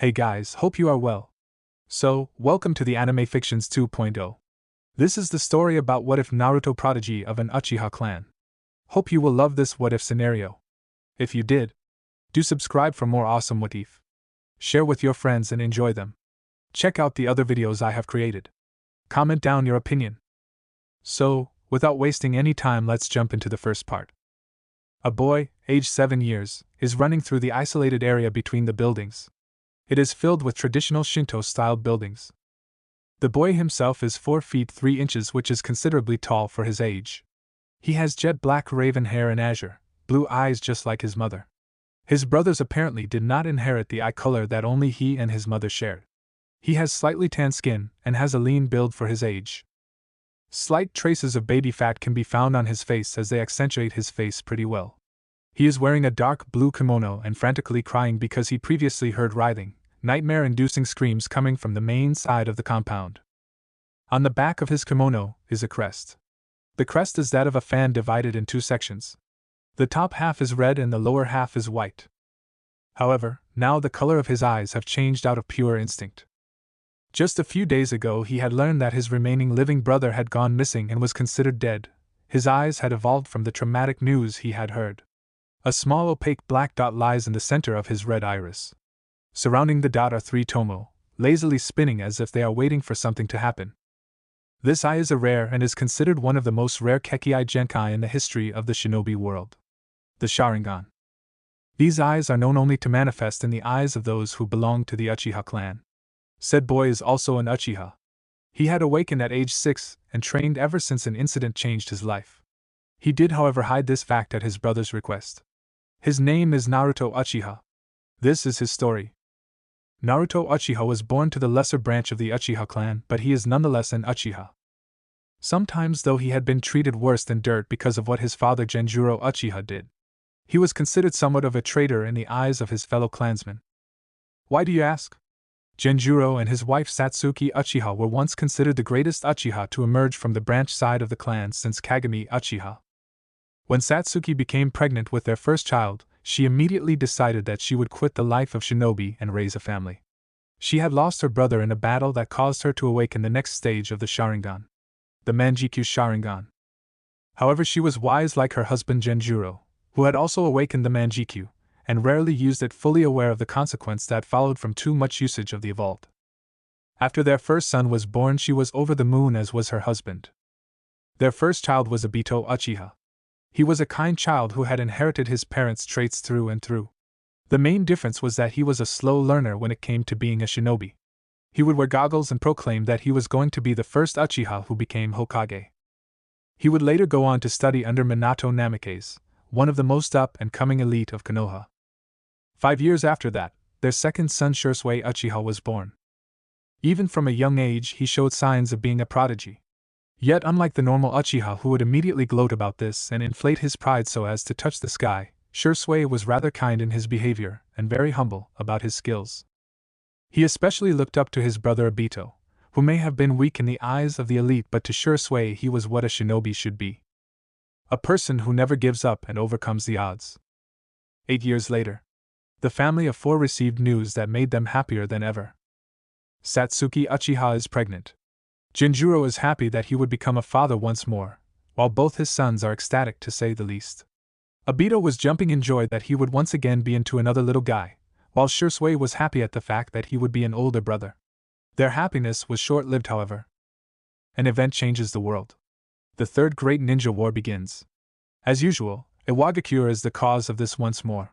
Hey guys, hope you are well. So, welcome to the Anime Fictions 2.0. This is the story about what if Naruto prodigy of an Uchiha clan. Hope you will love this what if scenario. If you did, do subscribe for more awesome whatif. Share with your friends and enjoy them. Check out the other videos I have created. Comment down your opinion. So, without wasting any time, let's jump into the first part. A boy, aged 7 years, is running through the isolated area between the buildings. It is filled with traditional Shinto-styled buildings. The boy himself is 4 feet 3 inches, which is considerably tall for his age. He has jet black raven hair and azure blue eyes just like his mother. His brothers apparently did not inherit the eye color that only he and his mother shared. He has slightly tan skin and has a lean build for his age. Slight traces of baby fat can be found on his face as they accentuate his face pretty well. He is wearing a dark blue kimono and frantically crying because he previously heard writhing, nightmare-inducing screams coming from the main side of the compound. On the back of his kimono is a crest. The crest is that of a fan divided in 2 sections. The top half is red and the lower half is white. However, now the color of his eyes have changed out of pure instinct. Just a few days ago he had learned that his remaining living brother had gone missing and was considered dead. His eyes had evolved from the traumatic news he had heard. A small opaque black dot lies in the center of his red iris. Surrounding the dot are 3 tomo, lazily spinning as if they are waiting for something to happen. This eye is a rare and is considered one of the most rare Kekei Genkai in the history of the shinobi world. The Sharingan. These eyes are known only to manifest in the eyes of those who belong to the Uchiha clan. Said boy is also an Uchiha. He had awakened at age 6 and trained ever since an incident changed his life. He did, however, hide this fact at his brother's request. His name is Naruto Uchiha. This is his story. Naruto Uchiha was born to the lesser branch of the Uchiha clan, but he is nonetheless an Uchiha. Sometimes, though, he had been treated worse than dirt because of what his father Genjuro Uchiha did. He was considered somewhat of a traitor in the eyes of his fellow clansmen. Why do you ask? Genjuro and his wife Satsuki Uchiha were once considered the greatest Uchiha to emerge from the branch side of the clan since Kagami Uchiha. When Satsuki became pregnant with their first child, she immediately decided that she would quit the life of shinobi and raise a family. She had lost her brother in a battle that caused her to awaken the next stage of the Sharingan, the Manjikyu Sharingan. However, she was wise like her husband Genjuro, who had also awakened the Manjikyu, and rarely used it, fully aware of the consequence that followed from too much usage of the evolved. After their first son was born, she was over the moon, as was her husband. Their first child was Obito Uchiha. He was a kind child who had inherited his parents' traits through and through. The main difference was that he was a slow learner when it came to being a shinobi. He would wear goggles and proclaim that he was going to be the first Uchiha who became Hokage. He would later go on to study under Minato Namikaze, one of the most up-and-coming elite of Konoha. 5 years after that, their second son Shursui Uchiha was born. Even from a young age he showed signs of being a prodigy. Yet unlike the normal Uchiha who would immediately gloat about this and inflate his pride so as to touch the sky, Shursui was rather kind in his behavior and very humble about his skills. He especially looked up to his brother Obito, who may have been weak in the eyes of the elite, but to Shursui he was what a shinobi should be. A person who never gives up and overcomes the odds. 8 years later, the family of 4 received news that made them happier than ever. Satsuki Uchiha is pregnant. Genjuro is happy that he would become a father once more, while both his sons are ecstatic to say the least. Obito was jumping in joy that he would once again be into another little guy, while Shursui was happy at the fact that he would be an older brother. Their happiness was short-lived, however. An event changes the world. The Third Great Ninja War begins. As usual, Iwagakure is the cause of this once more.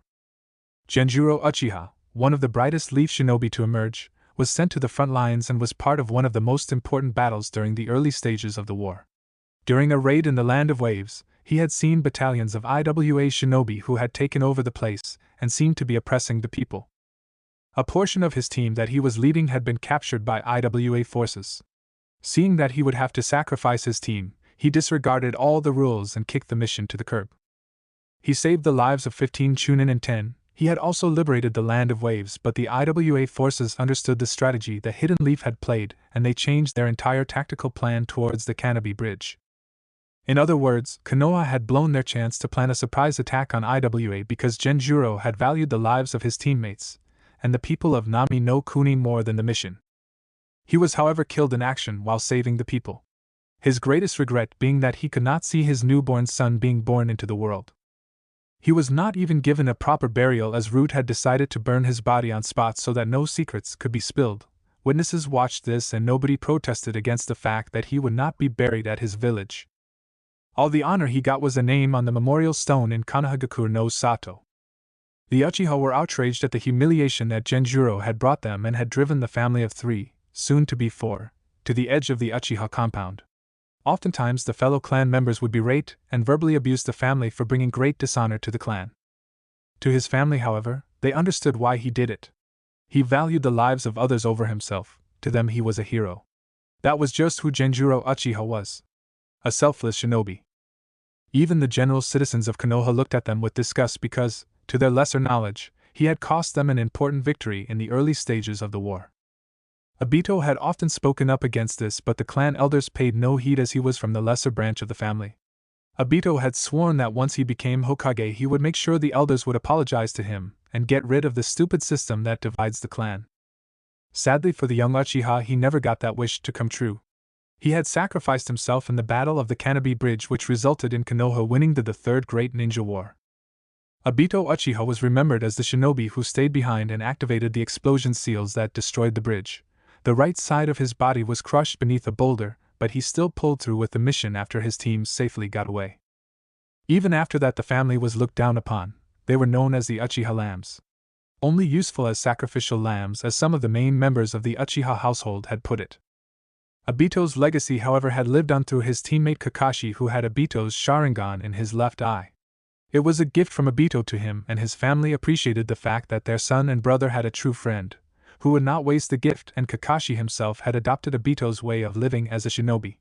Genjuro Uchiha, one of the brightest leaf shinobi to emerge, was sent to the front lines and was part of one of the most important battles during the early stages of the war. During a raid in the Land of Waves, he had seen battalions of IWA shinobi who had taken over the place and seemed to be oppressing the people. A portion of his team that he was leading had been captured by IWA forces. Seeing that he would have to sacrifice his team, he disregarded all the rules and kicked the mission to the curb. He saved the lives of 15 Chunin and 10. He had also liberated the Land of Waves, but the IWA forces understood the strategy the Hidden Leaf had played, and they changed their entire tactical plan towards the Kanobi Bridge. In other words, Konoha had blown their chance to plan a surprise attack on IWA because Genjuro had valued the lives of his teammates, and the people of Nami no Kuni more than the mission. He was however killed in action while saving the people. His greatest regret being that he could not see his newborn son being born into the world. He was not even given a proper burial as Root had decided to burn his body on spot so that no secrets could be spilled. Witnesses watched this and nobody protested against the fact that he would not be buried at his village. All the honor he got was a name on the memorial stone in Konohagakure no Sato. The Uchiha were outraged at the humiliation that Genjuro had brought them and had driven the family of 3, soon to be 4, to the edge of the Uchiha compound. Oftentimes the fellow clan members would berate and verbally abuse the family for bringing great dishonor to the clan. To his family, however, they understood why he did it. He valued the lives of others over himself. To them he was a hero. That was just who Genjuro Uchiha was. A selfless shinobi. Even the general citizens of Konoha looked at them with disgust because, to their lesser knowledge, he had cost them an important victory in the early stages of the war. Obito had often spoken up against this, but the clan elders paid no heed as he was from the lesser branch of the family. Obito had sworn that once he became Hokage he would make sure the elders would apologize to him and get rid of the stupid system that divides the clan. Sadly for the young Uchiha, he never got that wish to come true. He had sacrificed himself in the Battle of the Kanobi Bridge, which resulted in Konoha winning the Third Great Ninja War. Obito Uchiha was remembered as the shinobi who stayed behind and activated the explosion seals that destroyed the bridge. The right side of his body was crushed beneath a boulder, but he still pulled through with the mission after his team safely got away. Even after that, the family was looked down upon. They were known as the Uchiha lambs. Only useful as sacrificial lambs, as some of the main members of the Uchiha household had put it. Obito's legacy, however, had lived on through his teammate Kakashi, who had Obito's Sharingan in his left eye. It was a gift from Obito to him, and his family appreciated the fact that their son and brother had a true friend, who would not waste the gift, and Kakashi himself had adopted Obito's way of living as a shinobi.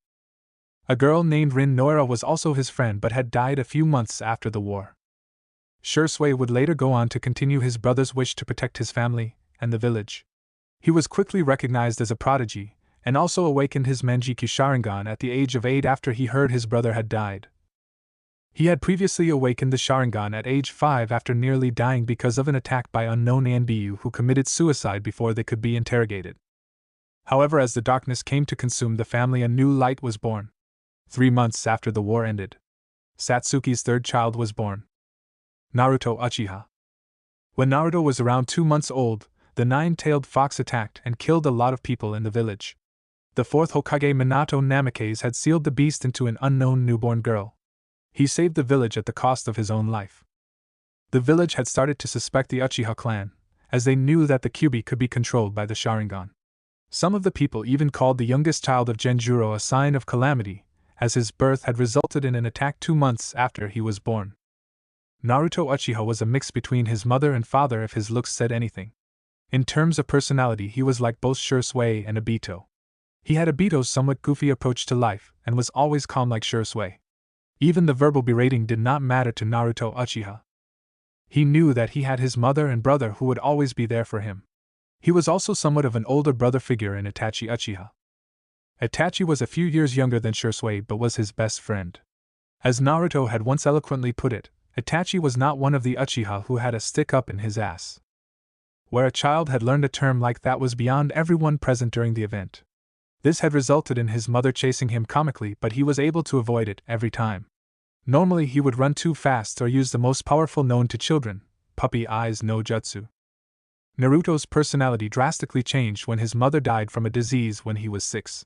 A girl named Rin Noira was also his friend but had died a few months after the war. Shursui would later go on to continue his brother's wish to protect his family and the village. He was quickly recognized as a prodigy, and also awakened his Manjiki Sharingan at the age of 8 after he heard his brother had died. He had previously awakened the Sharingan at age 5 after nearly dying because of an attack by unknown Anbu who committed suicide before they could be interrogated. However, as the darkness came to consume the family, a new light was born. 3 months after the war ended, Satsuki's third child was born. Naruto Uchiha. When Naruto was around 2 months old, the nine-tailed fox attacked and killed a lot of people in the village. The fourth Hokage Minato Namikaze had sealed the beast into an unknown newborn girl. He saved the village at the cost of his own life. The village had started to suspect the Uchiha clan, as they knew that the Kyuubi could be controlled by the Sharingan. Some of the people even called the youngest child of Genjuro a sign of calamity, as his birth had resulted in an attack 2 months after he was born. Naruto Uchiha was a mix between his mother and father if his looks said anything. In terms of personality, he was like both Shursui and Obito. He had Obito's somewhat goofy approach to life, and was always calm like Shursui. Even the verbal berating did not matter to Naruto Uchiha. He knew that he had his mother and brother who would always be there for him. He was also somewhat of an older brother figure in Itachi Uchiha. Itachi was a few years younger than Shursui but was his best friend. As Naruto had once eloquently put it, Itachi was not one of the Uchiha who had a stick up in his ass. Where a child had learned a term like that was beyond everyone present during the event. This had resulted in his mother chasing him comically, but he was able to avoid it every time. Normally he would run too fast or use the most powerful known to children, puppy eyes no jutsu. Naruto's personality drastically changed when his mother died from a disease when he was 6.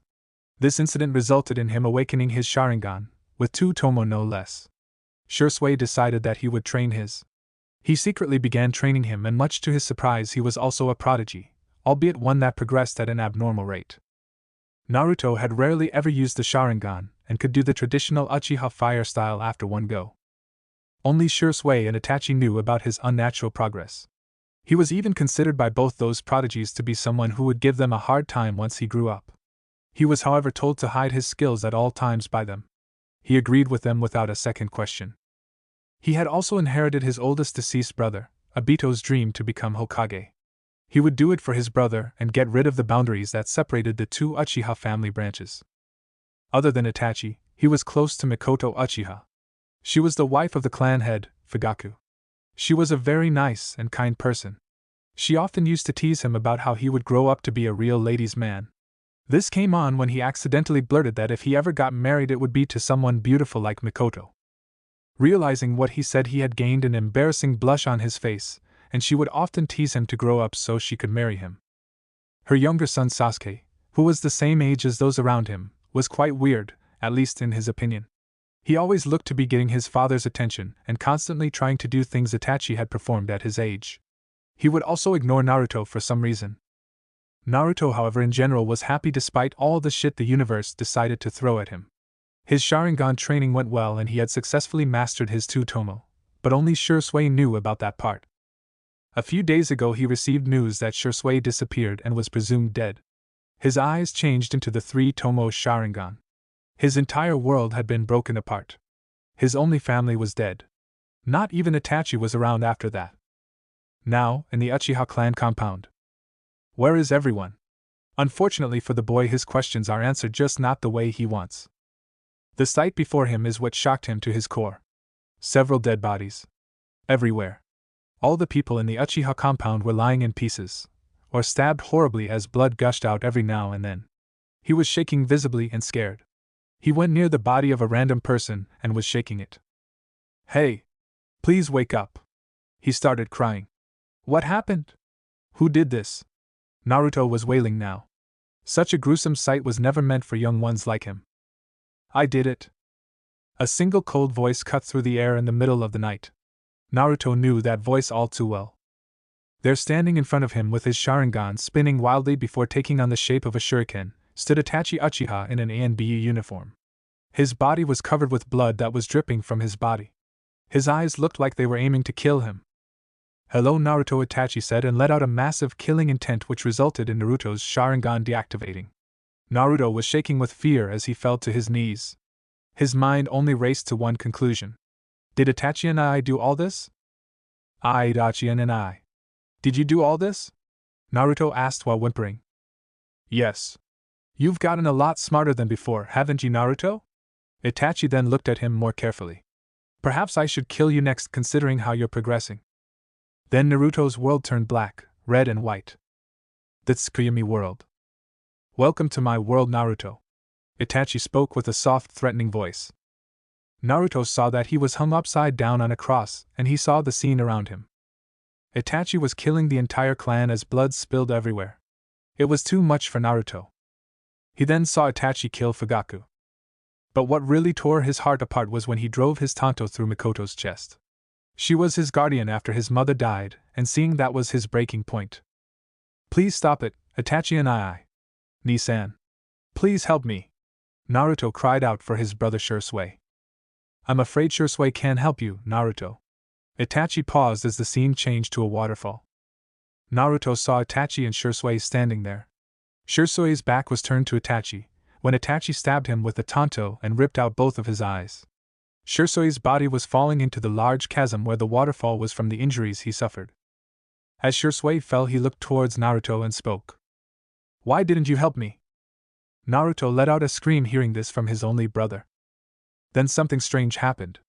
This incident resulted in him awakening his Sharingan, with 2 tomo no less. Shursui decided that he would train his. He secretly began training him, and much to his surprise he was also a prodigy, albeit one that progressed at an abnormal rate. Naruto had rarely ever used the Sharingan, and could do the traditional Uchiha fire style after one go. Only Shursui and Itachi knew about his unnatural progress. He was even considered by both those prodigies to be someone who would give them a hard time once he grew up. He was, however, told to hide his skills at all times by them. He agreed with them without a second question. He had also inherited his oldest deceased brother, Obito's dream to become Hokage. He would do it for his brother and get rid of the boundaries that separated the 2 Uchiha family branches. Other than Itachi, he was close to Mikoto Uchiha. She was the wife of the clan head, Fugaku. She was a very nice and kind person. She often used to tease him about how he would grow up to be a real ladies' man. This came on when he accidentally blurted that if he ever got married it would be to someone beautiful like Mikoto. Realizing what he said, he had gained an embarrassing blush on his face, and she would often tease him to grow up so she could marry him. Her younger son Sasuke, who was the same age as those around him, was quite weird, at least in his opinion. He always looked to be getting his father's attention and constantly trying to do things Itachi had performed at his age. He would also ignore Naruto for some reason. Naruto, however, in general was happy despite all the shit the universe decided to throw at him. His Sharingan training went well and he had successfully mastered his Tsutomu, but only Shursui knew about that part. A few days ago he received news that Shursui disappeared and was presumed dead. His eyes changed into the 3-Tomo Sharingan. His entire world had been broken apart. His only family was dead. Not even Itachi was around after that. Now, in the Uchiha clan compound. Where is everyone? Unfortunately for the boy, his questions are answered just not the way he wants. The sight before him is what shocked him to his core. Several dead bodies. Everywhere. All the people in the Uchiha compound were lying in pieces, or stabbed horribly as blood gushed out every now and then. He was shaking visibly and scared. He went near the body of a random person and was shaking it. Hey! Please wake up! He started crying. What happened? Who did this? Naruto was wailing now. Such a gruesome sight was never meant for young ones like him. I did it. A single cold voice cut through the air in the middle of the night. Naruto knew that voice all too well. There, standing in front of him with his Sharingan spinning wildly before taking on the shape of a shuriken, stood Itachi Uchiha in an ANBU uniform. His body was covered with blood that was dripping from his body. His eyes looked like they were aiming to kill him. Hello, Naruto, Itachi said and let out a massive killing intent which resulted in Naruto's Sharingan deactivating. Naruto was shaking with fear as he fell to his knees. His mind only raced to one conclusion. Did Itachi and I do all this? Itachi and I. Did you do all this? Naruto asked while whimpering. Yes. You've gotten a lot smarter than before, haven't you, Naruto? Itachi then looked at him more carefully. Perhaps I should kill you next, considering how you're progressing. Then Naruto's world turned black, red and white. The Tsukuyomi world. Welcome to my world, Naruto. Itachi spoke with a soft, threatening voice. Naruto saw that he was hung upside down on a cross, and he saw the scene around him. Itachi was killing the entire clan as blood spilled everywhere. It was too much for Naruto. He then saw Itachi kill Fugaku. But what really tore his heart apart was when he drove his tanto through Mikoto's chest. She was his guardian after his mother died, and seeing that was his breaking point. Please stop it, Itachi and I. Ni-san. Please help me. Naruto cried out for his brother Shursui. I'm afraid Shursui can't help you, Naruto. Itachi paused as the scene changed to a waterfall. Naruto saw Itachi and Shursui standing there. Shursui's back was turned to Itachi, when Itachi stabbed him with the tanto and ripped out both of his eyes. Shursui's body was falling into the large chasm where the waterfall was from the injuries he suffered. As Shursui fell, he looked towards Naruto and spoke. Why didn't you help me? Naruto let out a scream hearing this from his only brother. Then something strange happened.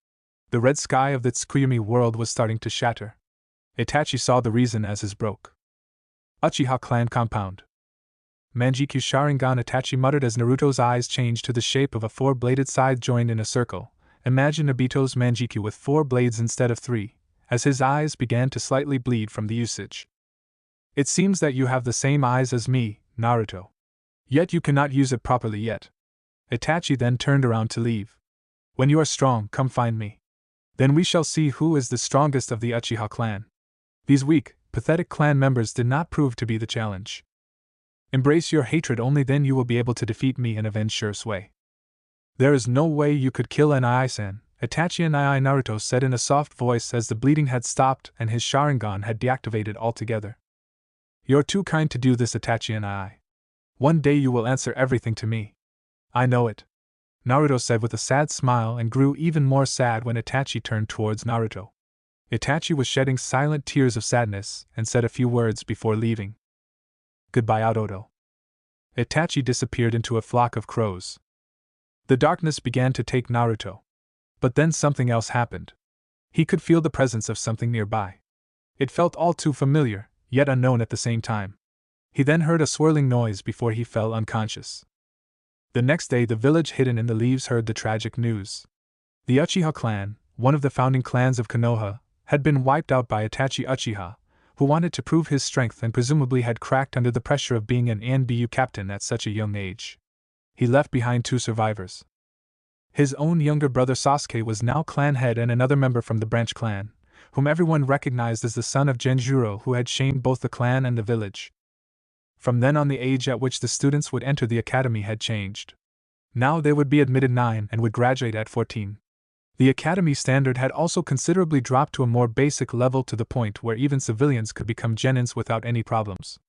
The red sky of the Tsukuyomi world was starting to shatter. Itachi saw the reason as his broke. Uchiha clan compound. Manjikyu Sharingan, Itachi muttered as Naruto's eyes changed to the shape of a 4-bladed scythe joined in a circle. Imagine Obito's Manjikyu with 4 blades instead of 3, as his eyes began to slightly bleed from the usage. It seems that you have the same eyes as me, Naruto. Yet you cannot use it properly yet. Itachi then turned around to leave. When you are strong, come find me. Then we shall see who is the strongest of the Uchiha clan. These weak, pathetic clan members did not prove to be the challenge. Embrace your hatred, only then you will be able to defeat me and avenge Shursui. There is no way you could kill Nai-san, Itachi and Naruto said in a soft voice as the bleeding had stopped and his Sharingan had deactivated altogether. You're too kind to do this, Itachi and I. One day you will answer everything to me. I know it. Naruto said with a sad smile and grew even more sad when Itachi turned towards Naruto. Itachi was shedding silent tears of sadness and said a few words before leaving. Goodbye, Aododo. Itachi disappeared into a flock of crows. The darkness began to take Naruto. But then something else happened. He could feel the presence of something nearby. It felt all too familiar, yet unknown at the same time. He then heard a swirling noise before he fell unconscious. The next day, the village hidden in the leaves heard the tragic news. The Uchiha clan, one of the founding clans of Konoha, had been wiped out by Itachi Uchiha, who wanted to prove his strength and presumably had cracked under the pressure of being an ANBU captain at such a young age. He left behind 2 survivors. His own younger brother Sasuke was now clan head, and another member from the branch clan, whom everyone recognized as the son of Genjuro, who had shamed both the clan and the village. From then on, the age at which the students would enter the academy had changed. Now they would be admitted 9 and would graduate at 14. The academy standard had also considerably dropped to a more basic level, to the point where even civilians could become genins without any problems.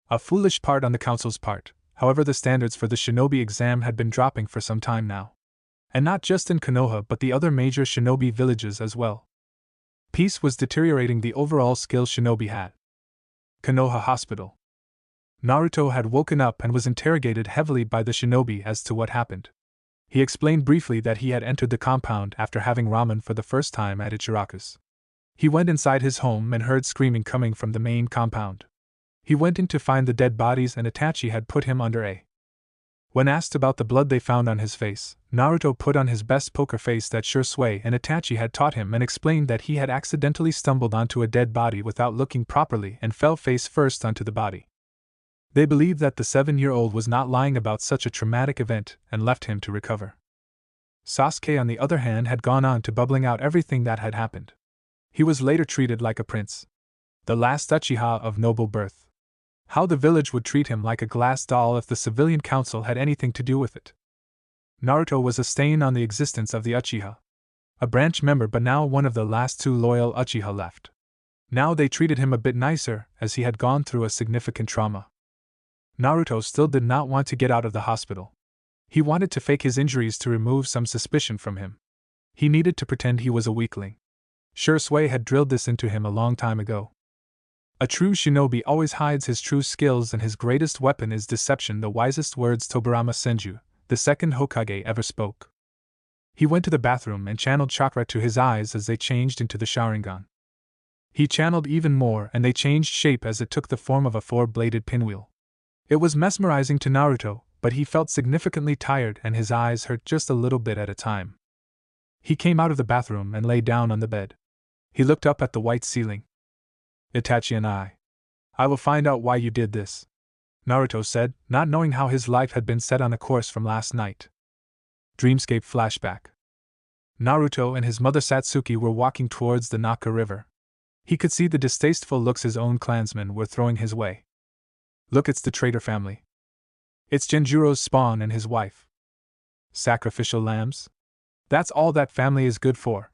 A foolish part on the council's part, however. The standards for the shinobi exam had been dropping for some time now. And not just in Konoha but the other major shinobi villages as well. Peace was deteriorating the overall skill shinobi had. Konoha Hospital. Naruto had woken up and was interrogated heavily by the shinobi as to what happened. He explained briefly that he had entered the compound after having ramen for the first time at Ichiraku's. He went inside his home and heard screaming coming from the main compound. He went in to find the dead bodies, and Itachi had put him under a. When asked about the blood they found on his face, Naruto put on his best poker face that sure sway and Itachi had taught him, and explained that he had accidentally stumbled onto a dead body without looking properly and fell face first onto the body. They believed that the 7-year-old was not lying about such a traumatic event and left him to recover. Sasuke, on the other hand, had gone on to bubbling out everything that had happened. He was later treated like a prince, the last Uchiha of noble birth. How the village would treat him like a glass doll if the civilian council had anything to do with it. Naruto was a stain on the existence of the Uchiha. A branch member, but now one of the last 2 loyal Uchiha left. Now they treated him a bit nicer, as he had gone through a significant trauma. Naruto still did not want to get out of the hospital. He wanted to fake his injuries to remove some suspicion from him. He needed to pretend he was a weakling. Shursui had drilled this into him a long time ago. A true shinobi always hides his true skills, and his greatest weapon is deception, the wisest words Tobirama Senju, the second Hokage, ever spoke. He went to the bathroom and channeled chakra to his eyes as they changed into the Sharingan. He channeled even more, and they changed shape as it took the form of a 4-bladed pinwheel. It was mesmerizing to Naruto, but he felt significantly tired and his eyes hurt just a little bit at a time. He came out of the bathroom and lay down on the bed. He looked up at the white ceiling. Itachi and I will find out why you did this, Naruto said, not knowing how his life had been set on a course from last night. Dreamscape flashback. Naruto and his mother Satsuki were walking towards the Naka River. He could see the distasteful looks his own clansmen were throwing his way. Look, it's the traitor family. It's Genjuro's spawn and his wife. Sacrificial lambs? That's all that family is good for.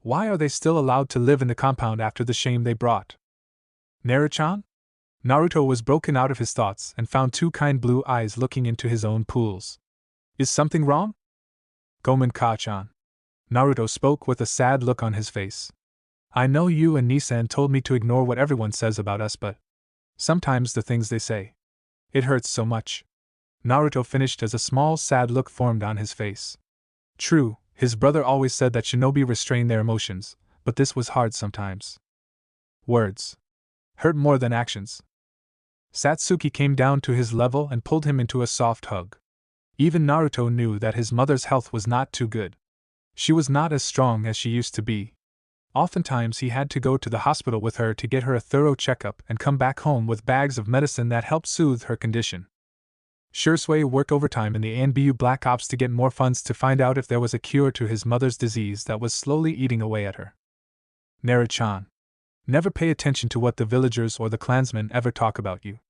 Why are they still allowed to live in the compound after the shame they brought? Naruto-chan? Naruto was broken out of his thoughts and found 2 kind blue eyes looking into his own pools. Is something wrong? Gomen-ka-chan. Naruto spoke with a sad look on his face. I know you and Nisan told me to ignore what everyone says about us, but sometimes the things they say, it hurts so much. Naruto finished as a small sad look formed on his face. True, his brother always said that shinobi restrain their emotions, but this was hard sometimes. Words hurt more than actions. Satsuki came down to his level and pulled him into a soft hug. Even Naruto knew that his mother's health was not too good. She was not as strong as she used to be. Oftentimes he had to go to the hospital with her to get her a thorough checkup and come back home with bags of medicine that helped soothe her condition. Shursui worked overtime in the ANBU Black Ops to get more funds to find out if there was a cure to his mother's disease that was slowly eating away at her. Naruto-chan. Never pay attention to what the villagers or the clansmen ever talk about you,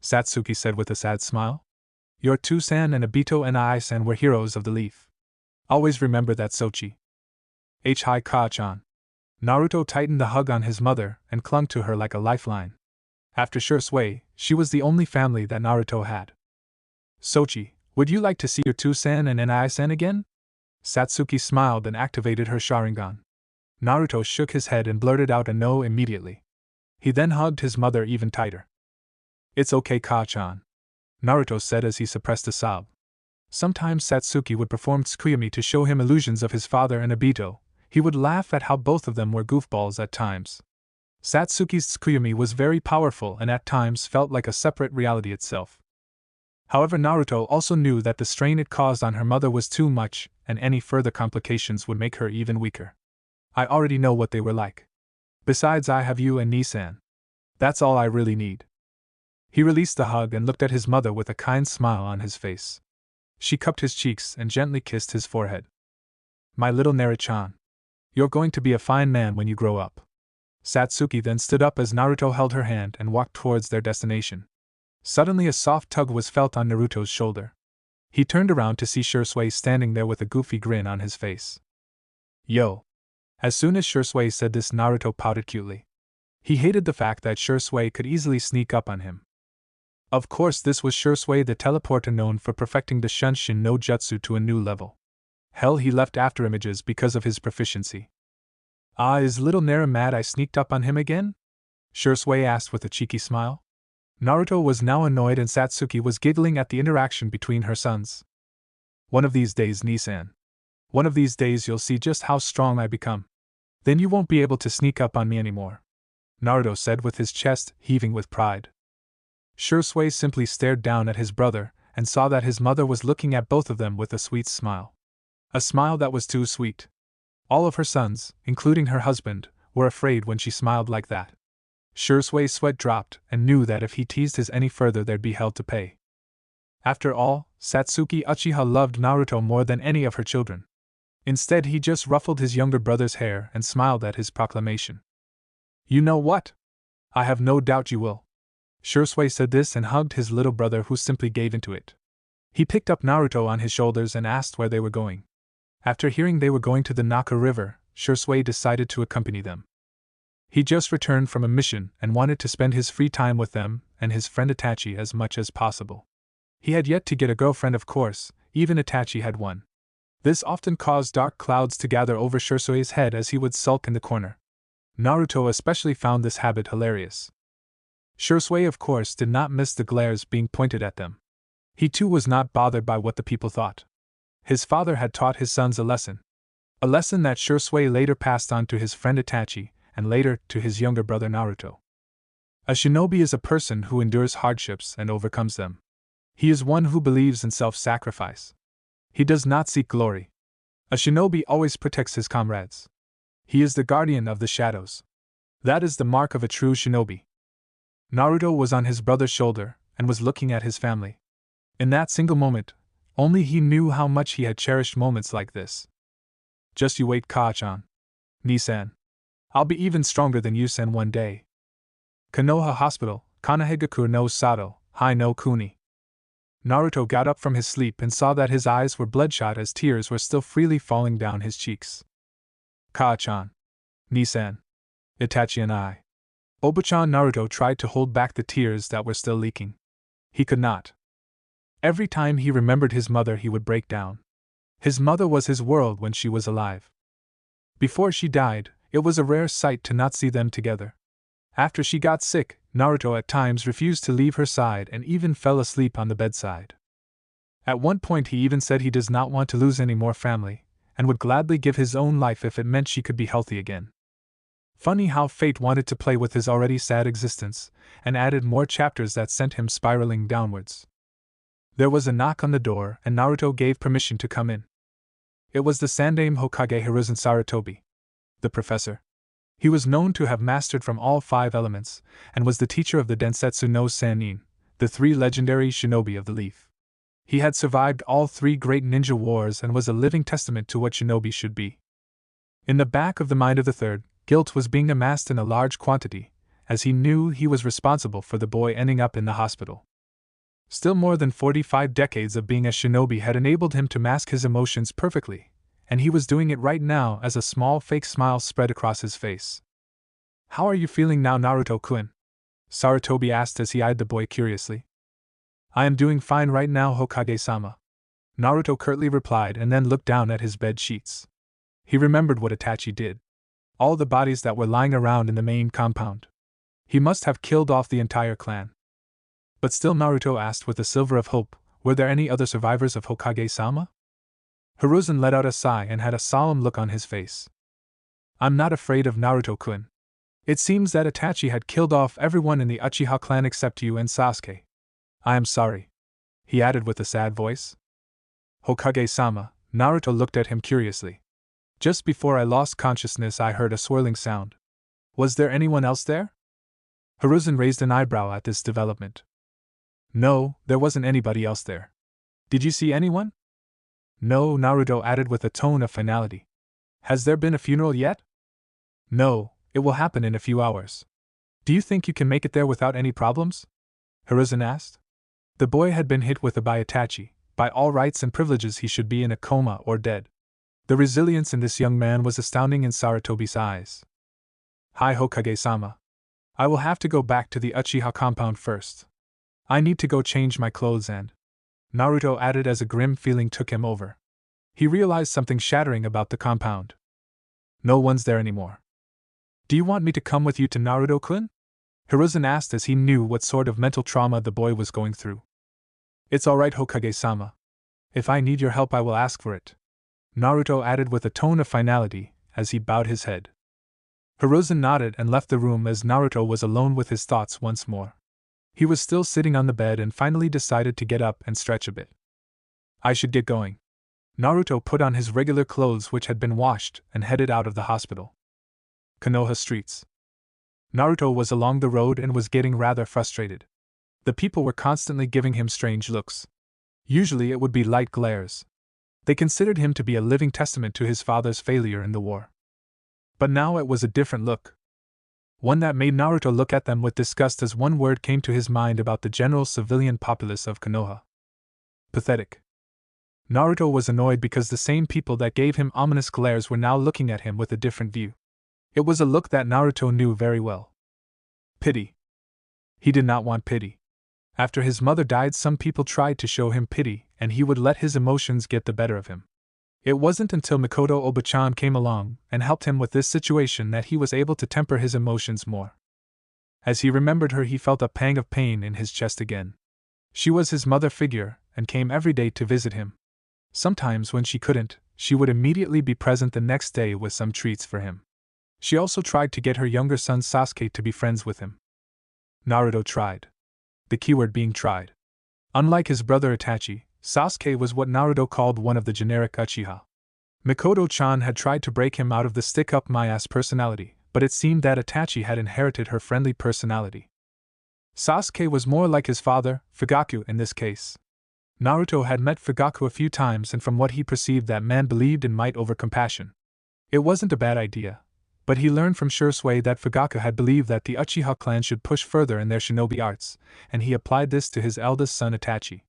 Satsuki said with a sad smile. Your Two-san and Obito and Ai-san were heroes of the leaf. Always remember that, Sochi. Hi-ka-chan. Naruto tightened the hug on his mother and clung to her like a lifeline. After Shursui, she was the only family that Naruto had. Sochi, would you like to see your Two-san and Ai-san again? Satsuki smiled and activated her Sharingan. Naruto shook his head and blurted out a no immediately. He then hugged his mother even tighter. It's okay, Ka-chan, Naruto said as he suppressed a sob. Sometimes Satsuki would perform tsukuyomi to show him illusions of his father and Obito. He would laugh at how both of them were goofballs at times. Satsuki's Tsukuyumi was very powerful and at times felt like a separate reality itself. However, Naruto also knew that the strain it caused on her mother was too much, and any further complications would make her even weaker. I already know what they were like. Besides, I have you and Nissan. That's all I really need. He released the hug and looked at his mother with a kind smile on his face. She cupped his cheeks and gently kissed his forehead. My little Naruto-chan. You're going to be a fine man when you grow up. Satsuki then stood up as Naruto held her hand and walked towards their destination. Suddenly a soft tug was felt on Naruto's shoulder. He turned around to see Shursui standing there with a goofy grin on his face. Yo! As soon as Shursui said this, Naruto pouted cutely. He hated the fact that Shursui could easily sneak up on him. Of course, this was Shursui, the teleporter known for perfecting the Shunshin no Jutsu to a new level. Hell, he left afterimages because of his proficiency. Ah, is little Nara mad I sneaked up on him again? Shursui asked with a cheeky smile. Naruto was now annoyed and Satsuki was giggling at the interaction between her sons. One of these days, Nissan. One of these days you'll see just how strong I become. Then you won't be able to sneak up on me anymore, Naruto said with his chest heaving with pride. Shursui simply stared down at his brother and saw that his mother was looking at both of them with a sweet smile. A smile that was too sweet. All of her sons, including her husband, were afraid when she smiled like that. Shusui's sweat dropped and knew that if he teased his any further there'd be hell to pay. After all, Satsuki Uchiha loved Naruto more than any of her children. Instead, he just ruffled his younger brother's hair and smiled at his proclamation. You know what? I have no doubt you will. Shursui said this and hugged his little brother, who simply gave into it. He picked up Naruto on his shoulders and asked where they were going. After hearing they were going to the Naka River, Shursui decided to accompany them. He just returned from a mission and wanted to spend his free time with them and his friend Itachi as much as possible. He had yet to get a girlfriend, of course, even Itachi had one. This often caused dark clouds to gather over Shursui's head as he would sulk in the corner. Naruto especially found this habit hilarious. Shursui, of course, did not miss the glares being pointed at them. He too was not bothered by what the people thought. His father had taught his sons a lesson. A lesson that Shursui later passed on to his friend Itachi, and later to his younger brother Naruto. A shinobi is a person who endures hardships and overcomes them. He is one who believes in self-sacrifice. He does not seek glory. A shinobi always protects his comrades. He is the guardian of the shadows. That is the mark of a true shinobi. Naruto was on his brother's shoulder and was looking at his family. In that single moment, only he knew how much he had cherished moments like this. Just you wait, Ka-chan. Ni-san. I'll be even stronger than you-san one day. Konoha Hospital, Kanahegaku no Sato, Hai no Kuni. Naruto got up from his sleep and saw that his eyes were bloodshot as tears were still freely falling down his cheeks. Ka-chan. Ni-san. Itachi and I. Oba-chan. Naruto tried to hold back the tears that were still leaking. He could not. Every time he remembered his mother, he would break down. His mother was his world when she was alive. Before she died, it was a rare sight to not see them together. After she got sick, Naruto at times refused to leave her side and even fell asleep on the bedside. At one point he even said he does not want to lose any more family, and would gladly give his own life if it meant she could be healthy again. Funny how fate wanted to play with his already sad existence, and added more chapters that sent him spiraling downwards. There was a knock on the door and Naruto gave permission to come in. It was the Sandaime Hokage Hiruzen Sarutobi, the professor. He was known to have mastered from all 5 elements, and was the teacher of the Densetsu no Sannin, the 3 legendary shinobi of the leaf. He had survived all 3 great ninja wars and was a living testament to what shinobi should be. In the back of the mind of the third, guilt was being amassed in a large quantity, as he knew he was responsible for the boy ending up in the hospital. Still, more than 45 decades of being a shinobi had enabled him to mask his emotions perfectly, and he was doing it right now as a small fake smile spread across his face. How are you feeling now, Naruto-kun? Sarutobi asked as he eyed the boy curiously. I am doing fine right now, Hokage-sama. Naruto curtly replied and then looked down at his bed sheets. He remembered what Itachi did. All the bodies that were lying around in the main compound. He must have killed off the entire clan. But still, Naruto asked with a silver of hope, were there any other survivors of Hokage-sama? Hiruzen let out a sigh and had a solemn look on his face. I'm not afraid of Naruto-kun. It seems that Itachi had killed off everyone in the Uchiha clan except you and Sasuke. I am sorry, he added with a sad voice. Hokage-sama, Naruto looked at him curiously. Just before I lost consciousness, I heard a swirling sound. Was there anyone else there? Hiruzen raised an eyebrow at this development. No, there wasn't anybody else there. Did you see anyone? No, Naruto added with a tone of finality. Has there been a funeral yet? No, it will happen in a few hours. Do you think you can make it there without any problems? Hiruzen asked. The boy had been hit with a by Itachi. By all rights and privileges he should be in a coma or dead. The resilience in this young man was astounding in Sarutobi's eyes. Hi Hokage-sama. I will have to go back to the Uchiha compound first. I need to go change my clothes and… Naruto added as a grim feeling took him over. He realized something shattering about the compound. No one's there anymore. Do you want me to come with you to Naruto-kun? Hiruzen asked as he knew what sort of mental trauma the boy was going through. It's alright Hokage-sama. If I need your help I will ask for it. Naruto added with a tone of finality, as he bowed his head. Hiruzen nodded and left the room as Naruto was alone with his thoughts once more. He was still sitting on the bed and finally decided to get up and stretch a bit. I should get going. Naruto put on his regular clothes which had been washed and headed out of the hospital. Konoha streets. Naruto was along the road and was getting rather frustrated. The people were constantly giving him strange looks. Usually it would be light glares. They considered him to be a living testament to his father's failure in the war. But now it was a different look. One that made Naruto look at them with disgust as one word came to his mind about the general civilian populace of Konoha. Pathetic. Naruto was annoyed because the same people that gave him ominous glares were now looking at him with a different view. It was a look that Naruto knew very well. Pity. He did not want pity. After his mother died, some people tried to show him pity, and he would let his emotions get the better of him. It wasn't until Mikoto Oba-chan came along and helped him with this situation that he was able to temper his emotions more. As he remembered her, he felt a pang of pain in his chest again. She was his mother figure and came every day to visit him. Sometimes when she couldn't, she would immediately be present the next day with some treats for him. She also tried to get her younger son Sasuke to be friends with him. Naruto tried. The keyword being tried. Unlike his brother Itachi, Sasuke was what Naruto called one of the generic Uchiha. Mikoto-chan had tried to break him out of the stick-up-my-ass personality, but it seemed that Itachi had inherited her friendly personality. Sasuke was more like his father, Fugaku, in this case. Naruto had met Fugaku a few times, and from what he perceived, that man believed in might over compassion. It wasn't a bad idea, but he learned from Shursui that Fugaku had believed that the Uchiha clan should push further in their shinobi arts, and he applied this to his eldest son Itachi.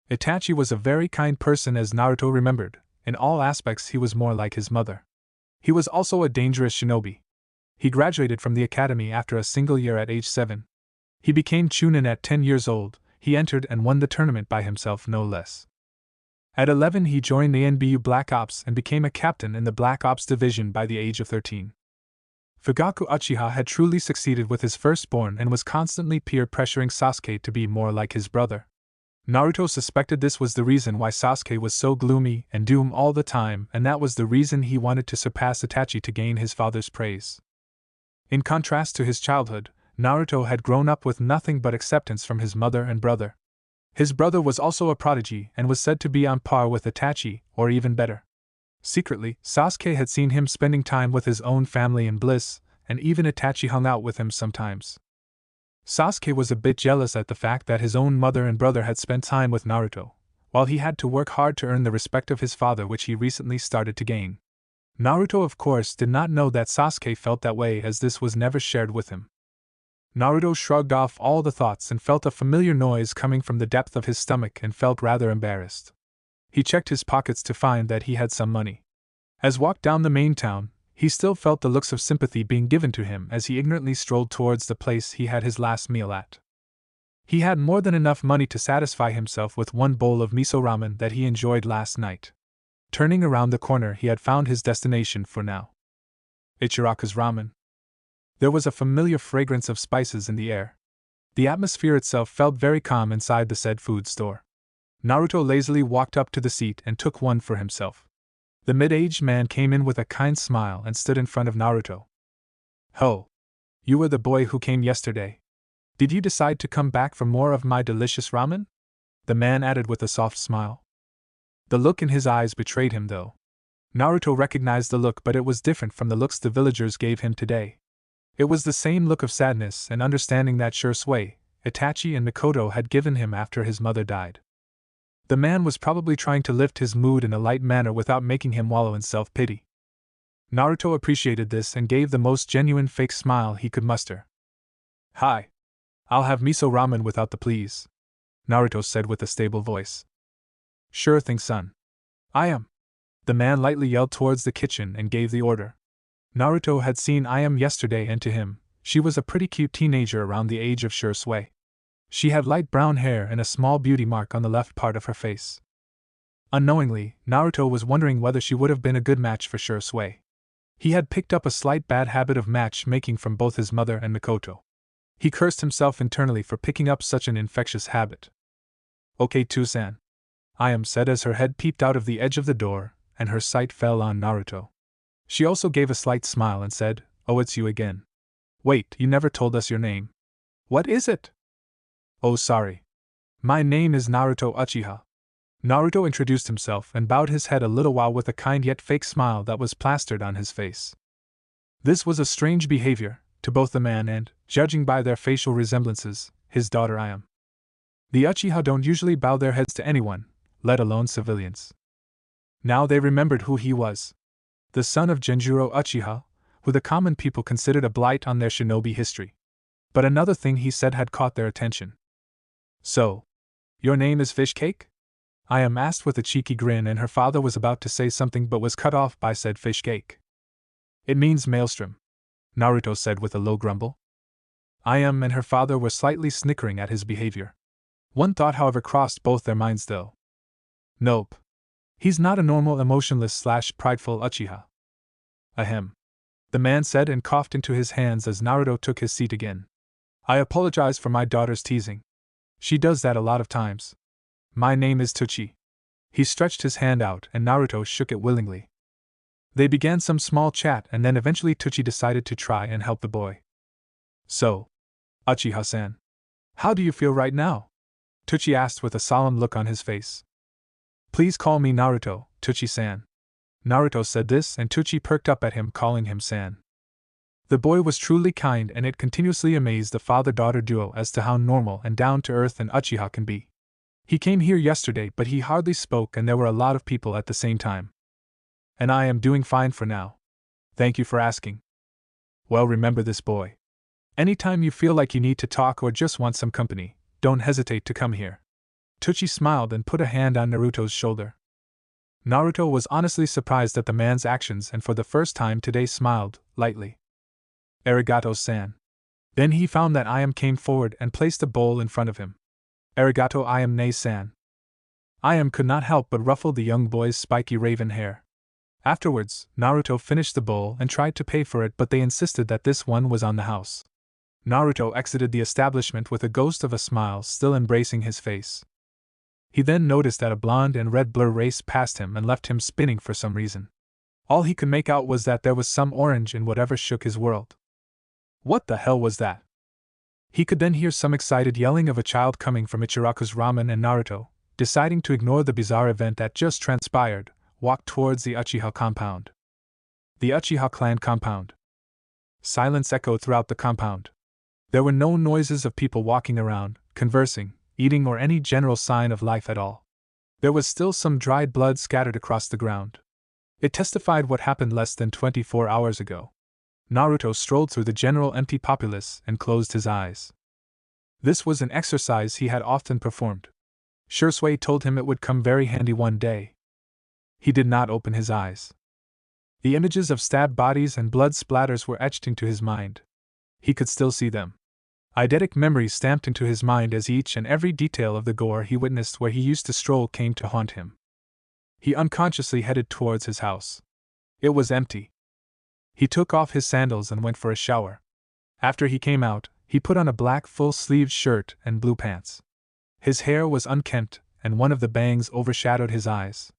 Itachi was a very kind person, as Naruto remembered. In all aspects he was more like his mother. He was also a dangerous shinobi. He graduated from the academy after a single year at age 7. He became Chunin at 10 years old. He entered and won the tournament by himself, no less. At 11 he joined the NBU Black Ops and became a captain in the Black Ops division by the age of 13. Fugaku Uchiha had truly succeeded with his firstborn and was constantly peer pressuring Sasuke to be more like his brother. Naruto suspected this was the reason why Sasuke was so gloomy and doom all the time, and that was the reason he wanted to surpass Itachi to gain his father's praise. In contrast to his childhood, Naruto had grown up with nothing but acceptance from his mother and brother. His brother was also a prodigy and was said to be on par with Itachi, or even better. Secretly, Sasuke had seen him spending time with his own family in bliss, and even Itachi hung out with him sometimes. Sasuke was a bit jealous at the fact that his own mother and brother had spent time with Naruto, while he had to work hard to earn the respect of his father, which he recently started to gain. Naruto, of course, did not know that Sasuke felt that way, as this was never shared with him. Naruto shrugged off all the thoughts and felt a familiar noise coming from the depth of his stomach and felt rather embarrassed. He checked his pockets to find that he had some money. As walked down the main town, he still felt the looks of sympathy being given to him as he ignorantly strolled towards the place he had his last meal at. He had more than enough money to satisfy himself with one bowl of miso ramen that he enjoyed last night. Turning around the corner, he had found his destination for now. Ichiraku's ramen. There was a familiar fragrance of spices in the air. The atmosphere itself felt very calm inside the said food store. Naruto lazily walked up to the seat and took one for himself. The mid-aged man came in with a kind smile and stood in front of Naruto. Ho! You were the boy who came yesterday. Did you decide to come back for more of my delicious ramen? The man added with a soft smile. The look in his eyes betrayed him though. Naruto recognized the look, but it was different from the looks the villagers gave him today. It was the same look of sadness and understanding that Shursui, Itachi and Mikoto had given him after his mother died. The man was probably trying to lift his mood in a light manner without making him wallow in self-pity. Naruto appreciated this and gave the most genuine fake smile he could muster. Hi. I'll have miso ramen without the please, Naruto said with a stable voice. Sure thing, son. I am. The man lightly yelled towards the kitchen and gave the order. Naruto had seen I am yesterday, and to him, she was a pretty cute teenager around the age of Shursui. She had light brown hair and a small beauty mark on the left part of her face. Unknowingly, Naruto was wondering whether she would have been a good match for Shursui. He had picked up a slight bad habit of matchmaking from both his mother and Mikoto. He cursed himself internally for picking up such an infectious habit. Okay, Tusan. I am said as her head peeped out of the edge of the door, and her sight fell on Naruto. She also gave a slight smile and said, Oh, it's you again. Wait, you never told us your name. What is it? Oh, sorry. My name is Naruto Uchiha. Naruto introduced himself and bowed his head a little while with a kind yet fake smile that was plastered on his face. This was a strange behavior, to both the man and, judging by their facial resemblances, his daughter I am. The Uchiha don't usually bow their heads to anyone, let alone civilians. Now they remembered who he was. The son of Genjuro Uchiha, who the common people considered a blight on their shinobi history. But another thing he said had caught their attention. So, your name is Fish Cake? I am asked with a cheeky grin, and her father was about to say something but was cut off by said Fish Cake. It means maelstrom, Naruto said with a low grumble. I am and her father were slightly snickering at his behavior. One thought, however, crossed both their minds though. Nope. He's not a normal emotionless/prideful Uchiha. Ahem. The man said and coughed into his hands as Naruto took his seat again. I apologize for my daughter's teasing. She does that a lot of times. My name is Tuchi. He stretched his hand out and Naruto shook it willingly. They began some small chat and then eventually Tuchi decided to try and help the boy. So, Uchiha-san, how do you feel right now? Tuchi asked with a solemn look on his face. Please call me Naruto, Tuchi-san. Naruto said this and Tuchi perked up at him, calling him san. The boy was truly kind, and it continuously amazed the father-daughter duo as to how normal and down-to-earth an Uchiha can be. He came here yesterday but he hardly spoke and there were a lot of people at the same time. And I am doing fine for now. Thank you for asking. Well, remember this, boy. Anytime you feel like you need to talk or just want some company, don't hesitate to come here. Tuchi smiled and put a hand on Naruto's shoulder. Naruto was honestly surprised at the man's actions and for the first time today smiled, lightly. Arigato-san. Then he found that Iam came forward and placed a bowl in front of him. Arigato Iam ne-san. Iam could not help but ruffle the young boy's spiky raven hair. Afterwards, Naruto finished the bowl and tried to pay for it, but they insisted that this one was on the house. Naruto exited the establishment with a ghost of a smile still embracing his face. He then noticed that a blonde and red blur raced past him and left him spinning for some reason. All he could make out was that there was some orange in whatever shook his world. What the hell was that? He could then hear some excited yelling of a child coming from Ichiraku's ramen, and Naruto, deciding to ignore the bizarre event that just transpired, walked towards the Uchiha compound. The Uchiha clan compound. Silence echoed throughout the compound. There were no noises of people walking around, conversing, eating, or any general sign of life at all. There was still some dried blood scattered across the ground. It testified what happened less than 24 hours ago. Naruto strolled through the general empty populace and closed his eyes. This was an exercise he had often performed. Shursui told him it would come very handy one day. He did not open his eyes. The images of stabbed bodies and blood splatters were etched into his mind. He could still see them. Eidetic memories stamped into his mind as each and every detail of the gore he witnessed where he used to stroll came to haunt him. He unconsciously headed towards his house. It was empty. He took off his sandals and went for a shower. After he came out, he put on a black full-sleeved shirt and blue pants. His hair was unkempt, and one of the bangs overshadowed his eyes.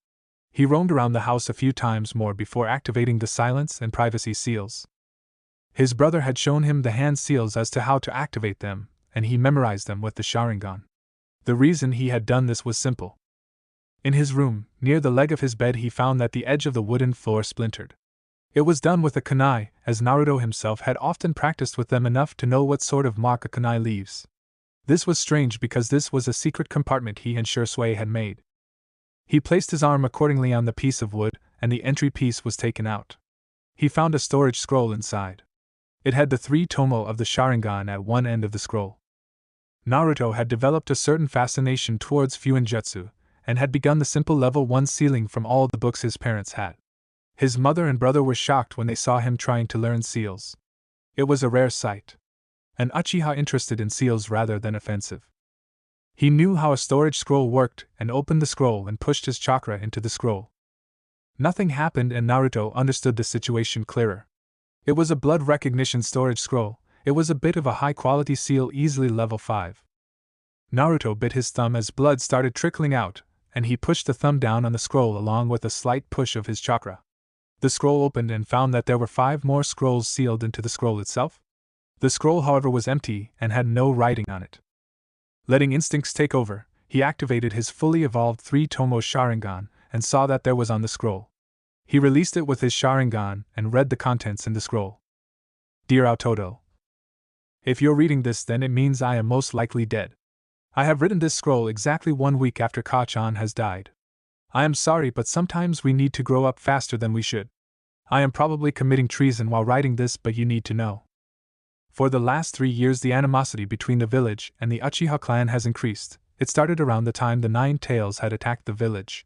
He roamed around the house a few times more before activating the silence and privacy seals. His brother had shown him the hand seals as to how to activate them, and he memorized them with the Sharingan. The reason he had done this was simple. In his room, near the leg of his bed, he found that the edge of the wooden floor splintered. It was done with a kunai, as Naruto himself had often practiced with them enough to know what sort of mark a kunai leaves. This was strange because this was a secret compartment he and Shursui had made. He placed his arm accordingly on the piece of wood, and the entry piece was taken out. He found a storage scroll inside. It had the 3 tomo of the Sharingan at one end of the scroll. Naruto had developed a certain fascination towards Fuinjutsu, and had begun the simple level 1 sealing from all the books his parents had. His mother and brother were shocked when they saw him trying to learn seals. It was a rare sight. An uchiha interested in seals rather than offensive. He knew how a storage scroll worked and opened the scroll and pushed his chakra into the scroll. Nothing happened and Naruto understood the situation clearer. It was a blood recognition storage scroll. It was a bit of a high-quality seal, easily level 5. Naruto bit his thumb as blood started trickling out, and he pushed the thumb down on the scroll along with a slight push of his chakra. The scroll opened and found that there were 5 more scrolls sealed into the scroll itself. The scroll, however, was empty and had no writing on it. Letting instincts take over, he activated his fully evolved 3-tomo Sharingan and saw that there was on the scroll. He released it with his Sharingan and read the contents in the scroll. Dear Aototo, if you're reading this, then it means I am most likely dead. I have written this scroll exactly 1 week after Ka-chan has died. I am sorry, but sometimes we need to grow up faster than we should. I am probably committing treason while writing this, but you need to know. For the last 3 years the animosity between the village and the Uchiha clan has increased. It started around the time the 9 Tails had attacked the village.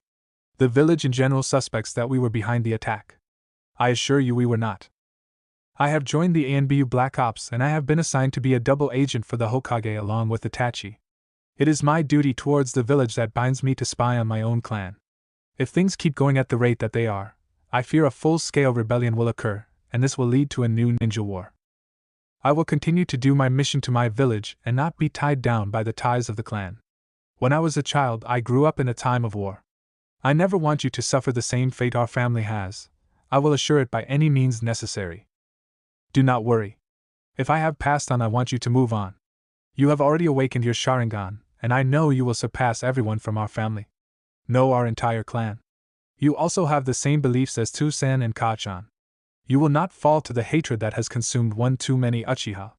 The village in general suspects that we were behind the attack. I assure you we were not. I have joined the ANBU Black Ops and I have been assigned to be a double agent for the Hokage along with Itachi. It is my duty towards the village that binds me to spy on my own clan. If things keep going at the rate that they are, I fear a full-scale rebellion will occur, and this will lead to a new ninja war. I will continue to do my mission to my village and not be tied down by the ties of the clan. When I was a child, I grew up in a time of war. I never want you to suffer the same fate our family has. I will assure it by any means necessary. Do not worry. If I have passed on, I want you to move on. You have already awakened your Sharingan, and I know you will surpass everyone from our family. No, our entire clan. You also have the same beliefs as Toussaint and Ka-chan. You will not fall to the hatred that has consumed one too many Uchiha.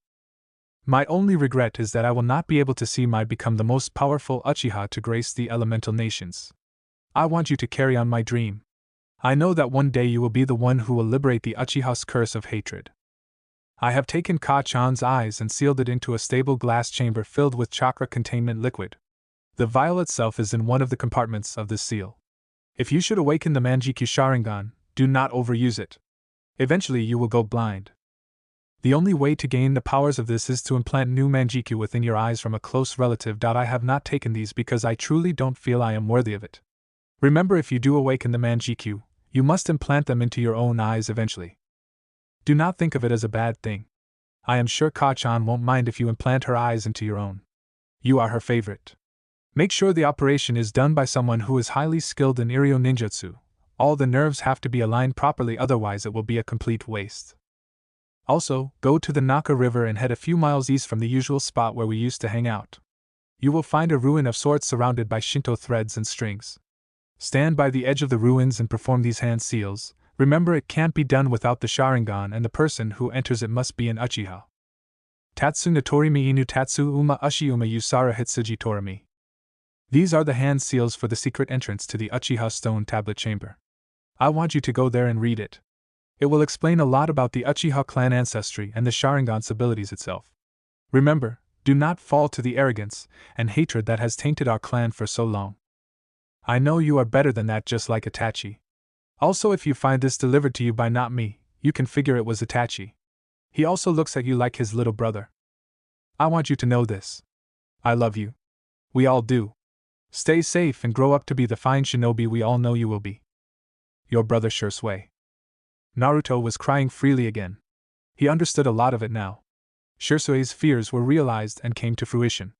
My only regret is that I will not be able to see my become the most powerful Uchiha to grace the elemental nations. I want you to carry on my dream. I know that one day you will be the one who will liberate the Uchiha's curse of hatred. I have taken Ka-chan's eyes and sealed it into a stable glass chamber filled with chakra containment liquid. The vial itself is in one of the compartments of this seal. If you should awaken the Manjikyu Sharingan, do not overuse it. Eventually you will go blind. The only way to gain the powers of this is to implant new Manjikyu within your eyes from a close relative. I have not taken these because I truly don't feel I am worthy of it. Remember, if you do awaken the Manjikyu, you must implant them into your own eyes eventually. Do not think of it as a bad thing. I am sure Ka-chan won't mind if you implant her eyes into your own. You are her favorite. Make sure the operation is done by someone who is highly skilled in Iryo Ninjutsu. All the nerves have to be aligned properly, otherwise it will be a complete waste. Also, go to the Naka River and head a few miles east from the usual spot where we used to hang out. You will find a ruin of sorts surrounded by Shinto threads and strings. Stand by the edge of the ruins and perform these hand seals. Remember, it can't be done without the Sharingan, and the person who enters it must be an Uchiha. Tatsu Natorimi Inu Tatsu Uma Ushiuma Yusara Hitsuji Torimi. These are the hand seals for the secret entrance to the Uchiha Stone Tablet Chamber. I want you to go there and read it. It will explain a lot about the Uchiha clan ancestry and the Sharingan's abilities itself. Remember, do not fall to the arrogance and hatred that has tainted our clan for so long. I know you are better than that, just like Itachi. Also, if you find this delivered to you by not me, you can figure it was Itachi. He also looks at you like his little brother. I want you to know this. I love you. We all do. Stay safe and grow up to be the fine shinobi we all know you will be. Your brother Shursui. Naruto was crying freely again. He understood a lot of it now. Shursui's fears were realized and came to fruition.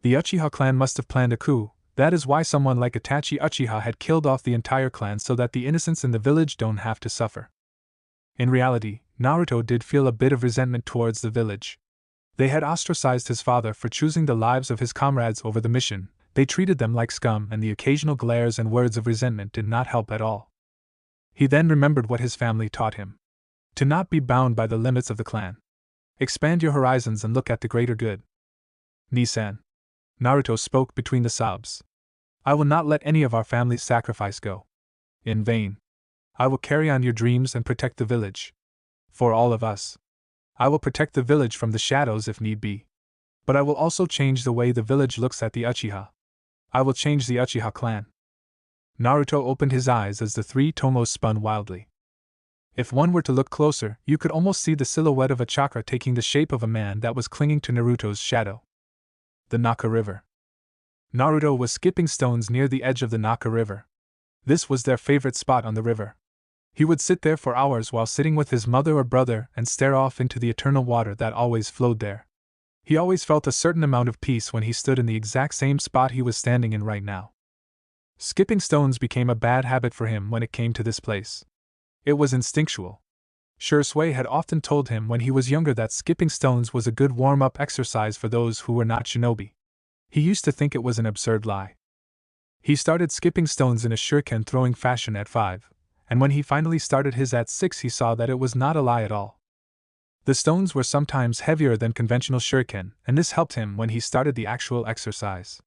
The Uchiha clan must have planned a coup. That is why someone like Itachi Uchiha had killed off the entire clan so that the innocents in the village don't have to suffer. In reality, Naruto did feel a bit of resentment towards the village. They had ostracized his father for choosing the lives of his comrades over the mission, they treated them like scum, and the occasional glares and words of resentment did not help at all. He then remembered what his family taught him. To not be bound by the limits of the clan. Expand your horizons and look at the greater good. Nisan. Naruto spoke between the sobs. I will not let any of our family's sacrifice go in vain. I will carry on your dreams and protect the village. For all of us. I will protect the village from the shadows if need be. But I will also change the way the village looks at the Uchiha. I will change the Uchiha clan. Naruto opened his eyes as the three tomos spun wildly. If one were to look closer, you could almost see the silhouette of a chakra taking the shape of a man that was clinging to Naruto's shadow. The Naka River. Naruto was skipping stones near the edge of the Naka River. This was their favorite spot on the river. He would sit there for hours while sitting with his mother or brother and stare off into the eternal water that always flowed there. He always felt a certain amount of peace when he stood in the exact same spot he was standing in right now. Skipping stones became a bad habit for him when it came to this place. It was instinctual. Shursui had often told him when he was younger that skipping stones was a good warm-up exercise for those who were not shinobi. He used to think it was an absurd lie. He started skipping stones in a shuriken throwing fashion at 5, and when he finally started his at 6 he saw that it was not a lie at all. The stones were sometimes heavier than conventional shuriken, and this helped him when he started the actual exercise.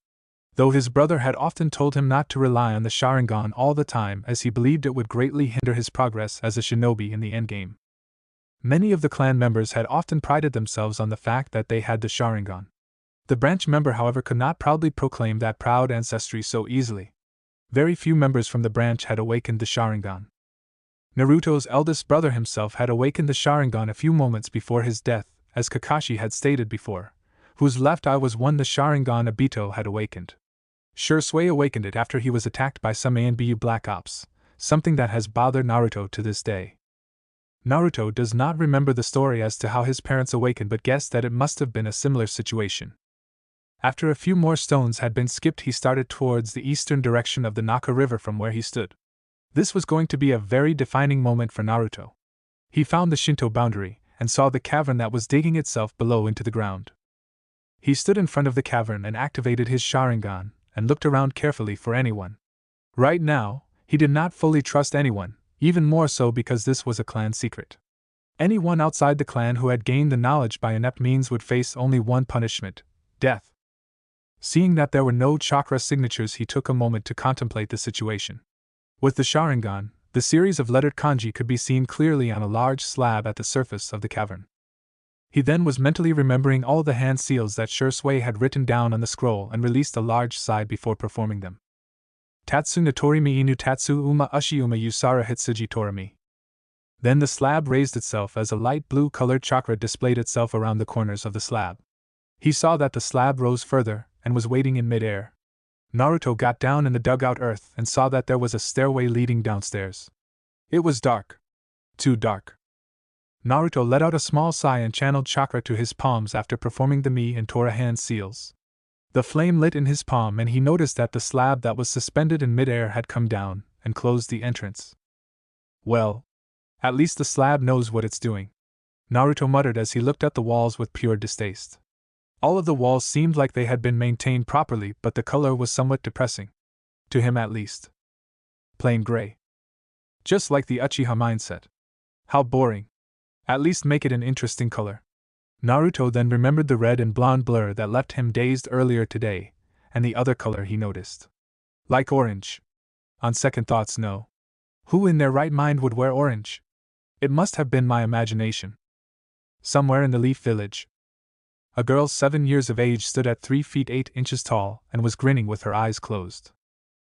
Though his brother had often told him not to rely on the Sharingan all the time as he believed it would greatly hinder his progress as a shinobi in the endgame. Many of the clan members had often prided themselves on the fact that they had the Sharingan. The branch member, however, could not proudly proclaim that proud ancestry so easily. Very few members from the branch had awakened the Sharingan. Naruto's eldest brother himself had awakened the Sharingan a few moments before his death, as Kakashi had stated before, whose left eye was one the Sharingan Obito had awakened. Shursui awakened it after he was attacked by some ANBU Black Ops, something that has bothered Naruto to this day. Naruto does not remember the story as to how his parents awakened but guessed that it must have been a similar situation. After a few more stones had been skipped he started towards the eastern direction of the Naka River from where he stood. This was going to be a very defining moment for Naruto. He found the Shinto boundary, and saw the cavern that was digging itself below into the ground. He stood in front of the cavern and activated his Sharingan, and looked around carefully for anyone. Right now, he did not fully trust anyone, even more so because this was a clan secret. Anyone outside the clan who had gained the knowledge by inept means would face only one punishment: death. Seeing that there were no chakra signatures, he took a moment to contemplate the situation. With the Sharingan, the series of lettered kanji could be seen clearly on a large slab at the surface of the cavern. He then was mentally remembering all the hand seals that Shursui had written down on the scroll and released a large sigh before performing them. Tatsu Natorimi Inu Tatsu Uma Ushiuma Yusara Hitsuji Torimi. Then the slab raised itself as a light blue-colored chakra displayed itself around the corners of the slab. He saw that the slab rose further and was waiting in mid-air. Naruto got down in the dugout earth and saw that there was a stairway leading downstairs. It was dark. Too dark. Naruto let out a small sigh and channeled chakra to his palms after performing the Mi and Tora hand seals. The flame lit in his palm and he noticed that the slab that was suspended in midair had come down and closed the entrance. Well, at least the slab knows what it's doing, Naruto muttered as he looked at the walls with pure distaste. All of the walls seemed like they had been maintained properly, but the color was somewhat depressing. To him at least. Plain gray. Just like the Uchiha mindset. How boring. At least make it an interesting color. Naruto then remembered the red and blonde blur that left him dazed earlier today, and the other color he noticed. Like orange. On second thoughts, no. Who in their right mind would wear orange? It must have been my imagination. Somewhere in the Leaf Village. A girl 7 years of age stood at 3 feet 8 inches tall and was grinning with her eyes closed.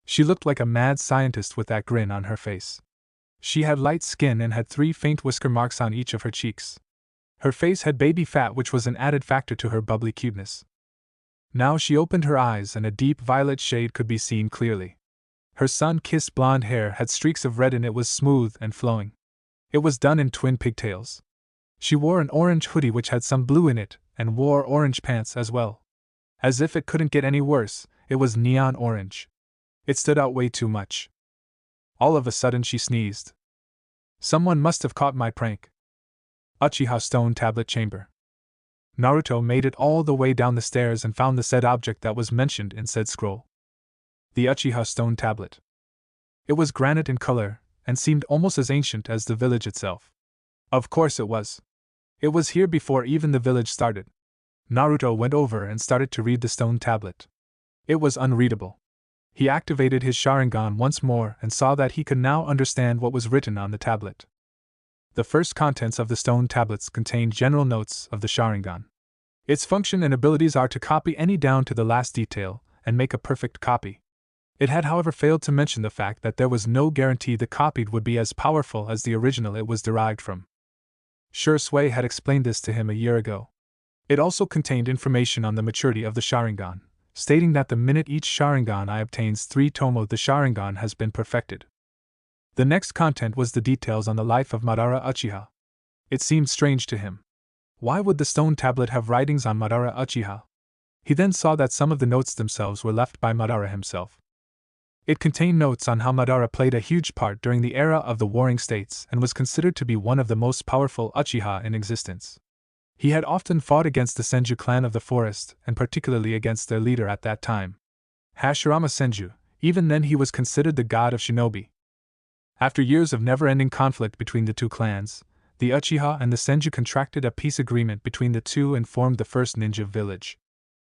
She looked like a mad scientist with that grin on her face. She had light skin and had 3 faint whisker marks on each of her cheeks. Her face had baby fat, which was an added factor to her bubbly cuteness. Now she opened her eyes and a deep violet shade could be seen clearly. Her sun-kissed blonde hair had streaks of red and it was smooth and flowing. It was done in twin pigtails. She wore an orange hoodie which had some blue in it, and wore orange pants as well. As if it couldn't get any worse, it was neon orange. It stood out way too much. All of a sudden she sneezed. Someone must have caught my prank. Uchiha Stone Tablet Chamber. Naruto made it all the way down the stairs and found the said object that was mentioned in said scroll. The Uchiha Stone Tablet. It was granite in color, and seemed almost as ancient as the village itself. Of course it was. It was here before even the village started. Naruto went over and started to read the stone tablet. It was unreadable. He activated his Sharingan once more and saw that he could now understand what was written on the tablet. The first contents of the stone tablets contained general notes of the Sharingan. Its function and abilities are to copy any down to the last detail and make a perfect copy. It had, however, failed to mention the fact that there was no guarantee the copied would be as powerful as the original it was derived from. Sure Sui had explained this to him a year ago. It also contained information on the maturity of the Sharingan, stating that the minute each Sharingan I obtains 3 tomo the Sharingan has been perfected. The next content was the details on the life of Madara Uchiha. It seemed strange to him. Why would the stone tablet have writings on Madara Uchiha? He then saw that some of the notes themselves were left by Madara himself. It contained notes on how Madara played a huge part during the era of the Warring States and was considered to be one of the most powerful Uchiha in existence. He had often fought against the Senju clan of the forest, and particularly against their leader at that time, Hashirama Senju. Even then he was considered the god of shinobi. After years of never-ending conflict between the two clans, the Uchiha and the Senju contracted a peace agreement between the two and formed the first ninja village.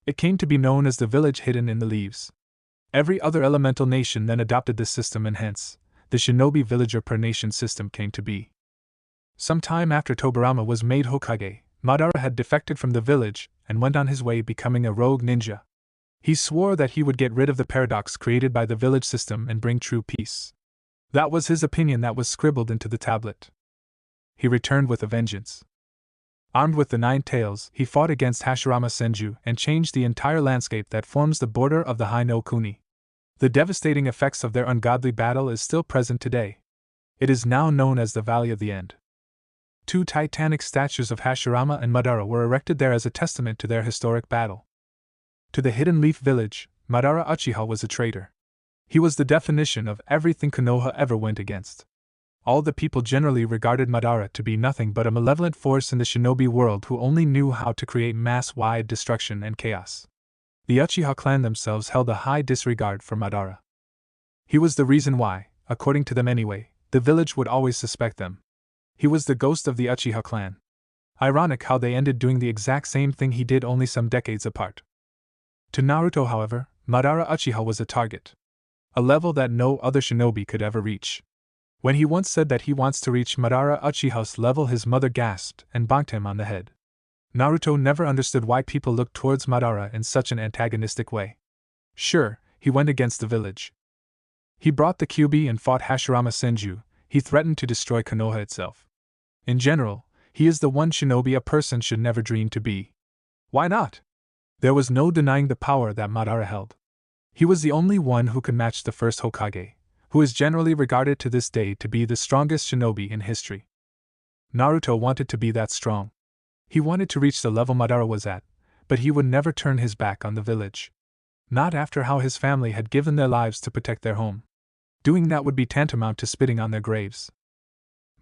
It came to be known as the village hidden in the leaves. Every other elemental nation then adopted this system, and hence, the shinobi villager per nation system came to be. Some time after Tobirama was made Hokage, Madara had defected from the village and went on his way becoming a rogue ninja. He swore that he would get rid of the paradox created by the village system and bring true peace. That was his opinion that was scribbled into the tablet. He returned with a vengeance. Armed with the 9 tails, he fought against Hashirama Senju and changed the entire landscape that forms the border of the Hai no Kuni. The devastating effects of their ungodly battle is still present today. It is now known as the Valley of the End. 2 titanic statues of Hashirama and Madara were erected there as a testament to their historic battle. To the Hidden Leaf Village, Madara Uchiha was a traitor. He was the definition of everything Konoha ever went against. All the people generally regarded Madara to be nothing but a malevolent force in the shinobi world who only knew how to create mass-wide destruction and chaos. The Uchiha clan themselves held a high disregard for Madara. He was the reason why, according to them anyway, the village would always suspect them. He was the ghost of the Uchiha clan. Ironic how they ended doing the exact same thing he did only some decades apart. To Naruto, however, Madara Uchiha was a target. A level that no other shinobi could ever reach. When he once said that he wants to reach Madara Uchiha's level, his mother gasped and bonked him on the head. Naruto never understood why people looked towards Madara in such an antagonistic way. Sure, he went against the village. He brought the Kyuubi and fought Hashirama Senju. He threatened to destroy Konoha itself. In general, he is the one shinobi a person should never dream to be. Why not? There was no denying the power that Madara held. He was the only one who could match the first Hokage, who is generally regarded to this day to be the strongest shinobi in history. Naruto wanted to be that strong. He wanted to reach the level Madara was at, but he would never turn his back on the village. Not after how his family had given their lives to protect their home. Doing that would be tantamount to spitting on their graves.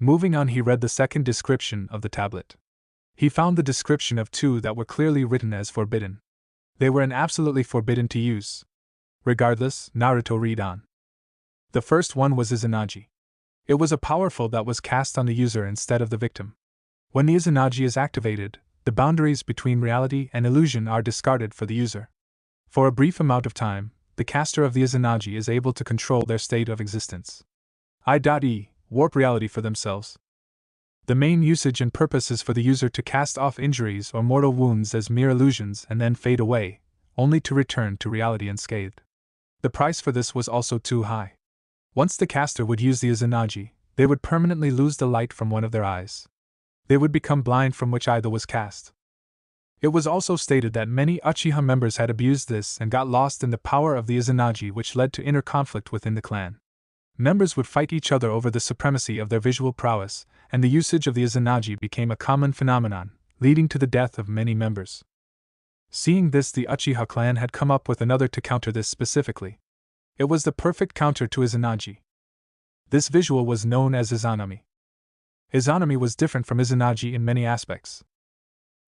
Moving on, he read the second description of the tablet. He found the description of 2 that were clearly written as forbidden. They were absolutely forbidden to use. Regardless, Naruto read on. The first one was Izanagi. It was a powerful that was cast on the user instead of the victim. When the Izanagi is activated, the boundaries between reality and illusion are discarded for the user. For a brief amount of time, the caster of the Izanagi is able to control their state of existence. I.e. warp reality for themselves. The main usage and purpose is for the user to cast off injuries or mortal wounds as mere illusions and then fade away, only to return to reality unscathed. The price for this was also too high. Once the caster would use the Izanagi, they would permanently lose the light from one of their eyes. They would become blind from which eye the was cast. It was also stated that many Uchiha members had abused this and got lost in the power of the Izanagi, which led to inner conflict within the clan. Members would fight each other over the supremacy of their visual prowess, and the usage of the Izanagi became a common phenomenon, leading to the death of many members. Seeing this, the Uchiha clan had come up with another to counter this specifically. It was the perfect counter to Izanagi. This visual was known as Izanami. Izanami was different from Izanagi in many aspects.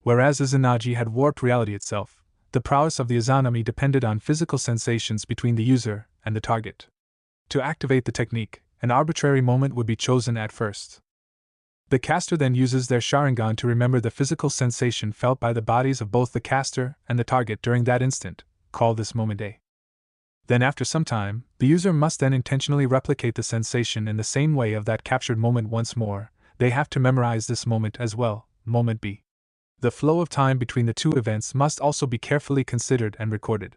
Whereas Izanagi had warped reality itself, the prowess of the Izanami depended on physical sensations between the user and the target. To activate the technique, an arbitrary moment would be chosen at first. The caster then uses their Sharingan to remember the physical sensation felt by the bodies of both the caster and the target during that instant, call this moment A. Then after some time, the user must then intentionally replicate the sensation in the same way of that captured moment once more. They have to memorize this moment as well, moment B. The flow of time between the two events must also be carefully considered and recorded.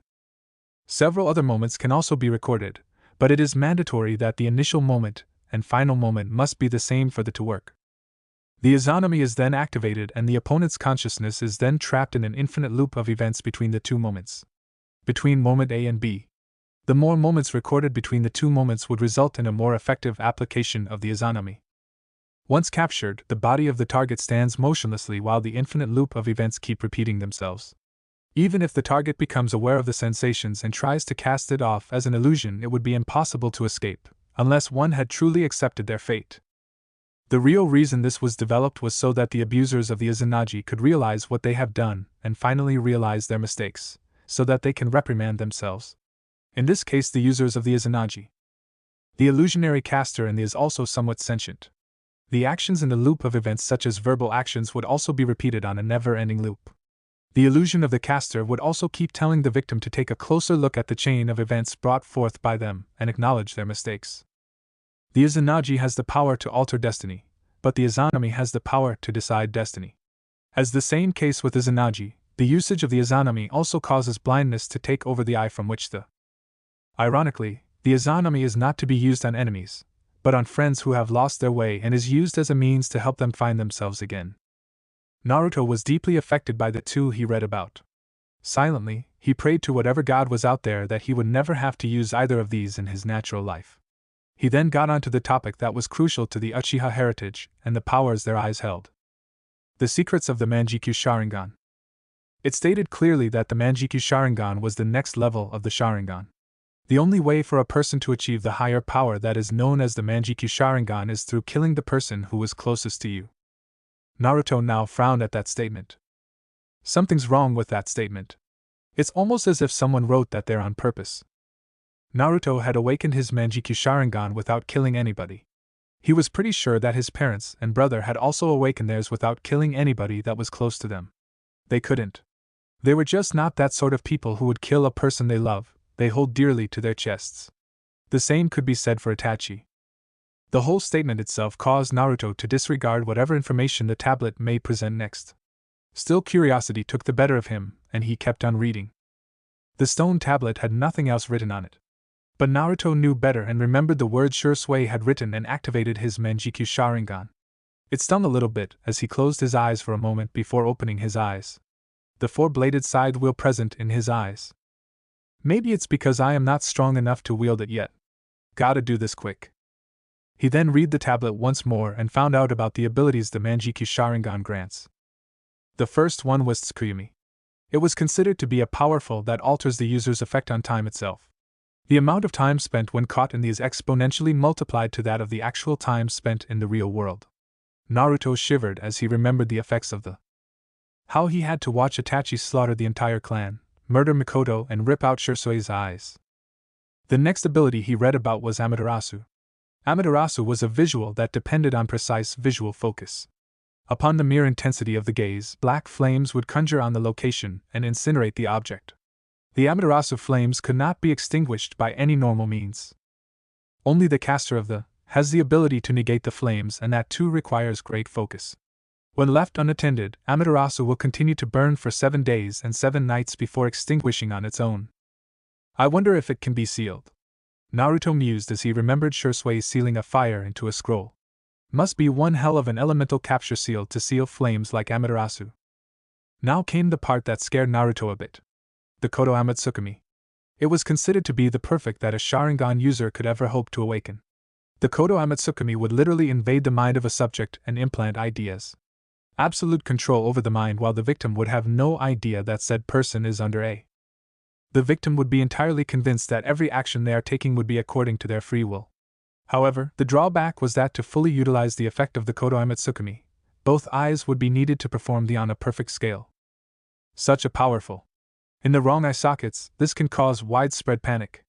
Several other moments can also be recorded, but it is mandatory that the initial moment and final moment must be the same for the to work. The Izanami is then activated and the opponent's consciousness is then trapped in an infinite loop of events between the two moments. Between moment A and B. The more moments recorded between the two moments would result in a more effective application of the Izanami. Once captured, the body of the target stands motionlessly while the infinite loop of events keep repeating themselves. Even if the target becomes aware of the sensations and tries to cast it off as an illusion, it would be impossible to escape, unless one had truly accepted their fate. The real reason this was developed was so that the abusers of the Izanagi could realize what they have done and finally realize their mistakes, so that they can reprimand themselves. In this case, the users of the Izanagi. The illusionary caster and is also somewhat sentient. The actions in the loop of events such as verbal actions would also be repeated on a never-ending loop. The illusion of the caster would also keep telling the victim to take a closer look at the chain of events brought forth by them and acknowledge their mistakes. The Izanagi has the power to alter destiny, but the Izanami has the power to decide destiny. As the same case with Izanagi, the usage of the Izanami also causes blindness to take over the eye from which the. Ironically, the Izanami is not to be used on enemies, but on friends who have lost their way and is used as a means to help them find themselves again. Naruto was deeply affected by the two he read about. Silently, he prayed to whatever god was out there that he would never have to use either of these in his natural life. He then got onto the topic that was crucial to the Uchiha heritage and the powers their eyes held. The secrets of the Manjikyu Sharingan. It stated clearly that the Manjikyu Sharingan was the next level of the Sharingan. The only way for a person to achieve the higher power that is known as the Manjikyu Sharingan is through killing the person who was closest to you. Naruto now frowned at that statement. Something's wrong with that statement. It's almost as if someone wrote that there on purpose. Naruto had awakened his Manjikyu Sharingan without killing anybody. He was pretty sure that his parents and brother had also awakened theirs without killing anybody that was close to them. They couldn't. They were just not that sort of people who would kill a person they love, they hold dearly to their chests. The same could be said for Itachi. The whole statement itself caused Naruto to disregard whatever information the tablet may present next. Still, curiosity took the better of him, and he kept on reading. The stone tablet had nothing else written on it. But Naruto knew better and remembered the words Shursui had written and activated his Manjikyu Sharingan. It stung a little bit as he closed his eyes for a moment before opening his eyes. The four-bladed side wheel present in his eyes. Maybe it's because I am not strong enough to wield it yet. Gotta do this quick. He then read the tablet once more and found out about the abilities the Manjikyu Sharingan grants. The first one was Tsukuyumi. It was considered to be a powerful that alters the user's effect on time itself. The amount of time spent when caught in the is exponentially multiplied to that of the actual time spent in the real world. Naruto shivered as he remembered the effects of the. How he had to watch Itachi slaughter the entire clan, murder Mikoto and rip out Shursui's eyes. The next ability he read about was Amaterasu. Amaterasu was a visual that depended on precise visual focus. Upon the mere intensity of the gaze, black flames would conjure on the location and incinerate the object. The Amaterasu flames could not be extinguished by any normal means. Only the caster of the has the ability to negate the flames, and that too requires great focus. When left unattended, Amaterasu will continue to burn for 7 days and 7 nights before extinguishing on its own. I wonder if it can be sealed. Naruto mused as he remembered Shursui sealing a fire into a scroll. Must be one hell of an elemental capture seal to seal flames like Amaterasu. Now came the part that scared Naruto a bit. The Kodo Amatsukami. It was considered to be the perfect that a Sharingan user could ever hope to awaken. The Kodo Amatsukami would literally invade the mind of a subject and implant ideas. Absolute control over the mind, while the victim would have no idea that said person is under a. The victim would be entirely convinced that every action they are taking would be according to their free will. However, the drawback was that to fully utilize the effect of the Kodoime Tsukumi, both eyes would be needed to perform the on a perfect scale. Such a powerful. In the wrong eye sockets, this can cause widespread panic.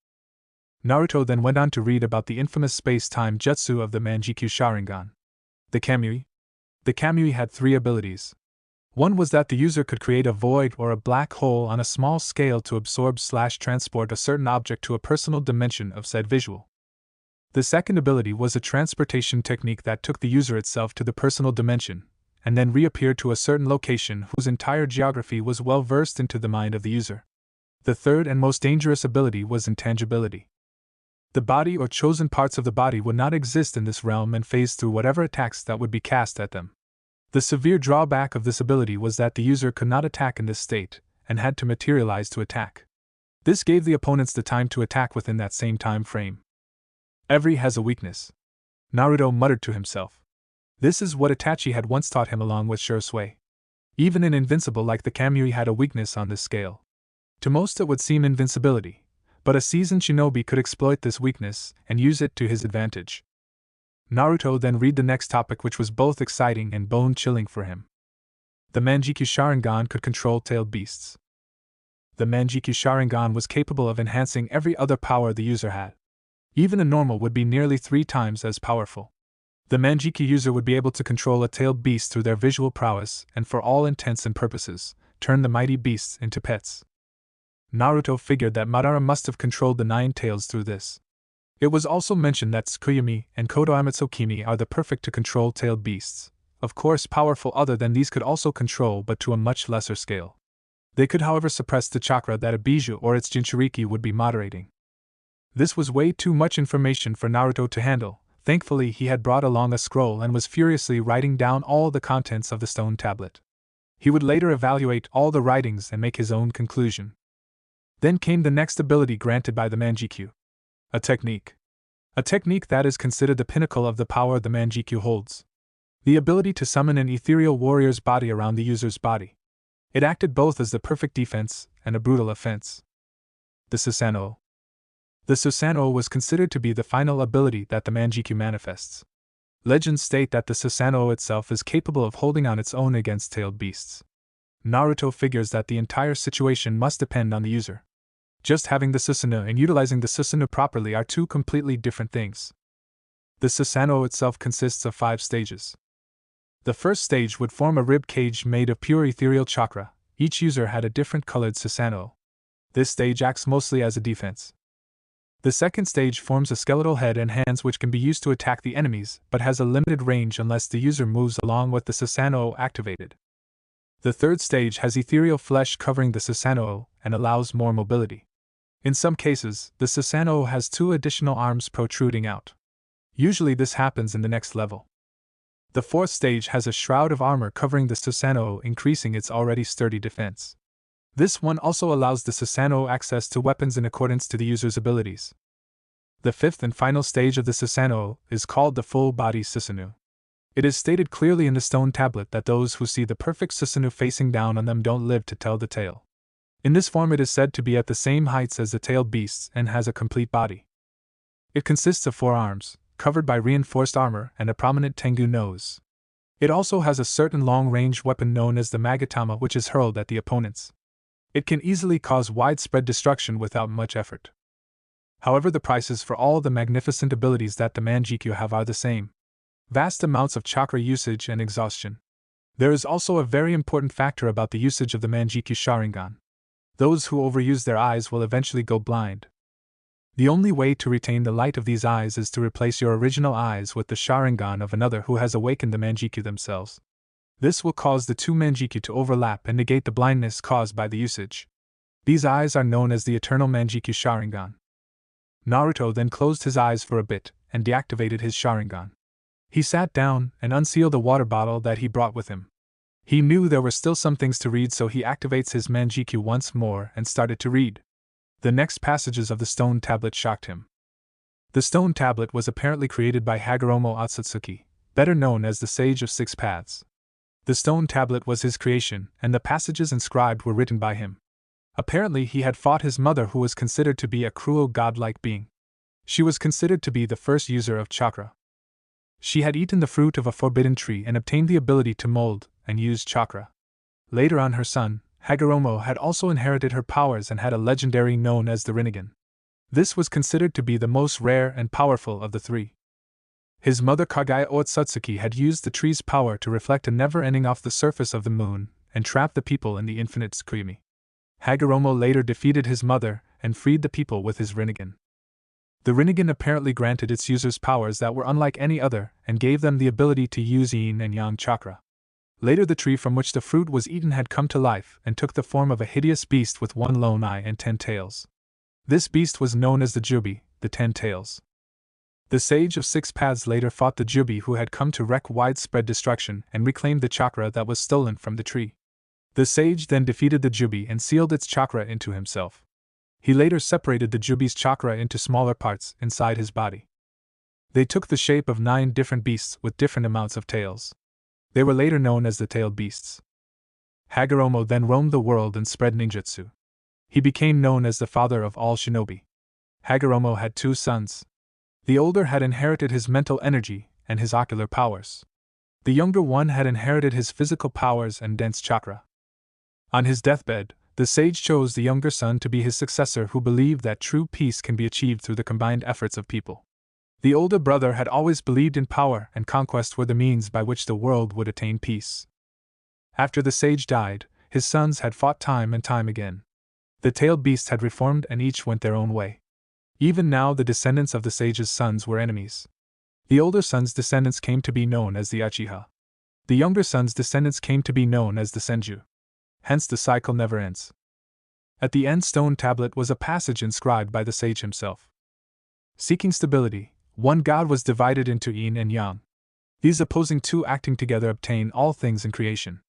Naruto then went on to read about the infamous space-time jutsu of the Manjikyu Sharingan. The Kamui. The Kamui had 3 abilities. One was that the user could create a void or a black hole on a small scale to absorb/transport a certain object to a personal dimension of said visual. The second ability was a transportation technique that took the user itself to the personal dimension, and then reappeared to a certain location whose entire geography was well versed into the mind of the user. The third and most dangerous ability was intangibility. The body or chosen parts of the body would not exist in this realm and phase through whatever attacks that would be cast at them. The severe drawback of this ability was that the user could not attack in this state, and had to materialize to attack. This gave the opponents the time to attack within that same time frame. Every has a weakness. Naruto muttered to himself. This is what Itachi had once taught him along with Shursui. Even an invincible like the Kamui had a weakness on this scale. To most it would seem invincibility, but a seasoned shinobi could exploit this weakness and use it to his advantage. Naruto then read the next topic, which was both exciting and bone-chilling for him. The Manjikyu Sharingan could control tailed beasts. The Manjikyu Sharingan was capable of enhancing every other power the user had. Even a normal would be nearly 3 times as powerful. The Manjikyu user would be able to control a tailed beast through their visual prowess and, for all intents and purposes, turn the mighty beasts into pets. Naruto figured that Madara must have controlled the 9 tails through this. It was also mentioned that Tsukuyumi and Kodoime Tsukimi are the perfect to control tailed beasts. Of course, powerful other than these could also control, but to a much lesser scale. They could, however, suppress the chakra that a Bijou or its Jinchuriki would be moderating. This was way too much information for Naruto to handle. Thankfully, he had brought along a scroll and was furiously writing down all the contents of the stone tablet. He would later evaluate all the writings and make his own conclusion. Then came the next ability granted by the Manjikyu. A technique. A technique that is considered the pinnacle of the power the Manjikyu holds. The ability to summon an ethereal warrior's body around the user's body. It acted both as the perfect defense and a brutal offense. The Susanoo. The Susanoo was considered to be the final ability that the Manjikyu manifests. Legends state that the Susanoo itself is capable of holding on its own against tailed beasts. Naruto figures that the entire situation must depend on the user. Just having the Susanoo and utilizing the Susanoo properly are 2 completely different things. The Susanoo itself consists of 5 stages. The first stage would form a rib cage made of pure ethereal chakra. Each user had a different colored Susanoo. This stage acts mostly as a defense. The second stage forms a skeletal head and hands which can be used to attack the enemies, but has a limited range unless the user moves along with the Susanoo activated. The third stage has ethereal flesh covering the Susanoo and allows more mobility. In some cases, the Susanoo has 2 additional arms protruding out. Usually this happens in the next level. The fourth stage has a shroud of armor covering the Susanoo, increasing its already sturdy defense. This one also allows the Susanoo access to weapons in accordance to the user's abilities. The fifth and final stage of the Susanoo is called the full-body Susanoo. It is stated clearly in the stone tablet that those who see the perfect Susanoo facing down on them don't live to tell the tale. In this form it is said to be at the same heights as the tailed beasts and has a complete body. It consists of 4 arms, covered by reinforced armor and a prominent Tengu nose. It also has a certain long-range weapon known as the Magatama, which is hurled at the opponents. It can easily cause widespread destruction without much effort. However, the prices for all the magnificent abilities that the Manjikyu have are the same. Vast amounts of chakra usage and exhaustion. There is also a very important factor about the usage of the Manjikyu Sharingan. Those who overuse their eyes will eventually go blind. The only way to retain the light of these eyes is to replace your original eyes with the Sharingan of another who has awakened the Manjikyu themselves. This will cause the 2 Manjikyu to overlap and negate the blindness caused by the usage. These eyes are known as the Eternal Manjikyu Sharingan. Naruto then closed his eyes for a bit and deactivated his Sharingan. He sat down and unsealed the water bottle that he brought with him. He knew there were still some things to read, so he activates his Manjikyu once more and started to read. The next passages of the stone tablet shocked him. The stone tablet was apparently created by Hagoromo Otsutsuki, better known as the Sage of 6 Paths. The stone tablet was his creation, and the passages inscribed were written by him. Apparently he had fought his mother, who was considered to be a cruel godlike being. She was considered to be the first user of chakra. She had eaten the fruit of a forbidden tree and obtained the ability to mold and use chakra. Later on, her son, Hagoromo, had also inherited her powers and had a legendary known as the Rinnegan. This was considered to be the most rare and powerful of the three. His mother Kagaya Otsutsuki had used the tree's power to reflect a never-ending off the surface of the moon and trap the people in the infinite Tsukimi. Hagoromo later defeated his mother and freed the people with his Rinnegan. The Rinnegan apparently granted its users powers that were unlike any other and gave them the ability to use yin and yang chakra. Later, the tree from which the fruit was eaten had come to life and took the form of a hideous beast with one lone eye and 10 tails. This beast was known as the Jubi, the 10 tails. The Sage of Six Paths later fought the Jubi, who had come to wreak widespread destruction and reclaimed the chakra that was stolen from the tree. The sage then defeated the Jubi and sealed its chakra into himself. He later separated the Jubi's chakra into smaller parts inside his body. They took the shape of 9 different beasts with different amounts of tails. They were later known as the tailed beasts. Hagoromo then roamed the world and spread ninjutsu. He became known as the father of all shinobi. Hagoromo had 2 sons. The older had inherited his mental energy and his ocular powers. The younger one had inherited his physical powers and dense chakra. On his deathbed, the sage chose the younger son to be his successor, who believed that true peace can be achieved through the combined efforts of people. The older brother had always believed in power and conquest were the means by which the world would attain peace. After the sage died, his sons had fought time and time again. The tailed beasts had reformed and each went their own way. Even now, the descendants of the sage's sons were enemies. The older son's descendants came to be known as the uchiha. The younger son's descendants came to be known as the senju. Hence the cycle never ends. At the end stone tablet was a passage inscribed by the sage himself. Seeking stability, one god was divided into yin and yang. These opposing two acting together obtain all things in creation.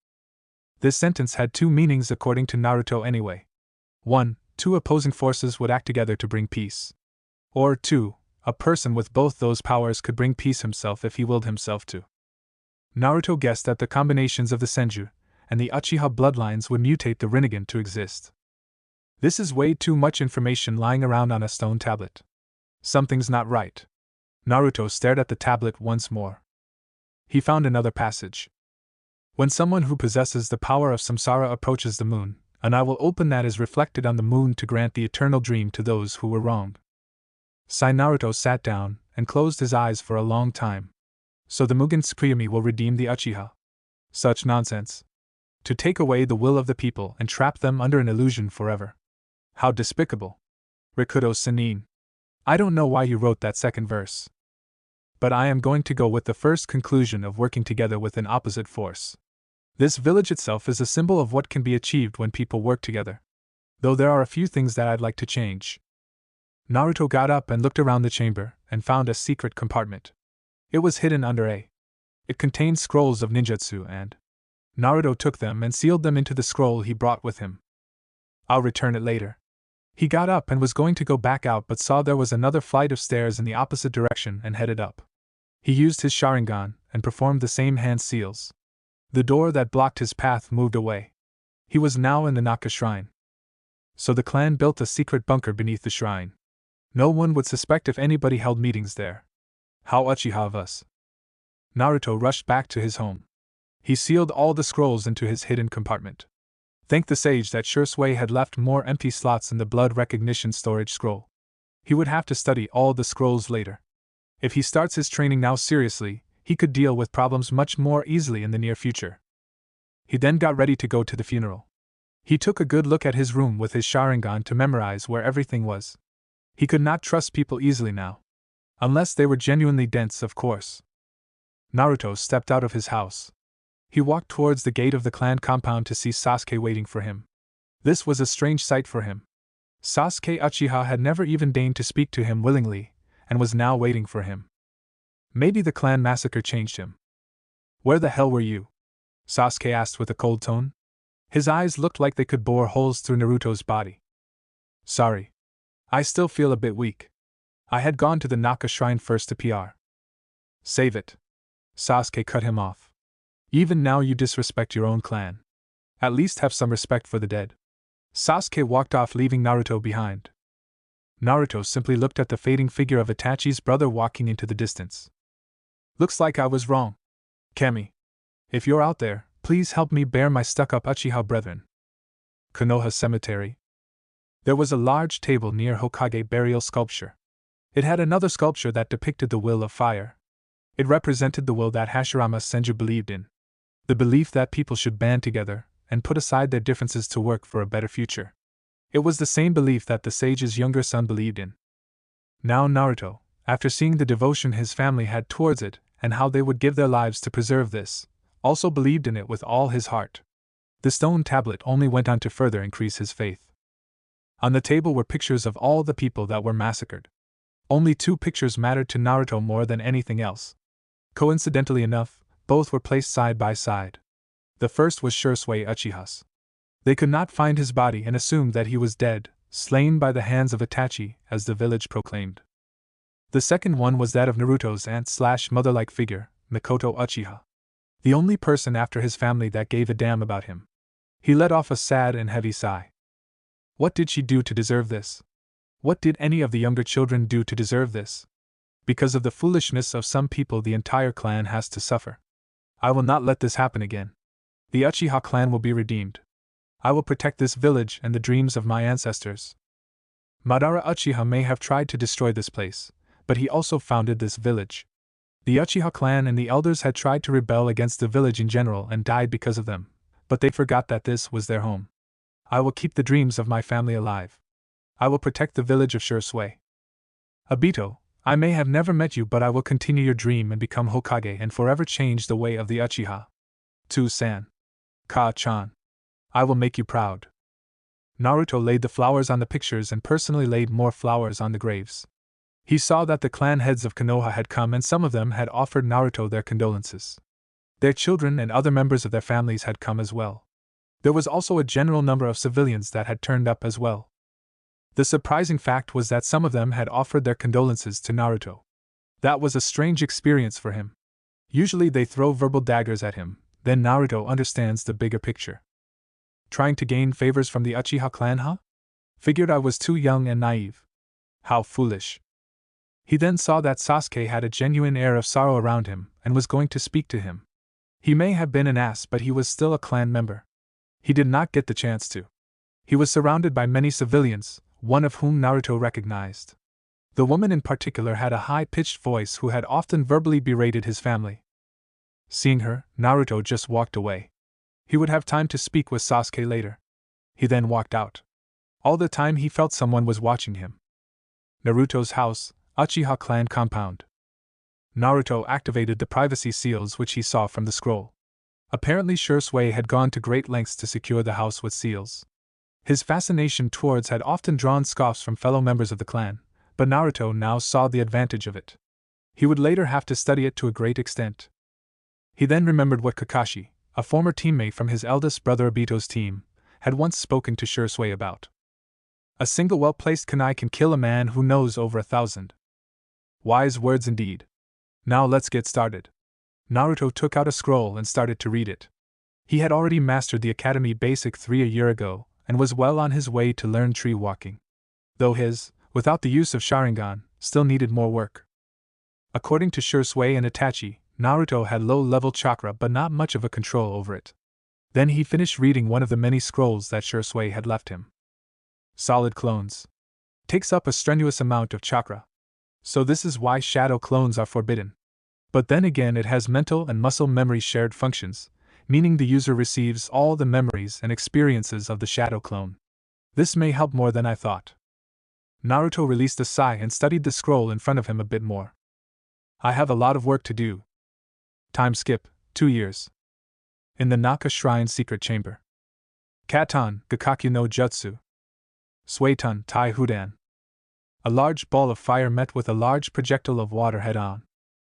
This sentence had 2 meanings according to Naruto anyway. 1. 2 opposing forces would act together to bring peace. Or 2. A person with both those powers could bring peace himself if he willed himself to. Naruto guessed that the combinations of the senju and the uchiha bloodlines would mutate the Rinnegan to exist. This is way too much information lying around on a stone tablet. Something's not right. Naruto stared at the tablet once more. He found another passage. When someone who possesses the power of samsara approaches the moon, an eye will open that is reflected on the moon to grant the eternal dream to those who were wronged. Naruto sat down and closed his eyes for a long time. So the Mugen Tsukuyomi will redeem the uchiha. Such nonsense. To take away the will of the people and trap them under an illusion forever. How despicable. Rikudo Senin. I don't know why you wrote that second verse. But I am going to go with the first conclusion of working together with an opposite force. This village itself is a symbol of what can be achieved when people work together. Though there are a few things that I'd like to change. Naruto got up and looked around the chamber and found a secret compartment. It was hidden under a. It contained scrolls of ninjutsu and Naruto took them and sealed them into the scroll he brought with him. I'll return it later. He got up and was going to go back out but saw there was another flight of stairs in the opposite direction and headed up. He used his Sharingan and performed the same hand seals. The door that blocked his path moved away. He was now in the Naka Shrine. So the clan built a secret bunker beneath the shrine. No one would suspect if anybody held meetings there. How uchiha of us. Naruto rushed back to his home. He sealed all the scrolls into his hidden compartment. Thank the sage that Shursui had left more empty slots in the blood recognition storage scroll. He would have to study all the scrolls later. If he starts his training now seriously, he could deal with problems much more easily in the near future. He then got ready to go to the funeral. He took a good look at his room with his Sharingan to memorize where everything was. He could not trust people easily now. Unless they were genuinely dense, of course. Naruto stepped out of his house. He walked towards the gate of the clan compound to see Sasuke waiting for him. This was a strange sight for him. Sasuke Uchiha had never even deigned to speak to him willingly, and was now waiting for him. Maybe the clan massacre changed him. Where the hell were you? Sasuke asked with a cold tone. His eyes looked like they could bore holes through Naruto's body. Sorry. I still feel a bit weak. I had gone to the Naka Shrine first to PR. Save it. Sasuke cut him off. Even now you disrespect your own clan. At least have some respect for the dead. Sasuke walked off, leaving Naruto behind. Naruto simply looked at the fading figure of Itachi's brother walking into the distance. Looks like I was wrong. Kami. If you're out there, please help me bear my stuck-up Uchiha brethren. Konoha Cemetery. There was a large table near Hokage burial sculpture. It had another sculpture that depicted the will of fire. It represented the will that Hashirama Senju believed in. The belief that people should band together and put aside their differences to work for a better future. It was the same belief that the sage's younger son believed in. Now Naruto, after seeing the devotion his family had towards it and how they would give their lives to preserve this, also believed in it with all his heart. The stone tablet only went on to further increase his faith. On the table were pictures of all the people that were massacred. Only 2 pictures mattered to Naruto more than anything else. Coincidentally enough, both were placed side by side. The first was Shursui Uchiha's. They could not find his body and assumed that he was dead, slain by the hands of Itachi, as the village proclaimed. The second one was that of Naruto's aunt/mother-like figure, Mikoto Uchiha. The only person after his family that gave a damn about him. He let off a sad and heavy sigh. What did she do to deserve this? What did any of the younger children do to deserve this? Because of the foolishness of some people, the entire clan has to suffer. I will not let this happen again. The Uchiha clan will be redeemed. I will protect this village and the dreams of my ancestors. Madara Uchiha may have tried to destroy this place, but he also founded this village. The Uchiha clan and the elders had tried to rebel against the village in general and died because of them, but they forgot that this was their home. I will keep the dreams of my family alive. I will protect the village of Shursui. Obito, I may have never met you, but I will continue your dream and become Hokage and forever change the way of the Uchiha. To-san. Ka-chan. I will make you proud. Naruto laid the flowers on the pictures and personally laid more flowers on the graves. He saw that the clan heads of Konoha had come and some of them had offered Naruto their condolences. Their children and other members of their families had come as well. There was also a general number of civilians that had turned up as well. The surprising fact was that some of them had offered their condolences to Naruto. That was a strange experience for him. Usually they throw verbal daggers at him, then Naruto understands the bigger picture. Trying to gain favors from the Uchiha clan, huh? Figured I was too young and naive. How foolish. He then saw that Sasuke had a genuine air of sorrow around him and was going to speak to him. He may have been an ass, but he was still a clan member. He did not get the chance to. He was surrounded by many civilians, one of whom Naruto recognized. The woman in particular had a high-pitched voice who had often verbally berated his family. Seeing her, Naruto just walked away. He would have time to speak with Sasuke later. He then walked out. All the time he felt someone was watching him. Naruto's house, Uchiha clan compound. Naruto activated the privacy seals which he saw from the scroll. Apparently Shursui had gone to great lengths to secure the house with seals. His fascination towards had often drawn scoffs from fellow members of the clan, but Naruto now saw the advantage of it. He would later have to study it to a great extent. He then remembered what Kakashi, a former teammate from his eldest brother Obito's team, had once spoken to Shursui about. A single well-placed kunai can kill a man who knows over 1,000. Wise words indeed. Now let's get started. Naruto took out a scroll and started to read it. He had already mastered the Academy Basic 3 a year ago, and was well on his way to learn tree walking. Though his, without the use of Sharingan, still needed more work. According to Shursui and Itachi, Naruto had low-level chakra but not much of a control over it. Then he finished reading one of the many scrolls that Shursui had left him. Solid clones. Takes up a strenuous amount of chakra. So this is why shadow clones are forbidden. But then again it has mental and muscle memory shared functions, meaning the user receives all the memories and experiences of the shadow clone. This may help more than I thought. Naruto released a sigh and studied the scroll in front of him a bit more. I have a lot of work to do. Time skip, 2 years. In the Naka Shrine secret chamber. Katan, Gakakyu no Jutsu. Suiton, Tai Hudan. A large ball of fire met with a large projectile of water head-on.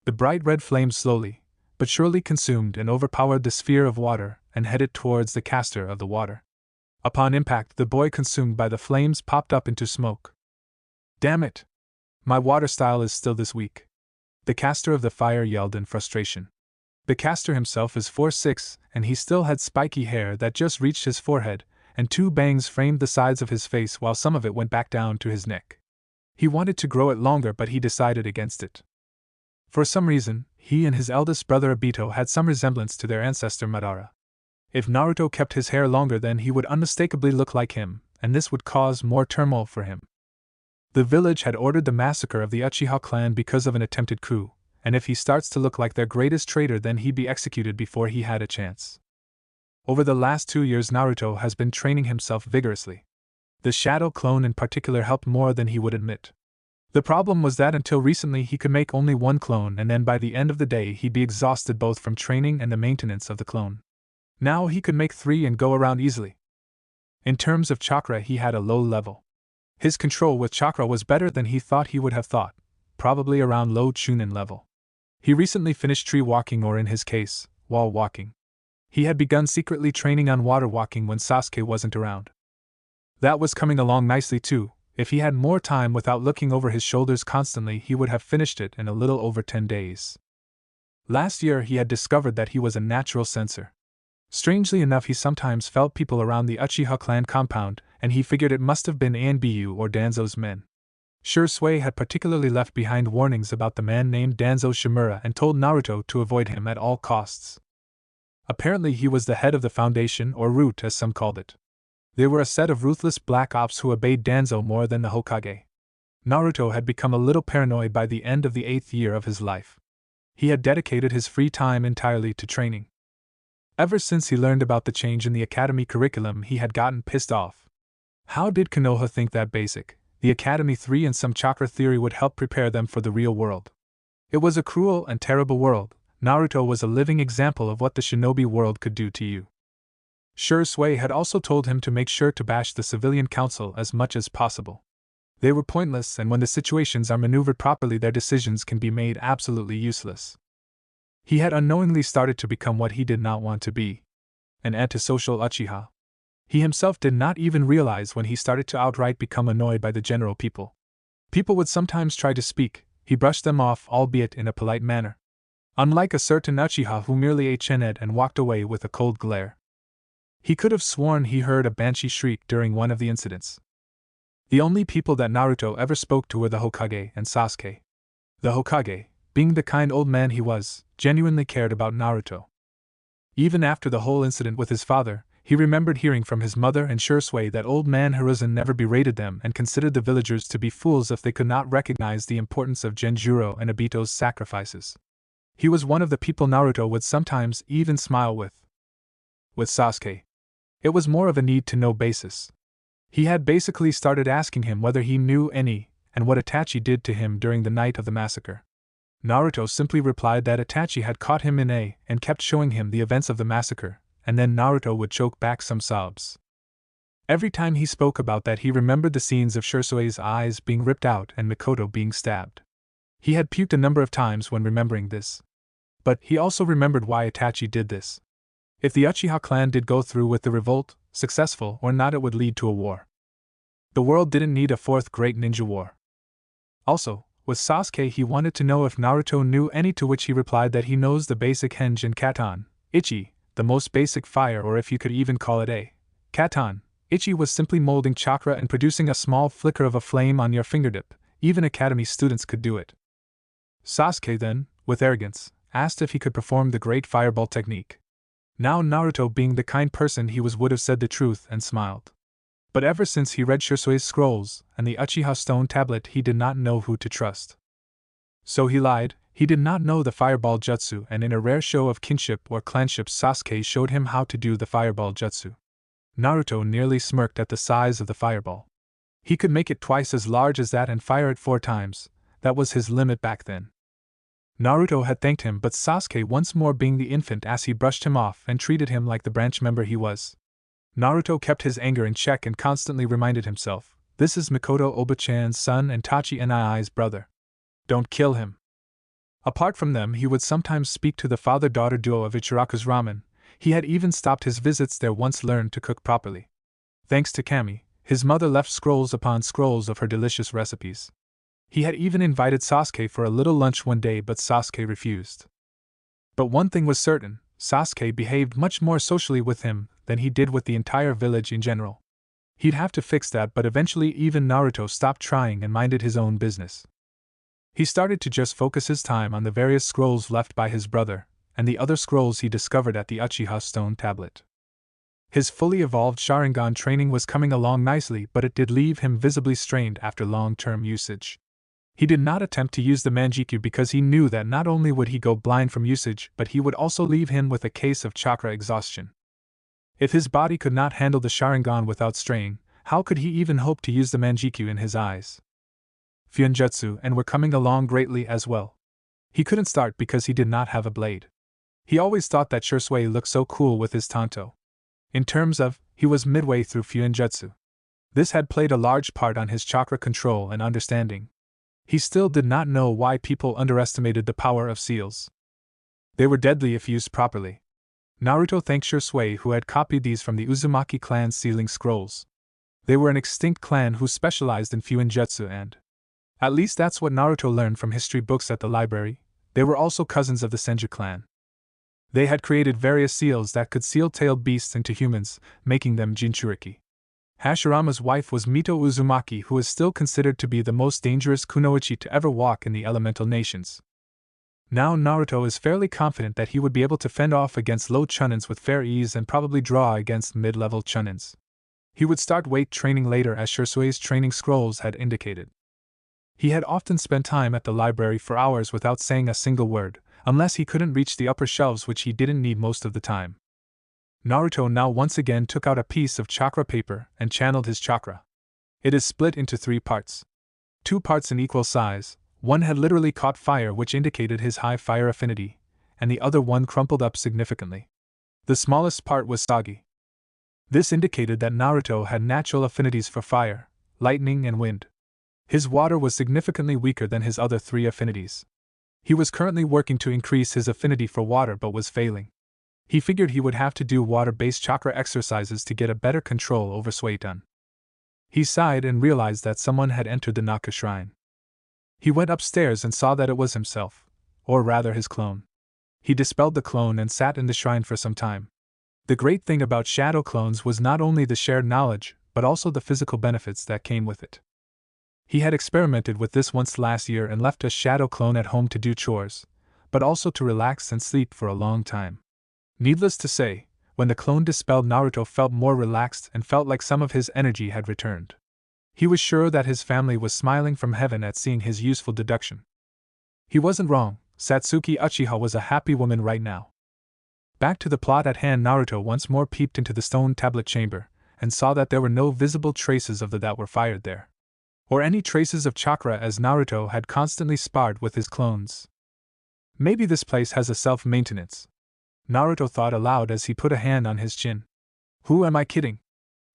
The bright red flame slowly, but surely consumed and overpowered the sphere of water and headed towards the caster of the water. Upon impact, the boy consumed by the flames popped up into smoke. Damn it! My water style is still this weak. The caster of the fire yelled in frustration. The caster himself is 4'6", and he still had spiky hair that just reached his forehead, and 2 bangs framed the sides of his face while some of it went back down to his neck. He wanted to grow it longer, but he decided against it. For some reason, he and his eldest brother Obito had some resemblance to their ancestor Madara. If Naruto kept his hair longer, then he would unmistakably look like him, and this would cause more turmoil for him. The village had ordered the massacre of the Uchiha clan because of an attempted coup, and if he starts to look like their greatest traitor, then he'd be executed before he had a chance. Over the last 2 years, Naruto has been training himself vigorously. The shadow clone in particular helped more than he would admit. The problem was that until recently he could make only one clone, and then by the end of the day he'd be exhausted both from training and the maintenance of the clone. Now he could make 3 and go around easily. In terms of chakra, he had a low level. His control with chakra was better than he thought he would have thought, probably around low chunin level. He recently finished tree walking, or in his case, wall walking. He had begun secretly training on water walking when Sasuke wasn't around. That was coming along nicely too. If he had more time without looking over his shoulders constantly, he would have finished it in a little over 10 days. Last year he had discovered that he was a natural sensor. Strangely enough, he sometimes felt people around the Uchiha clan compound, and he figured it must have been Anbu or Danzo's men. Shursui had particularly left behind warnings about the man named Danzo Shimura and told Naruto to avoid him at all costs. Apparently he was the head of the foundation, or root as some called it. They were a set of ruthless black ops who obeyed Danzo more than the Hokage. Naruto had become a little paranoid by the end of the 8th year of his life. He had dedicated his free time entirely to training. Ever since he learned about the change in the academy curriculum, he had gotten pissed off. How did Konoha think that basic, the Academy 3 and some chakra theory would help prepare them for the real world? It was a cruel and terrible world. Naruto was a living example of what the shinobi world could do to you. Shursui had also told him to make sure to bash the civilian council as much as possible. They were pointless, and when the situations are maneuvered properly, their decisions can be made absolutely useless. He had unknowingly started to become what he did not want to be: an antisocial Uchiha. He himself did not even realize when he started to outright become annoyed by the general people. People would sometimes try to speak, he brushed them off, albeit in a polite manner. Unlike a certain Uchiha who merely ate chened and walked away with a cold glare. He could have sworn he heard a banshee shriek during one of the incidents. The only people that Naruto ever spoke to were the Hokage and Sasuke. The Hokage, being the kind old man he was, genuinely cared about Naruto. Even after the whole incident with his father, he remembered hearing from his mother and Shursui that old man Hiruzen never berated them and considered the villagers to be fools if they could not recognize the importance of Genjuro and Obito's sacrifices. He was one of the people Naruto would sometimes even smile with. With Sasuke, it was more of a need-to-know basis. He had basically started asking him whether he knew any, and what Itachi did to him during the night of the massacre. Naruto simply replied that Itachi had caught him in A and kept showing him the events of the massacre, and then Naruto would choke back some sobs. Every time he spoke about that, he remembered the scenes of Shursui's eyes being ripped out and Mikoto being stabbed. He had puked a number of times when remembering this. But he also remembered why Itachi did this. If the Uchiha clan did go through with the revolt, successful or not, it would lead to a war. The world didn't need a 4th Great Ninja War. Also, with Sasuke, he wanted to know if Naruto knew any, to which he replied that he knows the basic Henge and Katan, Ichi, the most basic fire, or if you could even call it a Katan. Ichi was simply molding chakra and producing a small flicker of a flame on your fingertip. Even academy students could do it. Sasuke then, with arrogance, asked if he could perform the great fireball technique. Now Naruto, being the kind person he was, would have said the truth and smiled. But ever since he read Shursui's scrolls and the Uchiha stone tablet, he did not know who to trust. So he lied. He did not know the fireball jutsu, and in a rare show of kinship or clanship, Sasuke showed him how to do the fireball jutsu. Naruto nearly smirked at the size of the fireball. He could make it twice as large as that and fire it 4 times. That was his limit back then. Naruto had thanked him, but Sasuke, once more being the infant ass, he brushed him off and treated him like the branch member he was. Naruto kept his anger in check and constantly reminded himself, this is Mikoto Oba-chan's son and Tachi Nii's brother. Don't kill him. Apart from them, he would sometimes speak to the father-daughter duo of Ichiraku's ramen. He had even stopped his visits there once, learned to cook properly. Thanks to Kami, his mother left scrolls upon scrolls of her delicious recipes. He had even invited Sasuke for a little lunch one day, but Sasuke refused. But one thing was certain, Sasuke behaved much more socially with him than he did with the entire village in general. He'd have to fix that, but eventually even Naruto stopped trying and minded his own business. He started to just focus his time on the various scrolls left by his brother, and the other scrolls he discovered at the Uchiha stone tablet. His fully evolved Sharingan training was coming along nicely, but it did leave him visibly strained after long-term usage. He did not attempt to use the Manjikyu because he knew that not only would he go blind from usage, but he would also leave him with a case of chakra exhaustion. If his body could not handle the Sharingan without straying, how could he even hope to use the Manjikyu in his eyes? Fuinjutsu and were coming along greatly as well. He couldn't start because he did not have a blade. He always thought that Shursui looked so cool with his tanto. In terms of, he was midway through Fuinjutsu. This had played a large part on his chakra control and understanding. He still did not know why people underestimated the power of seals. They were deadly if used properly. Naruto thanked Shursui who had copied these from the Uzumaki clan's sealing scrolls. They were an extinct clan who specialized in Fuinjutsu and, at least that's what Naruto learned from history books at the library, they were also cousins of the Senju clan. They had created various seals that could seal-tailed beasts into humans, making them Jinchuriki. Hashirama's wife was Mito Uzumaki, who is still considered to be the most dangerous kunoichi to ever walk in the elemental nations. Now Naruto is fairly confident that he would be able to fend off against low chunins with fair ease and probably draw against mid-level chunins. He would start weight training later as Shursui's training scrolls had indicated. He had often spent time at the library for hours without saying a single word, unless he couldn't reach the upper shelves, which he didn't need most of the time. Naruto now once again took out a piece of chakra paper and channeled his chakra. It is split into 3 parts. 2 parts in equal size, one had literally caught fire, which indicated his high fire affinity, and the other one crumpled up significantly. The smallest part was soggy. This indicated that Naruto had natural affinities for fire, lightning, and wind. His water was significantly weaker than his other 3 affinities. He was currently working to increase his affinity for water but was failing. He figured he would have to do water-based chakra exercises to get a better control over Suiton. He sighed and realized that someone had entered the Naka Shrine. He went upstairs and saw that it was himself, or rather his clone. He dispelled the clone and sat in the shrine for some time. The great thing about shadow clones was not only the shared knowledge, but also the physical benefits that came with it. He had experimented with this once last year and left a shadow clone at home to do chores, but also to relax and sleep for a long time. Needless to say, when the clone dispelled, Naruto felt more relaxed and felt like some of his energy had returned. He was sure that his family was smiling from heaven at seeing his useful deduction. He wasn't wrong. Satsuki Uchiha was a happy woman right now. Back to the plot at hand, Naruto once more peeped into the stone tablet chamber, and saw that there were no visible traces of the that were fired there, or any traces of chakra, as Naruto had constantly sparred with his clones. Maybe this place has a self-maintenance, Naruto thought aloud as he put a hand on his chin. Who am I kidding?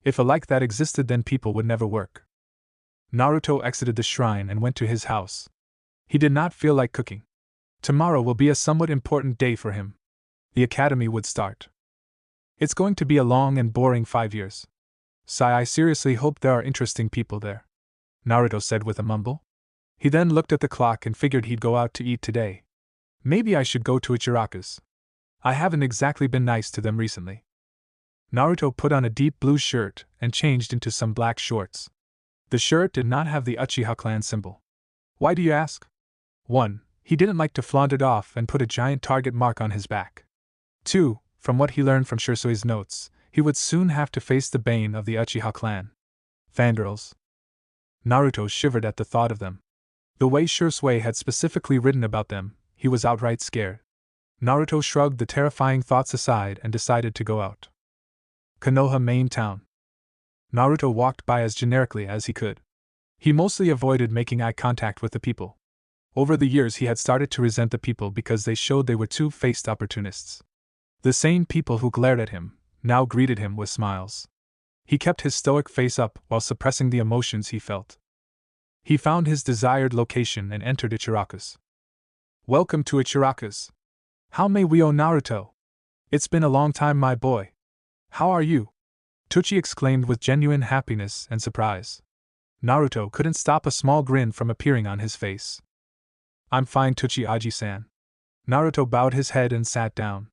If a like that existed, then people would never work. Naruto exited the shrine and went to his house. He did not feel like cooking. Tomorrow will be a somewhat important day for him. The academy would start. It's going to be a long and boring 5 years. I seriously hope there are interesting people there, Naruto said with a mumble. He then looked at the clock and figured he'd go out to eat today. Maybe I should go to Ichiraku's. I haven't exactly been nice to them recently. Naruto put on a deep blue shirt and changed into some black shorts. The shirt did not have the Uchiha clan symbol. Why do you ask? 1. He didn't like to flaunt it off and put a giant target mark on his back. 2. From what he learned from Shursui's notes, he would soon have to face the bane of the Uchiha clan. Fangirls. Naruto shivered at the thought of them. The way Shursui had specifically written about them, he was outright scared. Naruto shrugged the terrifying thoughts aside and decided to go out. Konoha main town. Naruto walked by as generically as he could. He mostly avoided making eye contact with the people. Over the years he had started to resent the people because they showed they were two-faced opportunists. The same people who glared at him now greeted him with smiles. He kept his stoic face up while suppressing the emotions he felt. He found his desired location and entered Ichiraku's. Welcome to Ichiraku's. How may we owe Naruto? It's been a long time, my boy. How are you? Tuchi exclaimed with genuine happiness and surprise. Naruto couldn't stop a small grin from appearing on his face. I'm fine, Tuchi Aji-san. Naruto bowed his head and sat down.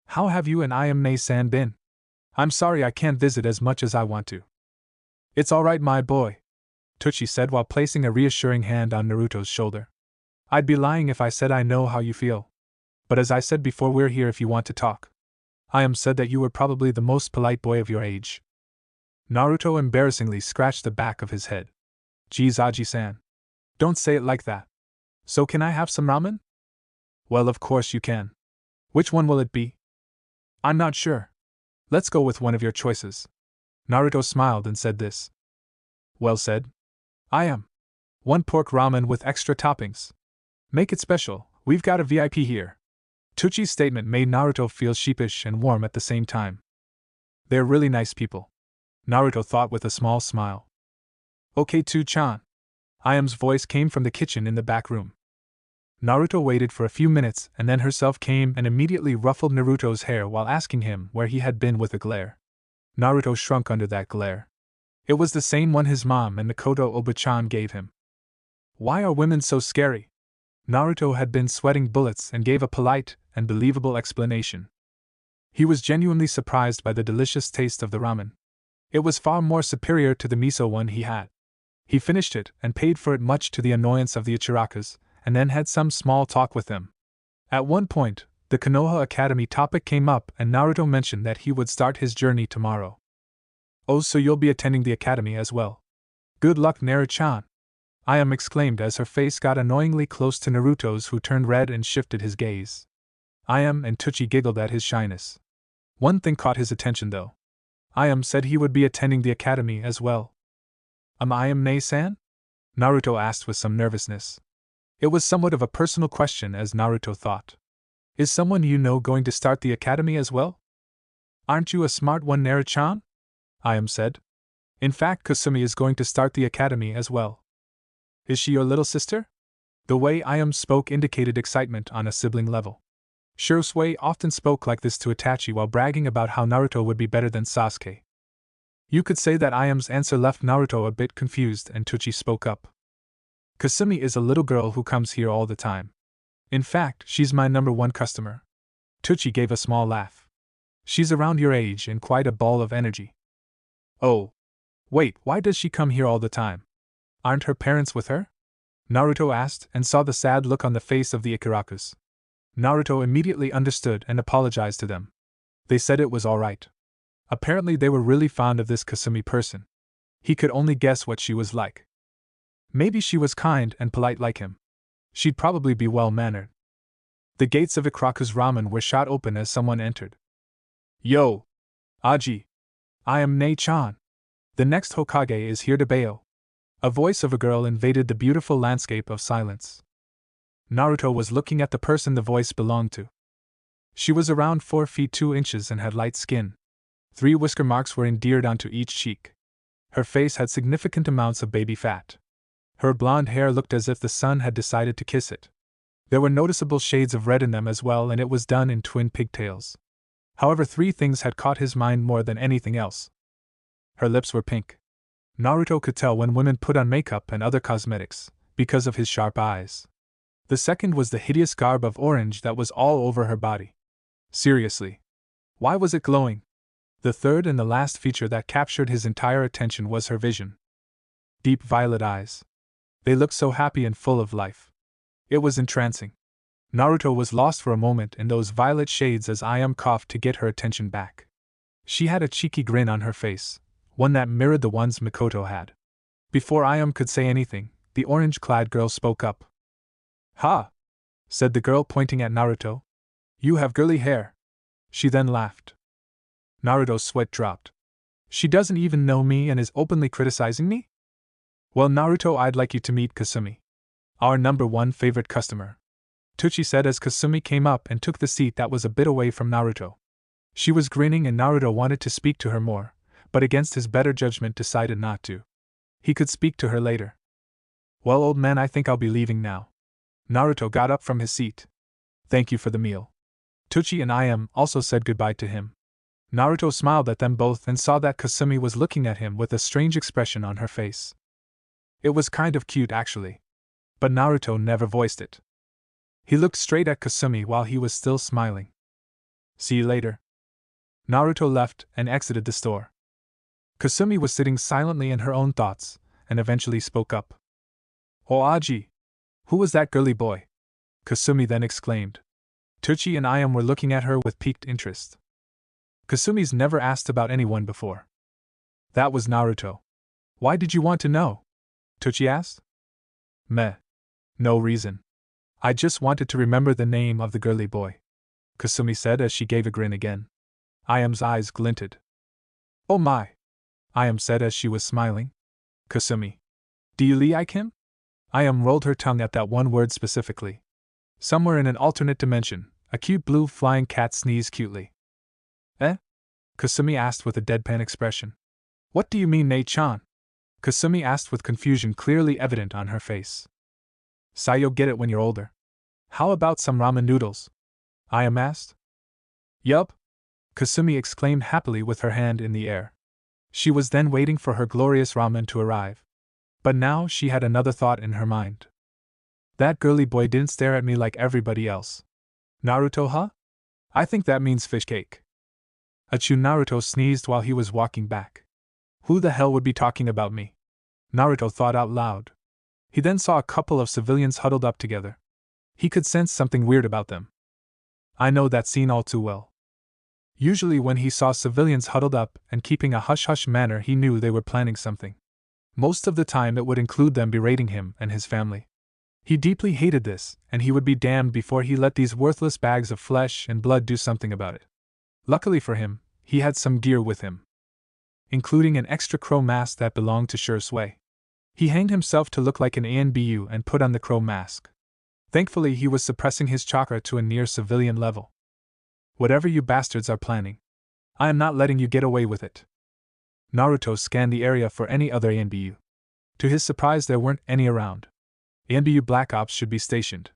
How have you and Ayame-san been? I'm sorry I can't visit as much as I want to. It's alright, my boy, Tochi said while placing a reassuring hand on Naruto's shoulder. I'd be lying if I said I know how you feel. But as I said before, we're here if you want to talk. Said that you were probably the most polite boy of your age. Naruto embarrassingly scratched the back of his head. Geez, Aji-san. Don't say it like that. So can I have some ramen? Well, of course you can. Which one will it be? I'm not sure. Let's go with one of your choices. Naruto smiled and said this. Well said. One pork ramen with extra toppings. Make it special, we've got a VIP here. Tochi's statement made Naruto feel sheepish and warm at the same time. They're really nice people, Naruto thought with a small smile. Okay, Tu-chan. Iam's voice came from the kitchen in the back room. Naruto waited for a few minutes and then herself came and immediately ruffled Naruto's hair while asking him where he had been with a glare. Naruto shrunk under that glare. It was the same one his mom and Mikoto Oba-chan gave him. Why are women so scary? Naruto had been sweating bullets and gave a polite and believable explanation. He was genuinely surprised by the delicious taste of the ramen. It was far more superior to the miso one he had. He finished it and paid for it, much to the annoyance of the Ichirakus, and then had some small talk with them. At one point, the Konoha Academy topic came up and Naruto mentioned that he would start his journey tomorrow. Oh, so you'll be attending the academy as well? Good luck, Naru-chan. Iam exclaimed as her face got annoyingly close to Naruto's, who turned red and shifted his gaze. Iam and Tochi giggled at his shyness. One thing caught his attention though. Iam said he would be attending the academy as well. Iam Ne-san? Naruto asked with some nervousness. It was somewhat of a personal question, as Naruto thought. Is someone you know going to start the academy as well? Aren't you a smart one, Naru-chan? Iam said. In fact, Kasumi is going to start the academy as well. Is she your little sister? The way Iam spoke indicated excitement on a sibling level. Shirosue often spoke like this to Itachi while bragging about how Naruto would be better than Sasuke. You could say that Iam's answer left Naruto a bit confused, and Tochi spoke up. Kasumi is a little girl who comes here all the time. In fact, she's my #1 customer. Tochi gave a small laugh. She's around your age and quite a ball of energy. Oh. Wait, why does she come here all the time? Aren't her parents with her? Naruto asked and saw the sad look on the face of the Ichirakus. Naruto immediately understood and apologized to them. They said it was alright. Apparently they were really fond of this Kasumi person. He could only guess what she was like. Maybe she was kind and polite like him. She'd probably be well-mannered. The gates of Ichiraku's ramen were shot open as someone entered. Yo! Aji! I am Ne-chan. The next Hokage is here to bail. A voice of a girl invaded the beautiful landscape of silence. Naruto was looking at the person the voice belonged to. She was around 4 feet 2 inches and had light skin. 3 whisker marks were endeared onto each cheek. Her face had significant amounts of baby fat. Her blonde hair looked as if the sun had decided to kiss it. There were noticeable shades of red in them as well, and it was done in twin pigtails. However, 3 things had caught his mind more than anything else. Her lips were pink. Naruto could tell when women put on makeup and other cosmetics, because of his sharp eyes. The second was the hideous garb of orange that was all over her body. Seriously. Why was it glowing? The third and the last feature that captured his entire attention was her vision. Deep violet eyes. They looked so happy and full of life. It was entrancing. Naruto was lost for a moment in those violet shades as Iam coughed to get her attention back. She had a cheeky grin on her face, one that mirrored the ones Mikoto had. Before Iam could say anything, the orange-clad girl spoke up. Ha! Said the girl, pointing at Naruto. You have girly hair. She then laughed. Naruto's sweat dropped. She doesn't even know me and is openly criticizing me? Well, Naruto, I'd like you to meet Kasumi. Our #1 favorite customer. Tochi said as Kasumi came up and took the seat that was a bit away from Naruto. She was grinning and Naruto wanted to speak to her more, but against his better judgment decided not to. He could speak to her later. Well, old man, I think I'll be leaving now. Naruto got up from his seat. Thank you for the meal. Tochi and Iam also said goodbye to him. Naruto smiled at them both and saw that Kasumi was looking at him with a strange expression on her face. It was kind of cute, actually. But Naruto never voiced it. He looked straight at Kasumi while he was still smiling. See you later. Naruto left and exited the store. Kasumi was sitting silently in her own thoughts, and eventually spoke up. "Oh, Aji! Who was that girly boy?" Kasumi then exclaimed. Tuchi and Ayam were looking at her with piqued interest. Kasumi's never asked about anyone before. "That was Naruto. Why did you want to know?" Tuchi asked. "Meh. No reason. I just wanted to remember the name of the girly boy," Kasumi said as she gave a grin again. Ayam's eyes glinted. "Oh my!" Ayam said as she was smiling. "Kasumi. Do you like him?" Ayam rolled her tongue at that one word specifically. Somewhere in an alternate dimension, a cute blue flying cat sneezed cutely. "Eh?" Kasumi asked with a deadpan expression. "What do you mean, Nei-chan?" Kasumi asked with confusion clearly evident on her face. "So you'll get it when you're older. How about some ramen noodles?" Ayam asked. "Yup!" Kasumi exclaimed happily with her hand in the air. She was then waiting for her glorious ramen to arrive. But now she had another thought in her mind. That girly boy didn't stare at me like everybody else. Naruto, huh? I think that means fish cake. Achoo! Naruto sneezed while he was walking back. Who the hell would be talking about me? Naruto thought out loud. He then saw a couple of civilians huddled up together. He could sense something weird about them. I know that scene all too well. Usually when he saw civilians huddled up and keeping a hush-hush manner, he knew they were planning something. Most of the time it would include them berating him and his family. He deeply hated this, and he would be damned before he let these worthless bags of flesh and blood do something about it. Luckily for him, he had some gear with him, including an extra crow mask that belonged to Shui. He hanged himself to look like an ANBU and put on the crow mask. Thankfully, he was suppressing his chakra to a near civilian level. Whatever you bastards are planning, I am not letting you get away with it. Naruto scanned the area for any other ANBU. To his surprise, there weren't any around. ANBU Black Ops should be stationed.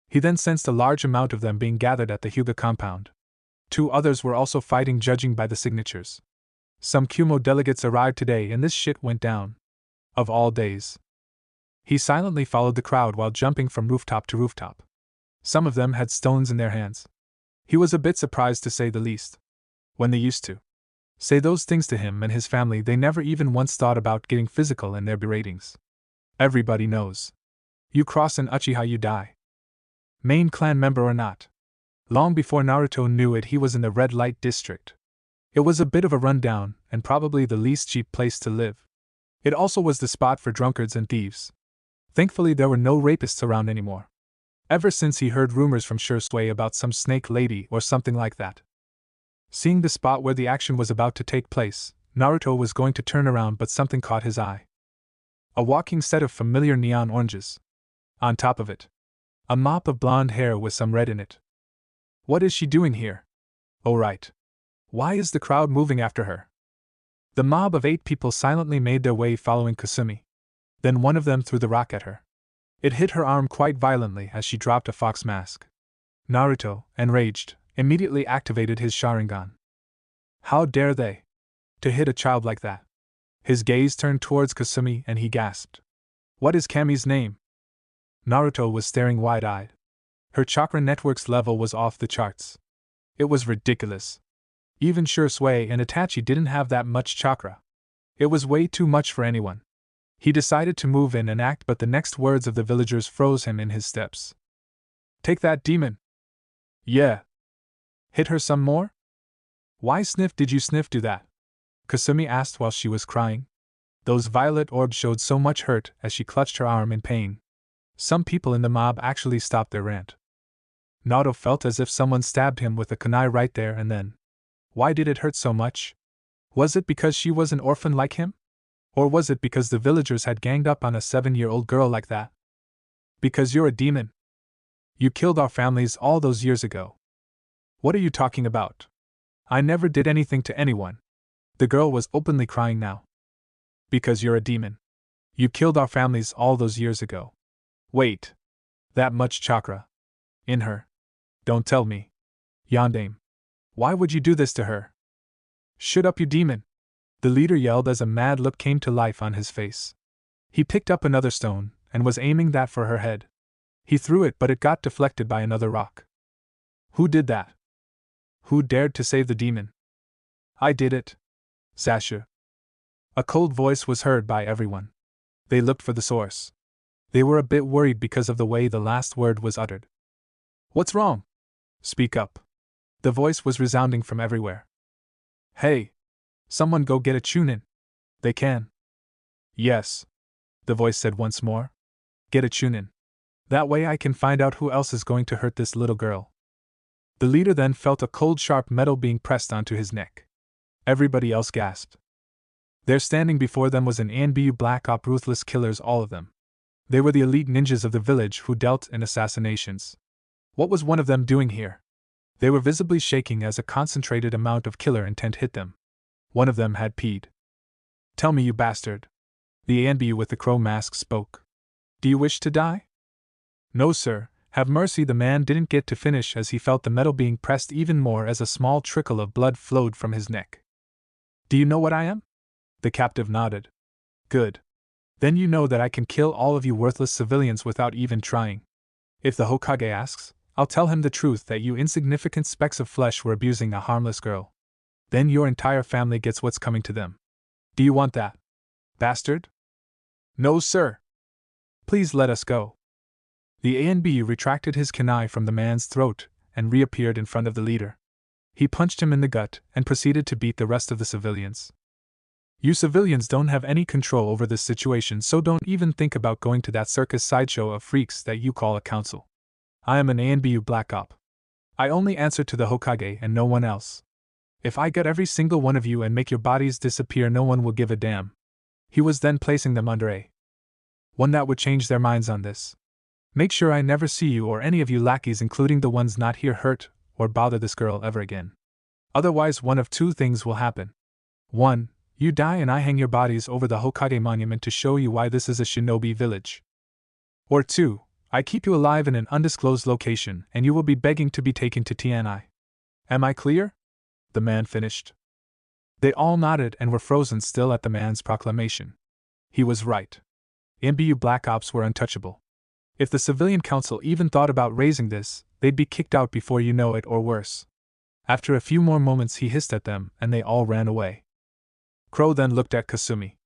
He then sensed a large amount of them being gathered at the Hyuga compound. 2 others were also fighting, judging by the signatures. Some Kumo delegates arrived today and this shit went down. Of all days. He silently followed the crowd while jumping from rooftop to rooftop. Some of them had stones in their hands. He was a bit surprised, to say the least. When they used to say those things to him and his family, they never even once thought about getting physical in their beratings. Everybody knows. You cross an Uchiha, you die. Main clan member or not. Long before Naruto knew it, he was in the red light district. It was a bit of a rundown, and probably the least cheap place to live. It also was the spot for drunkards and thieves. Thankfully, there were no rapists around anymore. Ever since he heard rumors from Shui about some snake lady or something like that. Seeing the spot where the action was about to take place, Naruto was going to turn around, but something caught his eye. A walking set of familiar neon oranges. On top of it, a mop of blonde hair with some red in it. What is she doing here? Oh right. Why is the crowd moving after her? The mob of 8 people silently made their way following Kasumi. Then one of them threw the rock at her. It hit her arm quite violently as she dropped a fox mask. Naruto, enraged, immediately activated his Sharingan. How dare they? To hit a child like that? His gaze turned towards Kasumi and he gasped. What is Kami's name? Naruto was staring wide-eyed. Her chakra network's level was off the charts. It was ridiculous. Even Shui and Itachi didn't have that much chakra. It was way too much for anyone. He decided to move in and act, but the next words of the villagers froze him in his steps. Take that, demon! Yeah. Hit her some more? Why did you do that? Kasumi asked while she was crying. Those violet orbs showed so much hurt as she clutched her arm in pain. Some people in the mob actually stopped their rant. Naruto felt as if someone stabbed him with a kunai right there and then. Why did it hurt so much? Was it because she was an orphan like him? Or was it because the villagers had ganged up on a 7-year-old girl like that? Because you're a demon. You killed our families all those years ago. What are you talking about? I never did anything to anyone. The girl was openly crying now. Because you're a demon. You killed our families all those years ago. Wait. That much chakra. In her. Don't tell me. Yondaime. Why would you do this to her? Shut up, you demon! The leader yelled as a mad look came to life on his face. He picked up another stone, and was aiming that for her head. He threw it, but it got deflected by another rock. Who did that? Who dared to save the demon? I did it. Sasha. A cold voice was heard by everyone. They looked for the source. They were a bit worried because of the way the last word was uttered. What's wrong? Speak up. The voice was resounding from everywhere. Hey! Someone go get a chunin. They can. Yes. The voice said once more. Get a chunin. That way I can find out who else is going to hurt this little girl. The leader then felt a cold sharp metal being pressed onto his neck. Everybody else gasped. There standing before them was an ANBU Black Op ruthless killers, all of them. They were the elite ninjas of the village who dealt in assassinations. What was one of them doing here? They were visibly shaking as a concentrated amount of killer intent hit them. One of them had peed. Tell me, you bastard. The ANBU with the crow mask spoke. Do you wish to die? No, sir, have mercy. The man didn't get to finish as he felt the metal being pressed even more as a small trickle of blood flowed from his neck. Do you know what I am? The captive nodded. Good. Then you know that I can kill all of you worthless civilians without even trying. If the Hokage asks, I'll tell him the truth that you insignificant specks of flesh were abusing a harmless girl. Then your entire family gets what's coming to them. Do you want that, bastard? No, sir. Please let us go. The ANBU retracted his kunai from the man's throat and reappeared in front of the leader. He punched him in the gut and proceeded to beat the rest of the civilians. You civilians don't have any control over this situation, so don't even think about going to that circus sideshow of freaks that you call a council. I am an ANBU Black Op. I only answer to the Hokage and no one else. If I get every single one of you and make your bodies disappear, no one will give a damn. He was then placing them under a one that would change their minds on this. Make sure I never see you or any of you lackeys, including the ones not here, hurt or bother this girl ever again. Otherwise, one of two things will happen. 1. You die and I hang your bodies over the Hokage monument to show you why this is a shinobi village. Or 2. I keep you alive in an undisclosed location and you will be begging to be taken to TNI. Am I clear? The man finished. They all nodded and were frozen still at the man's proclamation. He was right. ANBU Black Ops were untouchable. If the civilian council even thought about raising this, they'd be kicked out before you know it, or worse. After a few more moments he hissed at them and they all ran away. Crow then looked at Kasumi.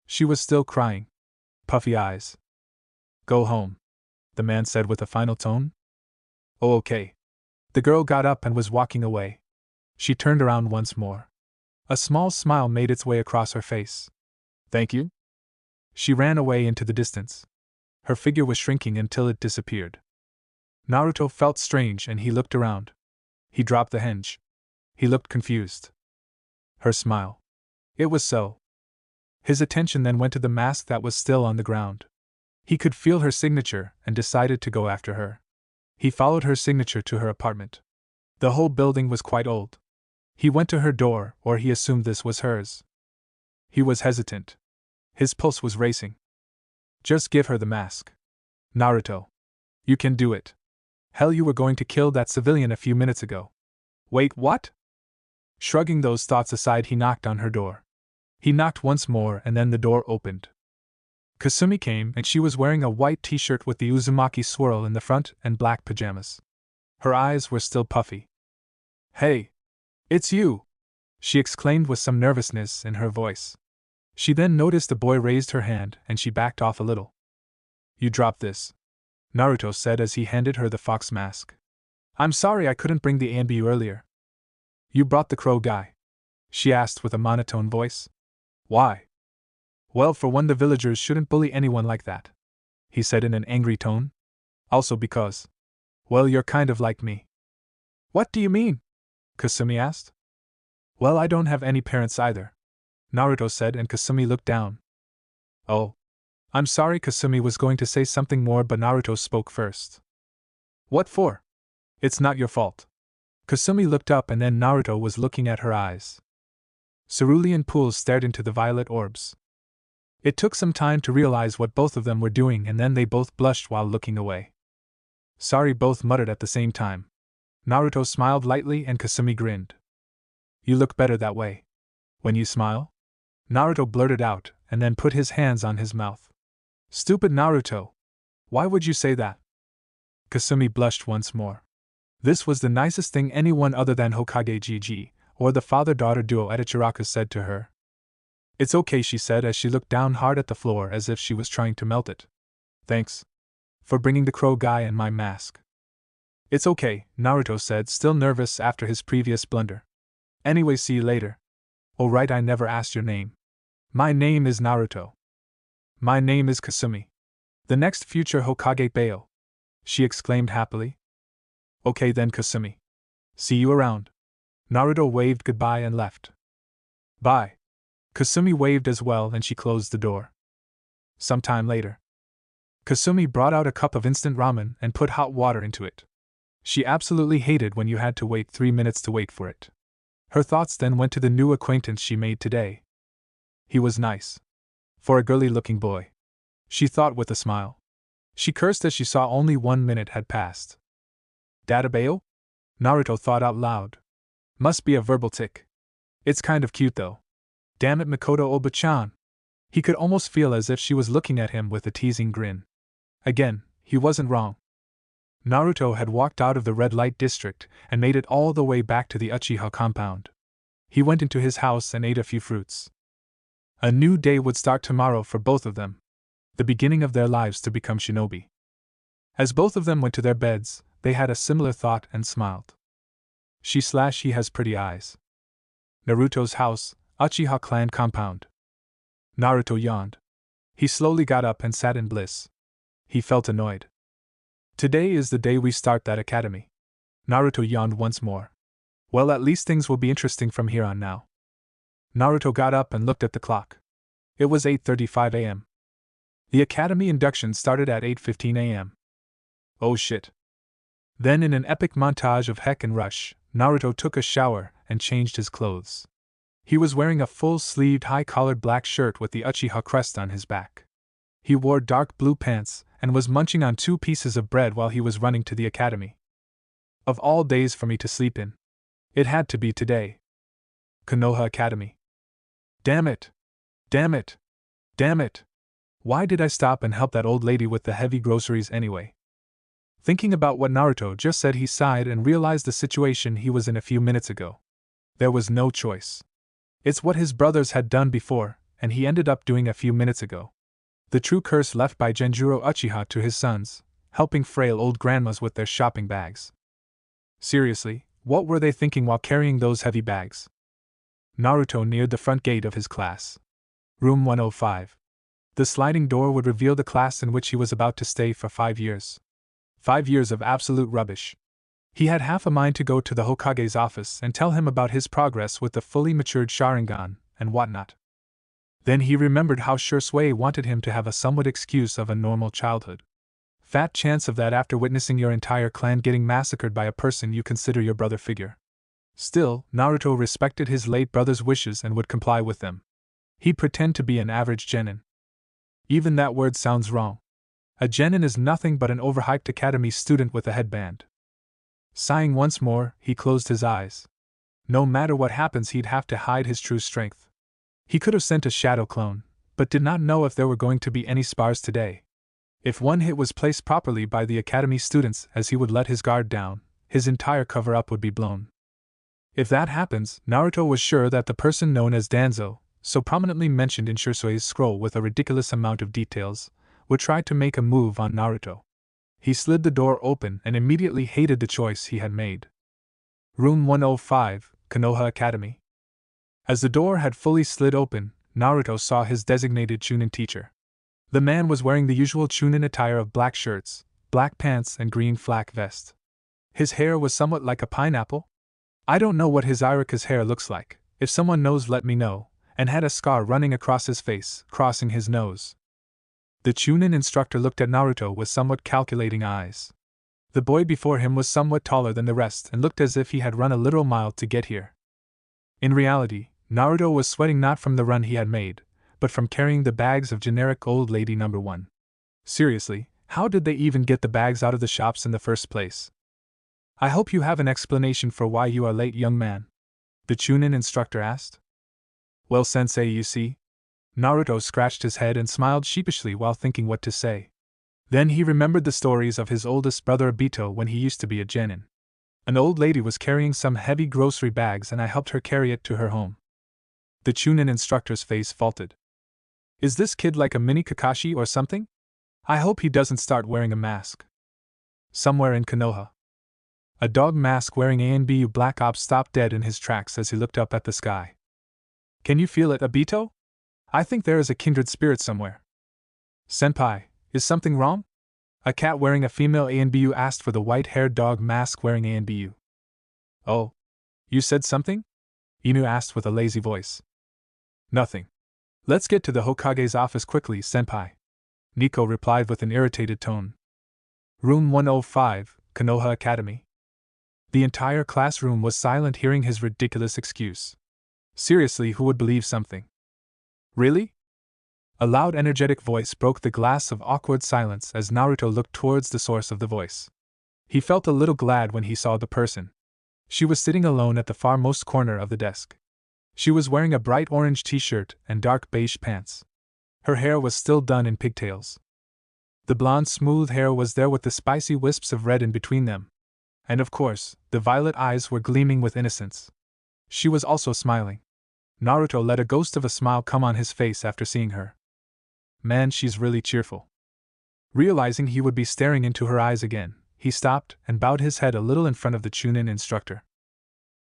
She was still crying. Puffy eyes. Go home, the man said with a final tone. Oh, okay. The girl got up and was walking away. She turned around once more. A small smile made its way across her face. Thank you. She ran away into the distance. Her figure was shrinking until it disappeared. Naruto felt strange and he looked around. He dropped the henge. He looked confused. Her smile. It was so. His attention then went to the mask that was still on the ground. He could feel her signature and decided to go after her. He followed her signature to her apartment. The whole building was quite old. He went to her door, or he assumed this was hers. He was hesitant. His pulse was racing. Just give her the mask. Naruto. You can do it. Hell, you were going to kill that civilian a few minutes ago. Wait, what? Shrugging those thoughts aside, he knocked on her door. He knocked once more and then the door opened. Kasumi came and she was wearing a white t-shirt with the Uzumaki swirl in the front and black pajamas. Her eyes were still puffy. Hey! It's you! She exclaimed with some nervousness in her voice. She then noticed a boy raised her hand and she backed off a little. You dropped this, Naruto said as he handed her the fox mask. I'm sorry I couldn't bring the ANBU earlier. You brought the crow guy? She asked with a monotone voice. Why? Well, for one, the villagers shouldn't bully anyone like that, he said in an angry tone. Also because, well, you're kind of like me. What do you mean? Kasumi asked. Well, I don't have any parents either, Naruto said, and Kasumi looked down. Oh. I'm sorry. Kasumi was going to say something more, but Naruto spoke first. What for? It's not your fault. Kasumi looked up and then Naruto was looking at her eyes. Cerulean pools stared into the violet orbs. It took some time to realize what both of them were doing and then they both blushed while looking away. Sorry, both muttered at the same time. Naruto smiled lightly and Kasumi grinned. You look better that way. When you smile? Naruto blurted out and then put his hands on his mouth. Stupid Naruto! Why would you say that? Kasumi blushed once more. This was the nicest thing anyone other than Hokage Gigi, or the father-daughter duo at Ichiraku said to her. It's okay, she said as she looked down hard at the floor as if she was trying to melt it. Thanks. For bringing the crow guy and my mask. It's okay, Naruto said, still nervous after his previous blunder. Anyway, see you later. Oh right, I never asked your name. My name is Naruto. My name is Kasumi. The next future Hokage Bayo. She exclaimed happily. Okay then, Kasumi. See you around. Naruto waved goodbye and left. Bye. Kasumi waved as well and she closed the door. Sometime later, Kasumi brought out a cup of instant ramen and put hot water into it. She absolutely hated when you had to wait 3 minutes to wait for it. Her thoughts then went to the new acquaintance she made today. He was nice. For a girly-looking boy. She thought with a smile. She cursed as she saw only 1 minute had passed. Databayo? Naruto thought out loud. Must be a verbal tic. It's kind of cute though. Damn it, Mikoto Oba-chan. He could almost feel as if she was looking at him with a teasing grin. Again, he wasn't wrong. Naruto had walked out of the red light district and made it all the way back to the Uchiha compound. He went into his house and ate a few fruits. A new day would start tomorrow for both of them. The beginning of their lives to become shinobi. As both of them went to their beds, they had a similar thought and smiled. He has pretty eyes. Naruto's house, Uchiha clan compound. Naruto yawned. He slowly got up and sat in bliss. He felt annoyed. Today is the day we start that academy. Naruto yawned once more. Well, at least things will be interesting from here on now. Naruto got up and looked at the clock. It was 8:35 a.m. The academy induction started at 8:15 a.m. Oh shit. Then in an epic montage of heck and rush, Naruto took a shower and changed his clothes. He was wearing a full-sleeved high-collared black shirt with the Uchiha crest on his back. He wore dark blue pants and was munching on 2 pieces of bread while he was running to the academy. Of all days for me to sleep in. It had to be today. Konoha Academy. Damn it! Damn it! Damn it! Why did I stop and help that old lady with the heavy groceries anyway? Thinking about what Naruto just said, he sighed and realized the situation he was in a few minutes ago. There was no choice. It's what his brothers had done before, and he ended up doing a few minutes ago. The true curse left by Genjuro Uchiha to his sons, helping frail old grandmas with their shopping bags. Seriously, what were they thinking while carrying those heavy bags? Naruto neared the front gate of his class. Room 105. The sliding door would reveal the class in which he was about to stay for 5 years. 5 years of absolute rubbish. He had half a mind to go to the Hokage's office and tell him about his progress with the fully matured Sharingan and whatnot. Then he remembered how Shursui wanted him to have a somewhat excuse of a normal childhood. Fat chance of that after witnessing your entire clan getting massacred by a person you consider your brother figure. Still, Naruto respected his late brother's wishes and would comply with them. He'd pretend to be an average genin. Even that word sounds wrong. A genin is nothing but an overhyped academy student with a headband. Sighing once more, he closed his eyes. No matter what happens, he'd have to hide his true strength. He could have sent a shadow clone, but did not know if there were going to be any spars today. If one hit was placed properly by the academy students as he would let his guard down, his entire cover-up would be blown. If that happens, Naruto was sure that the person known as Danzo, so prominently mentioned in Shursui's scroll with a ridiculous amount of details, would try to make a move on Naruto. He slid the door open and immediately hated the choice he had made. Room 105, Konoha Academy. As the door had fully slid open, Naruto saw his designated Chunin teacher. The man was wearing the usual Chunin attire of black shirts, black pants and green flak vest. His hair was somewhat like a pineapple. I don't know what his Ichiraku's hair looks like, if someone knows let me know, and had a scar running across his face, crossing his nose. The Chunin instructor looked at Naruto with somewhat calculating eyes. The boy before him was somewhat taller than the rest and looked as if he had run a literal mile to get here. In reality, Naruto was sweating not from the run he had made, but from carrying the bags of generic old lady number 1. Seriously, how did they even get the bags out of the shops in the first place? I hope you have an explanation for why you are late, young man, the Chunin instructor asked. Well, sensei, you see. Naruto scratched his head and smiled sheepishly while thinking what to say. Then he remembered the stories of his oldest brother Obito when he used to be a genin. An old lady was carrying some heavy grocery bags and I helped her carry it to her home. The Chunin instructor's face faltered. Is this kid like a mini Kakashi or something? I hope he doesn't start wearing a mask. Somewhere in Konoha, a dog mask wearing ANBU Black Ops stopped dead in his tracks as he looked up at the sky. Can you feel it, Obito? I think there is a kindred spirit somewhere. Senpai, is something wrong? A cat wearing a female ANBU asked for the white-haired dog mask wearing ANBU. Oh, you said something? Inu asked with a lazy voice. Nothing. Let's get to the Hokage's office quickly, Senpai. Nico replied with an irritated tone. Room 105, Konoha Academy. The entire classroom was silent hearing his ridiculous excuse. Seriously, who would believe something? Really? A loud, energetic voice broke the glass of awkward silence as Naruto looked towards the source of the voice. He felt a little glad when he saw the person. She was sitting alone at the farmost corner of the desk. She was wearing a bright orange t-shirt and dark beige pants. Her hair was still done in pigtails. The blonde, smooth hair was there with the spicy wisps of red in between them. And of course, the violet eyes were gleaming with innocence. She was also smiling. Naruto let a ghost of a smile come on his face after seeing her. Man, she's really cheerful. Realizing he would be staring into her eyes again, he stopped and bowed his head a little in front of the Chunin instructor.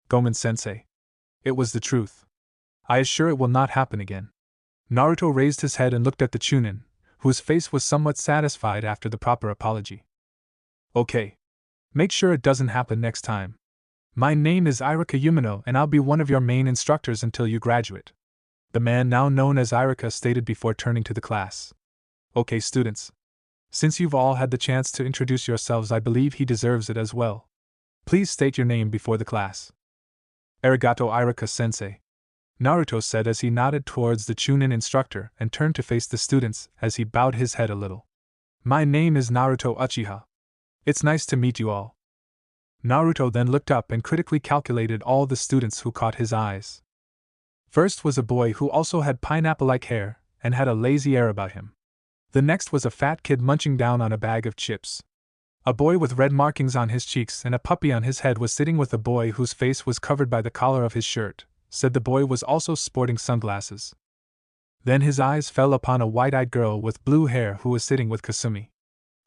Gomen-sensei. It was the truth. I assure it will not happen again. Naruto raised his head and looked at the Chunin, whose face was somewhat satisfied after the proper apology. Okay. Make sure it doesn't happen next time. My name is Ichiraku Yumino and I'll be one of your main instructors until you graduate. The man now known as Ichiraku stated before turning to the class. Okay, students. Since you've all had the chance to introduce yourselves, I believe he deserves it as well. Please state your name before the class. Arigato, Ichiraku-sensei. Naruto said as he nodded towards the Chunin instructor and turned to face the students as he bowed his head a little. My name is Naruto Uchiha. It's nice to meet you all. Naruto then looked up and critically calculated all the students who caught his eyes. First was a boy who also had pineapple-like hair and had a lazy air about him. The next was a fat kid munching down on a bag of chips. A boy with red markings on his cheeks and a puppy on his head was sitting with a boy whose face was covered by the collar of his shirt. Said the boy was also sporting sunglasses. Then his eyes fell upon a white-eyed girl with blue hair who was sitting with Kasumi.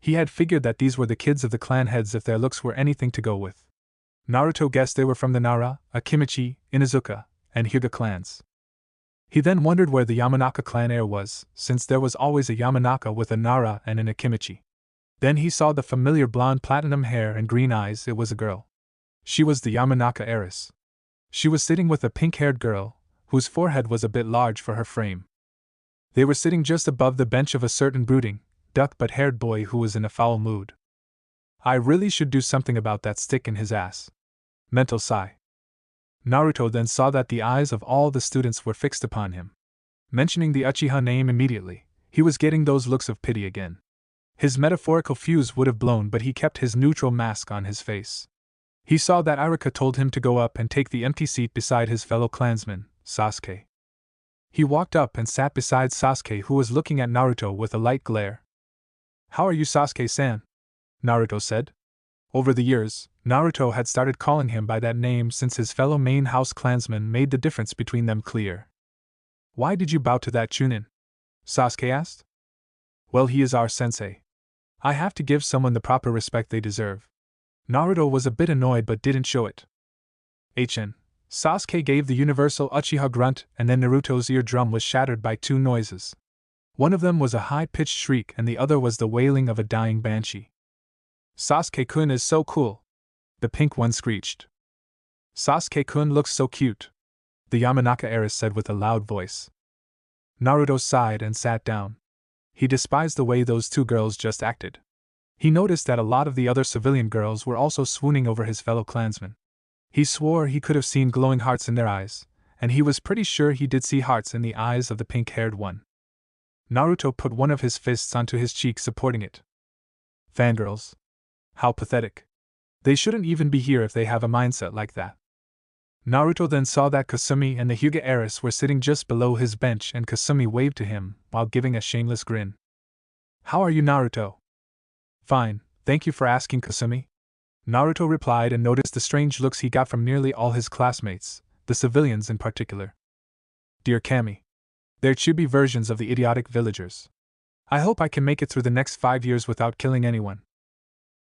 He had figured that these were the kids of the clan heads if their looks were anything to go with. Naruto guessed they were from the Nara, Akimichi, Inuzuka, and Hyuga clans. He then wondered where the Yamanaka clan heir was, since there was always a Yamanaka with a Nara and an Akimichi. Then he saw the familiar blonde platinum hair and green eyes. It was a girl. She was the Yamanaka heiress. She was sitting with a pink-haired girl, whose forehead was a bit large for her frame. They were sitting just above the bench of a certain brooding, duck-but-haired boy who was in a foul mood. I really should do something about that stick in his ass. Mental sigh. Naruto then saw that the eyes of all the students were fixed upon him. Mentioning the Uchiha name immediately, he was getting those looks of pity again. His metaphorical fuse would have blown, but he kept his neutral mask on his face. He saw that Ichiraku told him to go up and take the empty seat beside his fellow clansman, Sasuke. He walked up and sat beside Sasuke, who was looking at Naruto with a light glare. How are you, Sasuke-san? Naruto said. Over the years, Naruto had started calling him by that name since his fellow main house clansmen made the difference between them clear. Why did you bow to that Chunin? Sasuke asked. Well, he is our sensei. I have to give someone the proper respect they deserve. Naruto was a bit annoyed but didn't show it. HN. Sasuke gave the universal Uchiha grunt, and then Naruto's eardrum was shattered by two noises. One of them was a high-pitched shriek and the other was the wailing of a dying banshee. Sasuke-kun is so cool. The pink one screeched. Sasuke-kun looks so cute. The Yamanaka heiress said with a loud voice. Naruto sighed and sat down. He despised the way those two girls just acted. He noticed that a lot of the other civilian girls were also swooning over his fellow clansmen. He swore he could have seen glowing hearts in their eyes, and he was pretty sure he did see hearts in the eyes of the pink-haired one. Naruto put one of his fists onto his cheek, supporting it. Fangirls. How pathetic. They shouldn't even be here if they have a mindset like that. Naruto then saw that Kasumi and the Hyuga heiress were sitting just below his bench, and Kasumi waved to him while giving a shameless grin. How are you, Naruto? Fine, thank you for asking, Kasumi. Naruto replied and noticed the strange looks he got from nearly all his classmates, the civilians in particular. Dear Kami. They're chibi versions of the idiotic villagers. I hope I can make it through the next 5 years without killing anyone.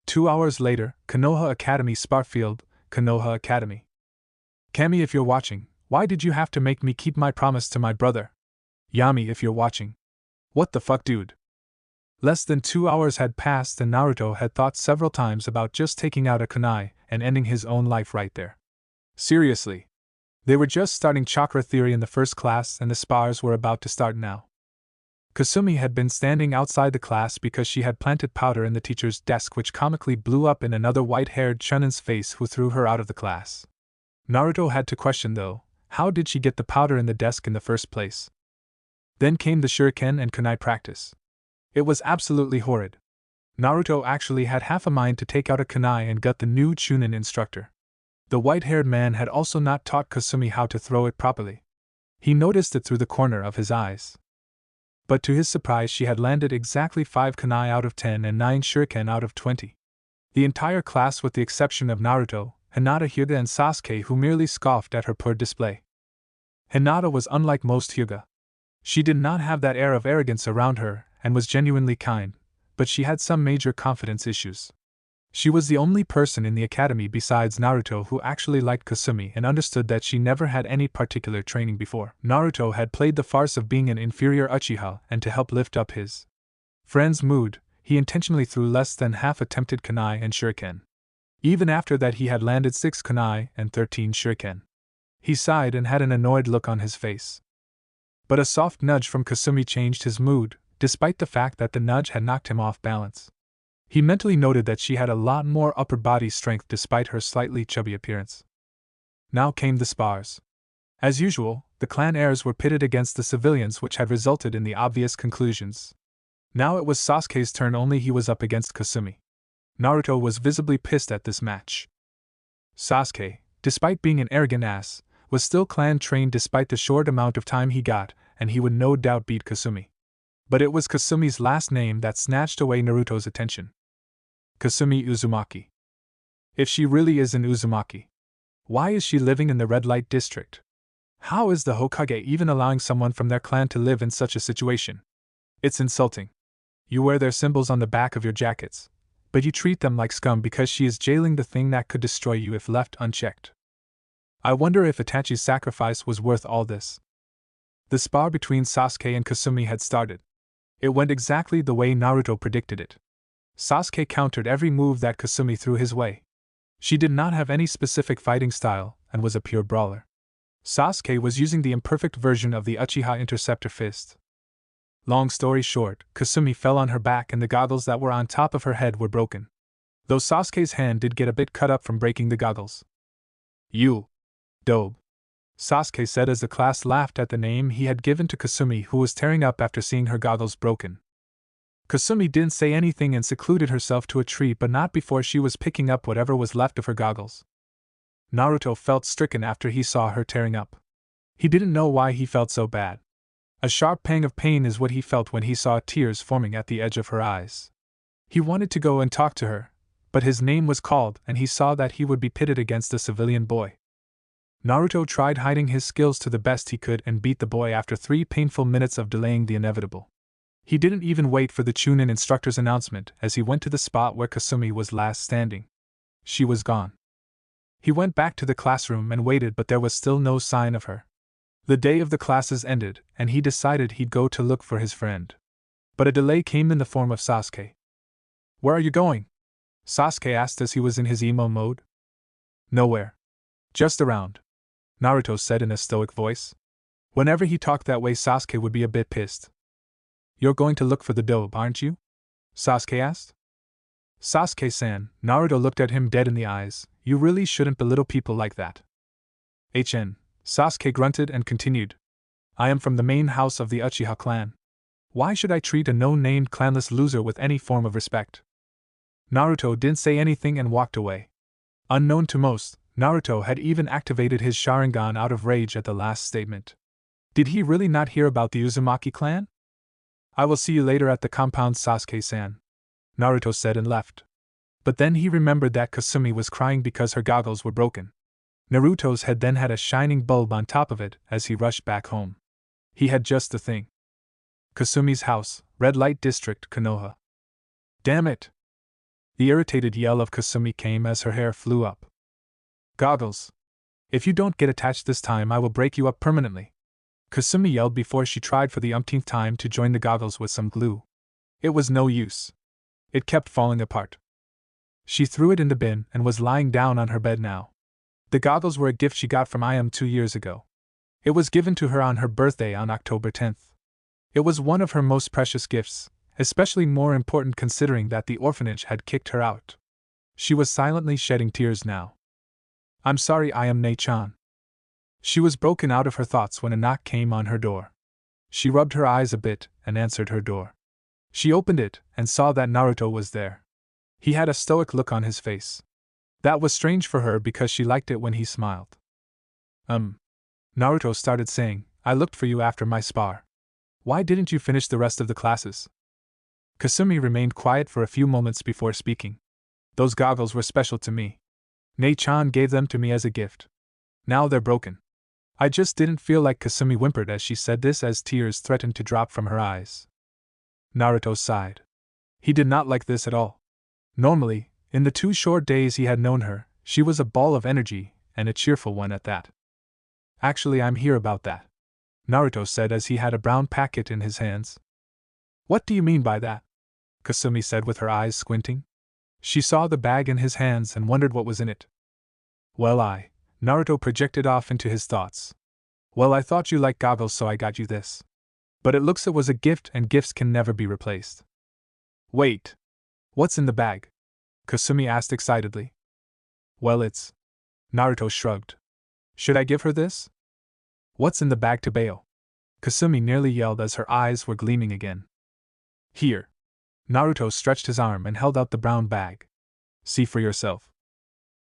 2 hours later, Konoha Academy Sparfield, Konoha Academy. Kami, if you're watching, why did you have to make me keep my promise to my brother? Yami, if you're watching. What the fuck, dude? Less than 2 hours had passed and Naruto had thought several times about just taking out a kunai and ending his own life right there. Seriously. They were just starting chakra theory in the first class and the spars were about to start now. Kasumi had been standing outside the class because she had planted powder in the teacher's desk, which comically blew up in another white-haired Chunin's face, who threw her out of the class. Naruto had to question, though, how did she get the powder in the desk in the first place? Then came the shuriken and kunai practice. It was absolutely horrid. Naruto actually had half a mind to take out a kunai and gut the new Chunin instructor. The white-haired man had also not taught Kasumi how to throw it properly. He noticed it through the corner of his eyes. But to his surprise, she had landed exactly 5 kunai out of 10 and 9 shuriken out of 20. The entire class, with the exception of Naruto, Hinata, Hyuga and Sasuke, who merely scoffed at her poor display. Hinata was unlike most Hyuga. She did not have that air of arrogance around her and was genuinely kind, but she had some major confidence issues. She was the only person in the academy besides Naruto who actually liked Kasumi and understood that she never had any particular training before. Naruto had played the farce of being an inferior uchiha, and to help lift up his friend's mood, he intentionally threw less than half attempted kunai and shuriken. Even after that, he had landed 6 kunai and 13 shuriken. He sighed and had an annoyed look on his face. But a soft nudge from Kasumi changed his mood, despite the fact that the nudge had knocked him off balance. He mentally noted that she had a lot more upper body strength despite her slightly chubby appearance. Now came the spars. As usual, the clan heirs were pitted against the civilians, which had resulted in the obvious conclusions. Now it was Sasuke's turn, only he was up against Kasumi. Naruto was visibly pissed at this match. Sasuke, despite being an arrogant ass, was still clan trained despite the short amount of time he got, and he would no doubt beat Kasumi. But it was Kasumi's last name that snatched away Naruto's attention. Kasumi Uzumaki. If she really is an Uzumaki, why is she living in the red light district? How is the Hokage even allowing someone from their clan to live in such a situation? It's insulting. You wear their symbols on the back of your jackets, but you treat them like scum because she is jailing the thing that could destroy you if left unchecked. I wonder if Itachi's sacrifice was worth all this. The spar between Sasuke and Kasumi had started. It went exactly the way Naruto predicted it. Sasuke countered every move that Kasumi threw his way. She did not have any specific fighting style and was a pure brawler. Sasuke was using the imperfect version of the Uchiha Interceptor Fist. Long story short, Kasumi fell on her back and the goggles that were on top of her head were broken. Though Sasuke's hand did get a bit cut up from breaking the goggles. You dope, Sasuke said as the class laughed at the name he had given to Kasumi, who was tearing up after seeing her goggles broken. Kasumi didn't say anything and secluded herself to a tree, but not before she was picking up whatever was left of her goggles. Naruto felt stricken after he saw her tearing up. He didn't know why he felt so bad. A sharp pang of pain is what he felt when he saw tears forming at the edge of her eyes. He wanted to go and talk to her, but his name was called and he saw that he would be pitted against a civilian boy. Naruto tried hiding his skills to the best he could and beat the boy after 3 painful minutes of delaying the inevitable. He didn't even wait for the Chunin instructor's announcement as he went to the spot where Kasumi was last standing. She was gone. He went back to the classroom and waited, but there was still no sign of her. The day of the classes ended, and he decided he'd go to look for his friend. But a delay came in the form of Sasuke. "Where are you going?" Sasuke asked as he was in his emo mode. "Nowhere. Just around," Naruto said in a stoic voice. Whenever he talked that way, Sasuke would be a bit pissed. "You're going to look for the dobe, aren't you?" Sasuke asked. "Sasuke-san," Naruto looked at him dead in the eyes, "you really shouldn't belittle people like that." Sasuke grunted and continued. "I am from the main house of the Uchiha clan. Why should I treat a no-named clanless loser with any form of respect?" Naruto didn't say anything and walked away. Unknown to most, Naruto had even activated his Sharingan out of rage at the last statement. Did he really not hear about the Uzumaki clan? "I will see you later at the compound, Sasuke-san," Naruto said and left. But then he remembered that Kasumi was crying because her goggles were broken. Naruto's head then had a shining bulb on top of it as he rushed back home. He had just the thing. Kasumi's house, red light district, Konoha. Damn it! The irritated yell of Kasumi came as her hair flew up. Goggles! If you don't get attached this time, I will break you up permanently. Kasumi yelled before she tried for the umpteenth time to join the goggles with some glue. It was no use. It kept falling apart. She threw it in the bin and was lying down on her bed now. The goggles were a gift she got from Iam 2 years ago. It was given to her on her birthday on October 10th. It was one of her most precious gifts, especially more important considering that the orphanage had kicked her out. She was silently shedding tears now. I'm sorry, Iam Ne-chan. She was broken out of her thoughts when a knock came on her door. She rubbed her eyes a bit and answered her door. She opened it and saw that Naruto was there. He had a stoic look on his face. That was strange for her because she liked it when he smiled. Naruto started saying, I looked for you after my spar. Why didn't you finish the rest of the classes? Kasumi remained quiet for a few moments before speaking. Those goggles were special to me. Ne-chan gave them to me as a gift. Now they're broken. I just didn't feel like. Kasumi whimpered as she said this as tears threatened to drop from her eyes. Naruto sighed. He did not like this at all. Normally, in the 2 short days he had known her, she was a ball of energy, and a cheerful one at that. Actually, I'm here about that, Naruto said as he had a brown packet in his hands. What do you mean by that? Kasumi said with her eyes squinting. She saw the bag in his hands and wondered what was in it. Well, Naruto projected off into his thoughts. Well, I thought you liked goggles, so I got you this. But it looks it was a gift, and gifts can never be replaced. Wait. What's in the bag? Kasumi asked excitedly. Well, it's... Naruto shrugged. Should I give her this? What's in the bag, Tobeo? Kasumi nearly yelled as her eyes were gleaming again. Here. Naruto stretched his arm and held out the brown bag. See for yourself.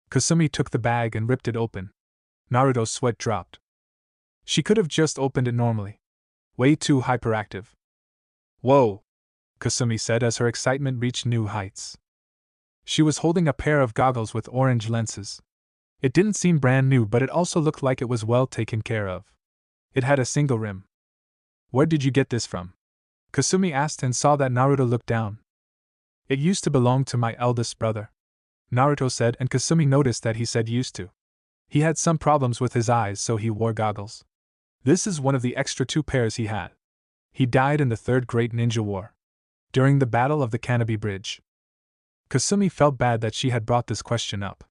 Kasumi took the bag and ripped it open. Naruto's sweat dropped. She could have just opened it normally. Way too hyperactive. Whoa! Kasumi said as her excitement reached new heights. She was holding a pair of goggles with orange lenses. It didn't seem brand new, but it also looked like it was well taken care of. It had a single rim. Where did you get this from? Kasumi asked and saw that Naruto looked down. It used to belong to my eldest brother, Naruto said, and Kasumi noticed that he said used to. He had some problems with his eyes, so he wore goggles. This is one of the extra 2 pairs he had. He died in the 3rd Great Ninja War, during the Battle of the Kanabi Bridge. Kasumi felt bad that she had brought this question up.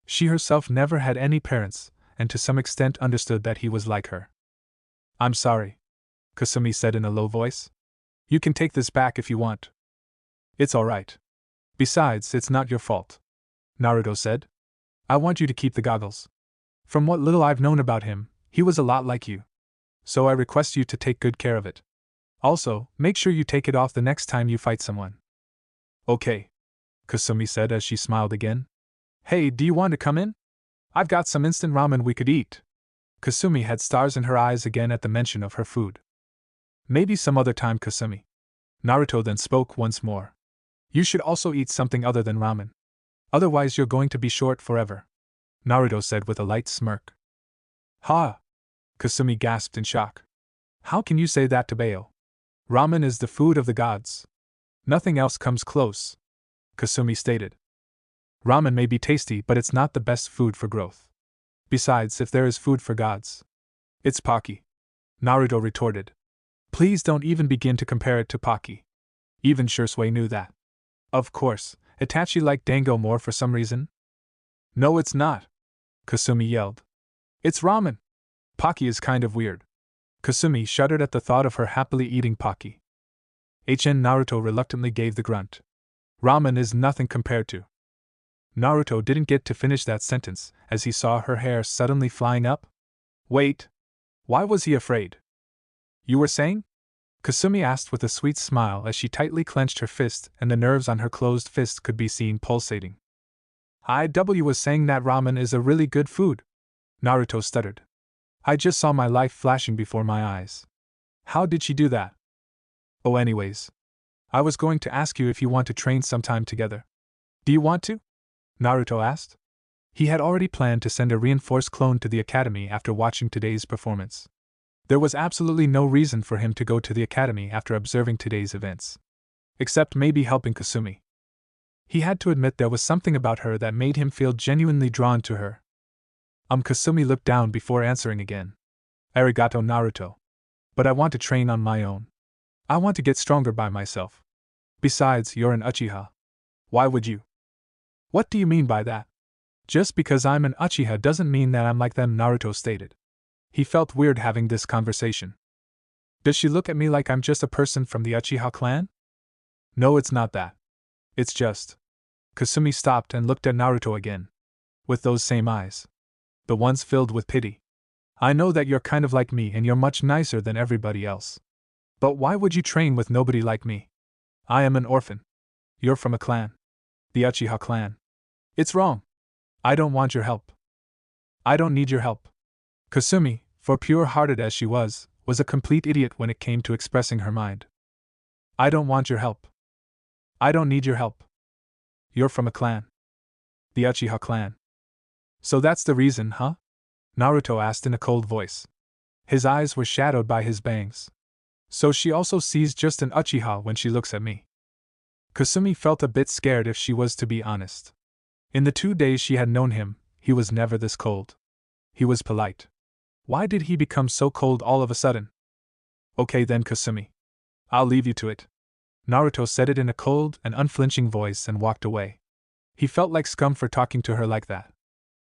She herself never had any parents, and to some extent understood that he was like her. I'm sorry, Kasumi said in a low voice. You can take this back if you want. It's all right. Besides, it's not your fault, Naruto said. I want you to keep the goggles. From what little I've known about him, he was a lot like you. So I request you to take good care of it. Also, make sure you take it off the next time you fight someone. Okay, Kasumi said as she smiled again. Hey, do you want to come in? I've got some instant ramen we could eat. Kasumi had stars in her eyes again at the mention of her food. Maybe some other time, Kasumi. Naruto then spoke once more. You should also eat something other than ramen. Otherwise you're going to be short forever, Naruto said with a light smirk. Ha! Kasumi gasped in shock. How can you say that, Tobeo? Ramen is the food of the gods. Nothing else comes close, Kasumi stated. Ramen may be tasty, but it's not the best food for growth. Besides, if there is food for gods, it's Pocky, Naruto retorted. Please don't even begin to compare it to Pocky. Even Shursui knew that. Of course, Itachi liked Dango more for some reason. No, it's not, Kasumi yelled. It's ramen. Pocky is kind of weird. Kasumi shuddered at the thought of her happily eating Pocky. Naruto reluctantly gave the grunt. Ramen is nothing compared to. Naruto didn't get to finish that sentence as he saw her hair suddenly flying up. Wait. Why was he afraid? You were saying? Kasumi asked with a sweet smile as she tightly clenched her fist and the nerves on her closed fist could be seen pulsating. I was saying that ramen is a really good food, Naruto stuttered. I just saw my life flashing before my eyes. How did she do that? Oh, anyways. I was going to ask you if you want to train sometime together. Do you want to? Naruto asked. He had already planned to send a reinforced clone to the academy after watching today's performance. There was absolutely no reason for him to go to the academy after observing today's events. Except maybe helping Kasumi. He had to admit there was something about her that made him feel genuinely drawn to her. Kasumi looked down before answering again. Arigato, Naruto. But I want to train on my own. I want to get stronger by myself. Besides, you're an Uchiha. Why would you? What do you mean by that? Just because I'm an Uchiha doesn't mean that I'm like them, Naruto stated. He felt weird having this conversation. Does she look at me like I'm just a person from the Uchiha clan? No, it's not that. It's just. Kasumi stopped and looked at Naruto again. With those same eyes. The ones filled with pity. I know that you're kind of like me and you're much nicer than everybody else. But why would you train with nobody like me? I am an orphan. You're from a clan. The Uchiha clan. It's wrong. I don't want your help. I don't need your help. Kasumi, for pure-hearted as she was a complete idiot when it came to expressing her mind. I don't want your help. I don't need your help. You're from a clan. The Uchiha clan. So that's the reason, huh? Naruto asked in a cold voice. His eyes were shadowed by his bangs. So she also sees just an Uchiha when she looks at me. Kasumi felt a bit scared if she was to be honest. In the 2 days she had known him, he was never this cold. He was polite. Why did he become so cold all of a sudden? Okay then, Kasumi. I'll leave you to it. Naruto said it in a cold and unflinching voice and walked away. He felt like scum for talking to her like that.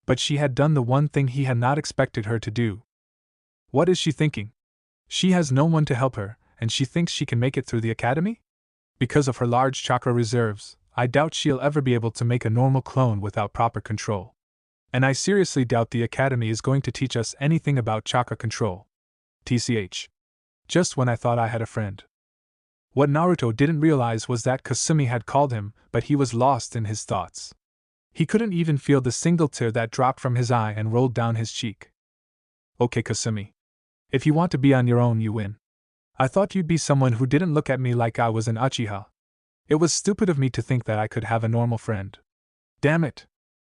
But she had done the one thing he had not expected her to do. What is she thinking? She has no one to help her, and she thinks she can make it through the academy? Because of her large chakra reserves, I doubt she'll ever be able to make a normal clone without proper control. And I seriously doubt the academy is going to teach us anything about chakra control. TCH. Just when I thought I had a friend. What Naruto didn't realize was that Kasumi had called him, but he was lost in his thoughts. He couldn't even feel the single tear that dropped from his eye and rolled down his cheek. Okay, Kasumi. If you want to be on your own, you win. I thought you'd be someone who didn't look at me like I was an Uchiha. It was stupid of me to think that I could have a normal friend. Damn it.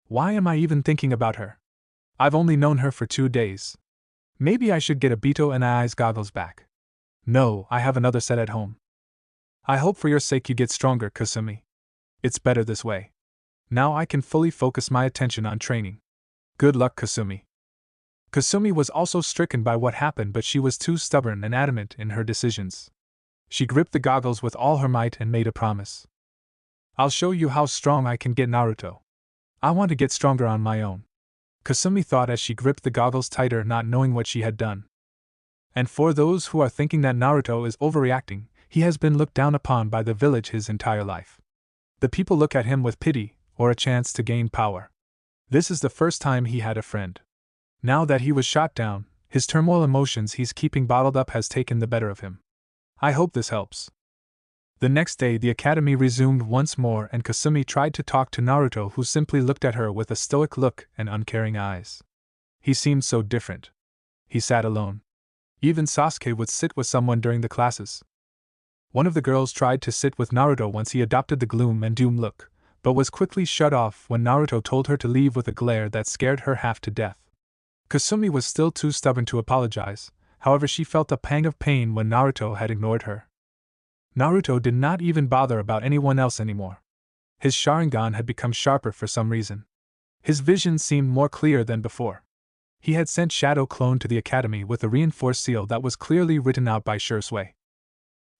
Why am I even thinking about her? I've only known her for 2 days. Maybe I should get a Beto and Eyes goggles back. No, I have another set at home. I hope for your sake you get stronger, Kasumi. It's better this way. Now I can fully focus my attention on training. Good luck, Kasumi. Kasumi was also stricken by what happened, but she was too stubborn and adamant in her decisions. She gripped the goggles with all her might and made a promise. I'll show you how strong I can get, Naruto. I want to get stronger on my own. Kasumi thought as she gripped the goggles tighter, not knowing what she had done. And for those who are thinking that Naruto is overreacting, he has been looked down upon by the village his entire life. The people look at him with pity, or a chance to gain power. This is the first time he had a friend. Now that he was shot down, his turmoil emotions he's keeping bottled up has taken the better of him. I hope this helps. The next day the academy resumed once more and Kasumi tried to talk to Naruto, who simply looked at her with a stoic look and uncaring eyes. He seemed so different. He sat alone. Even Sasuke would sit with someone during the classes. One of the girls tried to sit with Naruto once he adopted the gloom and doom look, but was quickly shut off when Naruto told her to leave with a glare that scared her half to death. Kasumi was still too stubborn to apologize, however she felt a pang of pain when Naruto had ignored her. Naruto did not even bother about anyone else anymore. His Sharingan had become sharper for some reason. His vision seemed more clear than before. He had sent Shadow Clone to the academy with a reinforced seal that was clearly written out by Shursui.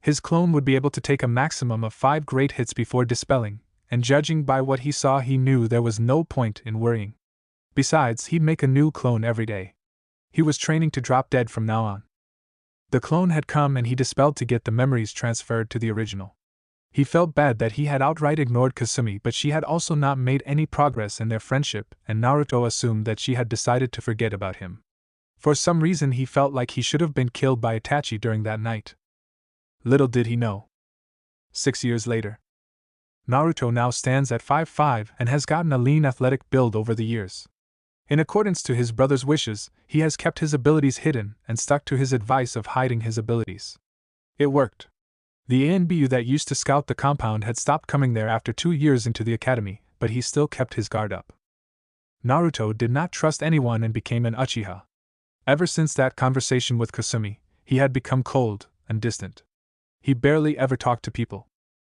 His clone would be able to take a maximum of 5 great hits before dispelling, and judging by what he saw he knew there was no point in worrying. Besides, he'd make a new clone every day. He was training to drop dead from now on. The clone had come and he dispelled to get the memories transferred to the original. He felt bad that he had outright ignored Kasumi, but she had also not made any progress in their friendship, and Naruto assumed that she had decided to forget about him. For some reason he felt like he should have been killed by Itachi during that night. Little did he know. 6 years later. Naruto now stands at 5'5" and has gotten a lean athletic build over the years. In accordance to his brother's wishes, he has kept his abilities hidden and stuck to his advice of hiding his abilities. It worked. The ANBU that used to scout the compound had stopped coming there after 2 years into the academy, but he still kept his guard up. Naruto did not trust anyone and became an Uchiha. Ever since that conversation with Kasumi, he had become cold and distant. He barely ever talked to people.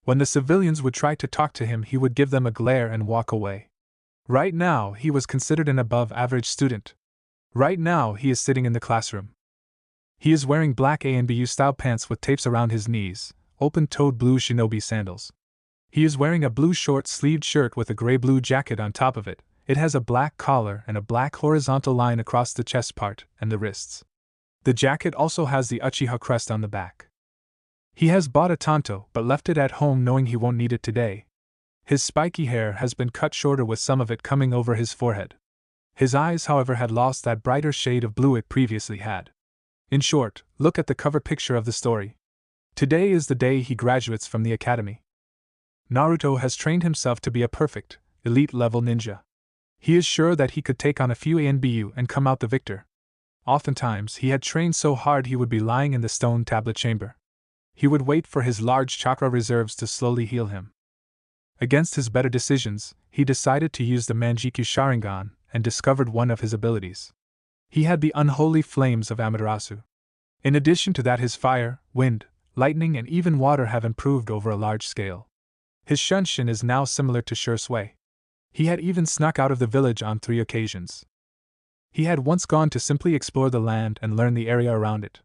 When the civilians would try to talk to him, he would give them a glare and walk away. Right now, he was considered an above-average student. Right now, he is sitting in the classroom. He is wearing black ANBU-style pants with tapes around his knees, open-toed blue shinobi sandals. He is wearing a blue short-sleeved shirt with a gray-blue jacket on top of it. It has a black collar and a black horizontal line across the chest part and the wrists. The jacket also has the Uchiha crest on the back. He has bought a tanto but left it at home knowing he won't need it today. His spiky hair has been cut shorter with some of it coming over his forehead. His eyes, however, had lost that brighter shade of blue it previously had. In short, look at the cover picture of the story. Today is the day he graduates from the academy. Naruto has trained himself to be a perfect, elite-level ninja. He is sure that he could take on a few ANBU and come out the victor. Oftentimes, he had trained so hard he would be lying in the stone tablet chamber. He would wait for his large chakra reserves to slowly heal him. Against his better decisions, he decided to use the Manjikyu Sharingan and discovered one of his abilities. He had the unholy flames of Amaterasu. In addition to that, his fire, wind, lightning, and even water have improved over a large scale. His Shunshin is now similar to Shursui. He had even snuck out of the village on 3 occasions. He had once gone to simply explore the land and learn the area around it.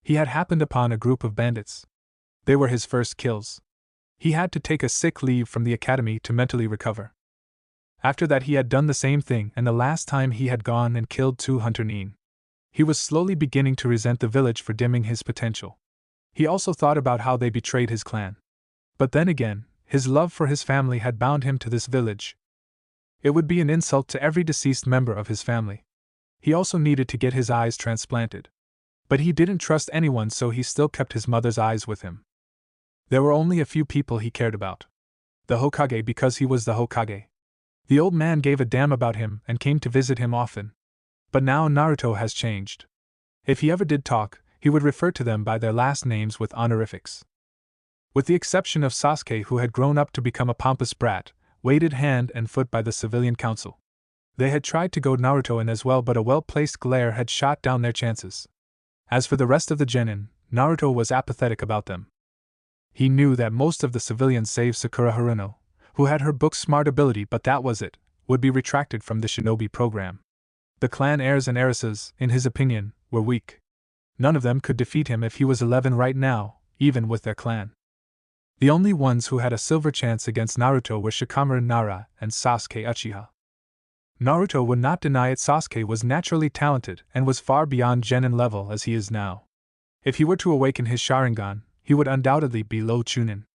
He had happened upon a group of bandits. They were his first kills. He had to take a sick leave from the academy to mentally recover. After that, he had done the same thing, and the last time he had gone and killed 2 hunter nin. He was slowly beginning to resent the village for dimming his potential. He also thought about how they betrayed his clan. But then again, his love for his family had bound him to this village. It would be an insult to every deceased member of his family. He also needed to get his eyes transplanted. But he didn't trust anyone, so he still kept his mother's eyes with him. There were only a few people he cared about. The Hokage, because he was the Hokage. The old man gave a damn about him and came to visit him often. But now Naruto has changed. If he ever did talk, he would refer to them by their last names with honorifics. With the exception of Sasuke, who had grown up to become a pompous brat, weighted hand and foot by the civilian council. They had tried to goad Naruto in as well, but a well-placed glare had shot down their chances. As for the rest of the genin, Naruto was apathetic about them. He knew that most of the civilians save Sakura Haruno, who had her book smart ability, but that was it, would be retracted from the shinobi program. The clan heirs and heiresses, in his opinion, were weak. None of them could defeat him if he was 11 right now, even with their clan. The only ones who had a silver chance against Naruto were Shikamaru Nara and Sasuke Uchiha. Naruto would not deny it. Sasuke was naturally talented and was far beyond genin level as he is now. If he were to awaken his Sharingan, he would undoubtedly be low Chunin.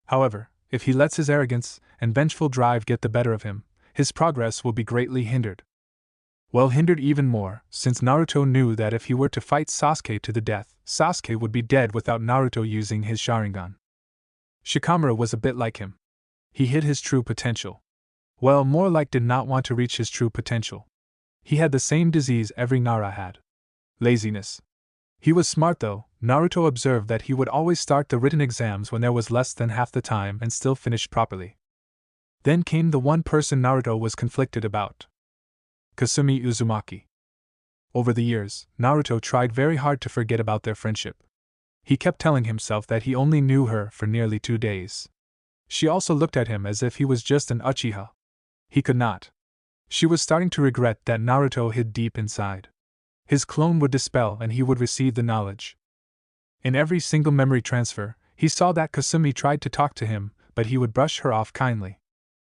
However, if he lets his arrogance and vengeful drive get the better of him, his progress will be greatly hindered. Well, hindered even more, since Naruto knew that if he were to fight Sasuke to the death, Sasuke would be dead without Naruto using his Sharingan. Shikamaru was a bit like him. He hid his true potential. Well, more like did not want to reach his true potential. He had the same disease every Nara had. Laziness. He was smart though. Naruto observed that he would always start the written exams when there was less than half the time and still finished properly. Then came the one person Naruto was conflicted about. Kasumi Uzumaki. Over the years, Naruto tried very hard to forget about their friendship. He kept telling himself that he only knew her for nearly 2 days. She also looked at him as if he was just an Uchiha. He could not. She was starting to regret that Naruto hid deep inside. His clone would dispel and he would receive the knowledge. In every single memory transfer, he saw that Kasumi tried to talk to him, but he would brush her off kindly.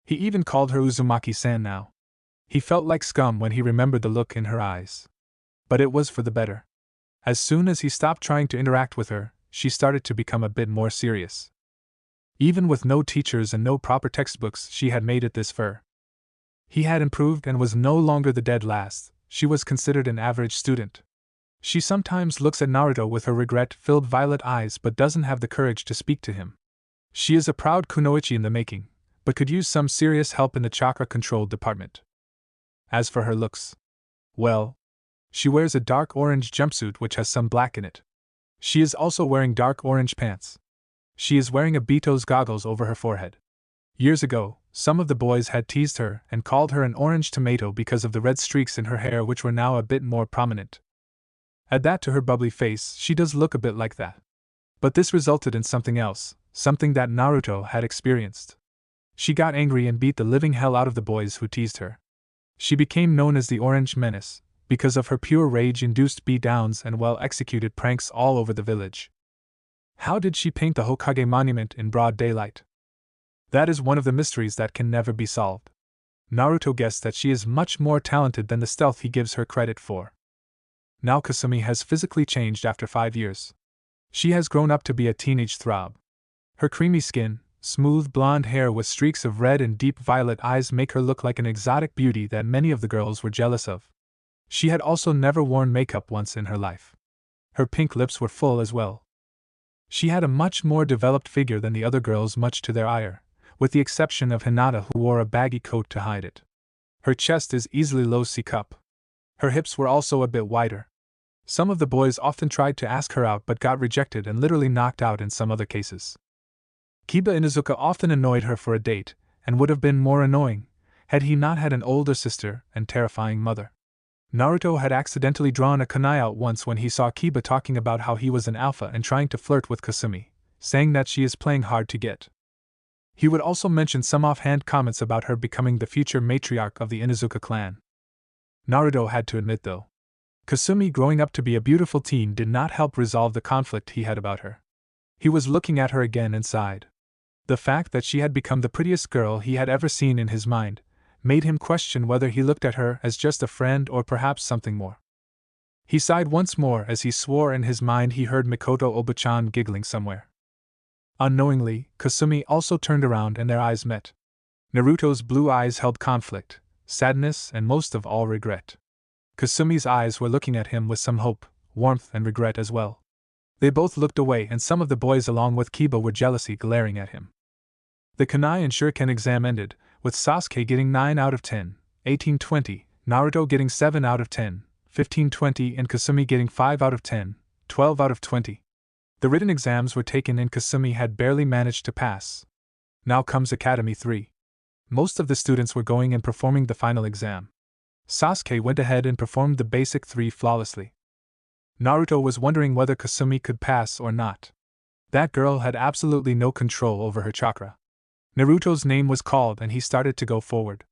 He even called her Uzumaki-san now. He felt like scum when he remembered the look in her eyes. But it was for the better. As soon as he stopped trying to interact with her, she started to become a bit more serious. Even with no teachers and no proper textbooks, she had made it this far. He had improved and was no longer the dead last. She was considered an average student. She sometimes looks at Naruto with her regret-filled violet eyes but doesn't have the courage to speak to him. She is a proud kunoichi in the making, but could use some serious help in the chakra control department. As for her looks, well, she wears a dark orange jumpsuit which has some black in it. She is also wearing dark orange pants. She is wearing a Bito's goggles over her forehead. Years ago, some of the boys had teased her and called her an orange tomato because of the red streaks in her hair which were now a bit more prominent. Add that to her bubbly face, she does look a bit like that. But this resulted in something else, something that Naruto had experienced. She got angry and beat the living hell out of the boys who teased her. She became known as the Orange Menace, because of her pure rage-induced beatdowns and well-executed pranks all over the village. How did she paint the Hokage monument in broad daylight? That is one of the mysteries that can never be solved. Naruto guessed that she is much more talented than the stealth he gives her credit for. Now Kasumi has physically changed after 5 years. She has grown up to be a teenage throb. Her creamy skin, smooth blonde hair with streaks of red and deep violet eyes make her look like an exotic beauty that many of the girls were jealous of. She had also never worn makeup once in her life. Her pink lips were full as well. She had a much more developed figure than the other girls, much to their ire, with the exception of Hinata, who wore a baggy coat to hide it. Her chest is easily low C-cup. Her hips were also a bit wider. Some of the boys often tried to ask her out but got rejected and literally knocked out in some other cases. Kiba Inuzuka often annoyed her for a date, and would have been more annoying, had he not had an older sister and terrifying mother. Naruto had accidentally drawn a kunai out once when he saw Kiba talking about how he was an alpha and trying to flirt with Kasumi, saying that she is playing hard to get. He would also mention some offhand comments about her becoming the future matriarch of the Inuzuka clan. Naruto had to admit though, Kasumi growing up to be a beautiful teen did not help resolve the conflict he had about her. He was looking at her again and sighed. The fact that she had become the prettiest girl he had ever seen in his mind made him question whether he looked at her as just a friend or perhaps something more. He sighed once more as he swore in his mind he heard Mikoto Obachan giggling somewhere. Unknowingly, Kasumi also turned around and their eyes met. Naruto's blue eyes held conflict, sadness, and most of all regret. Kasumi's eyes were looking at him with some hope, warmth, and regret as well. They both looked away, and some of the boys along with Kiba were jealously glaring at him. The kunai and shuriken exam ended, with Sasuke getting 9 out of 10, 18-20, Naruto getting 7 out of 10, 15-20, and Kasumi getting 5 out of 10, 12 out of 20. The written exams were taken and Kasumi had barely managed to pass. Now comes Academy 3. Most of the students were going and performing the final exam. Sasuke went ahead and performed the basic 3 flawlessly. Naruto was wondering whether Kasumi could pass or not. That girl had absolutely no control over her chakra. Naruto's name was called and he started to go forward.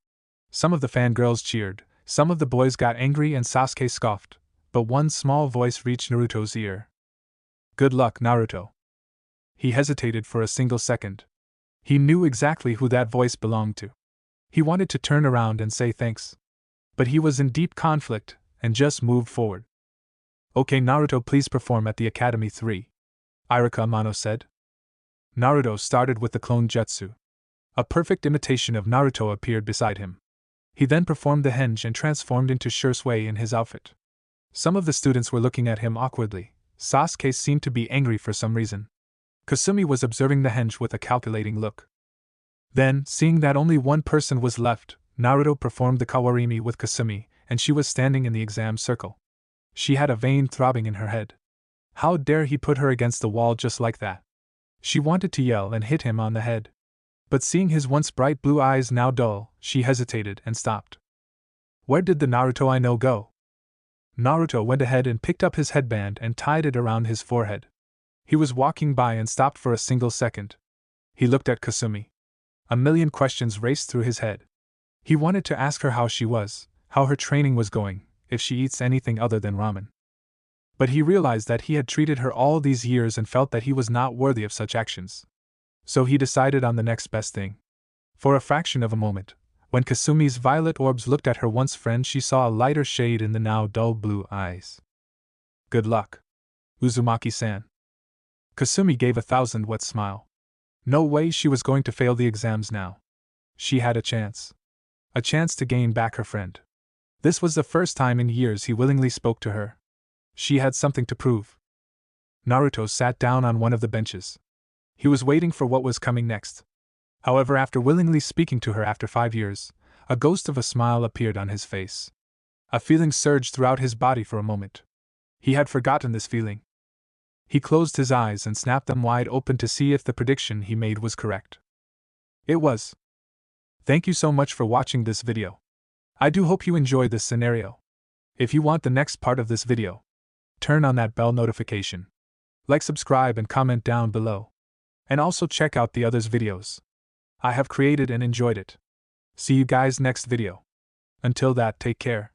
Some of the fangirls cheered, some of the boys got angry and Sasuke scoffed, but one small voice reached Naruto's ear. "Good luck, Naruto." He hesitated for a single second. He knew exactly who that voice belonged to. He wanted to turn around and say thanks. But he was in deep conflict, and just moved forward. "Okay, Naruto, please perform at the Academy 3. Ichiraku Amano said. Naruto started with the clone jutsu. A perfect imitation of Naruto appeared beside him. He then performed the henge and transformed into Shursui in his outfit. Some of the students were looking at him awkwardly. Sasuke seemed to be angry for some reason. Kasumi was observing the henge with a calculating look. Then, seeing that only one person was left, Naruto performed the kawarimi with Kasumi, and she was standing in the exam circle. She had a vein throbbing in her head. How dare he put her against the wall just like that? She wanted to yell and hit him on the head. But seeing his once bright blue eyes now dull, she hesitated and stopped. Where did the Naruto I know go? Naruto went ahead and picked up his headband and tied it around his forehead. He was walking by and stopped for a single second. He looked at Kasumi. A million questions raced through his head. He wanted to ask her how she was, how her training was going, if she eats anything other than ramen. But he realized that he had treated her all these years and felt that he was not worthy of such actions. So he decided on the next best thing. For a fraction of a moment, when Kasumi's violet orbs looked at her once friend, she saw a lighter shade in the now dull blue eyes. Good luck, Uzumaki-san. Kasumi gave a 1,000-watt smile. No way she was going to fail the exams now. She had a chance. A chance to gain back her friend. This was the first time in years he willingly spoke to her. She had something to prove. Naruto sat down on one of the benches. He was waiting for what was coming next. However, after willingly speaking to her after 5 years, a ghost of a smile appeared on his face. A feeling surged throughout his body for a moment. He had forgotten this feeling. He closed his eyes and snapped them wide open to see if the prediction he made was correct. It was. Thank you so much for watching this video. I do hope you enjoyed this scenario. If you want the next part of this video, turn on that bell notification. Like, subscribe, and comment down below. And also check out the others' videos. I have created and enjoyed it. See you guys next video. Until that, take care.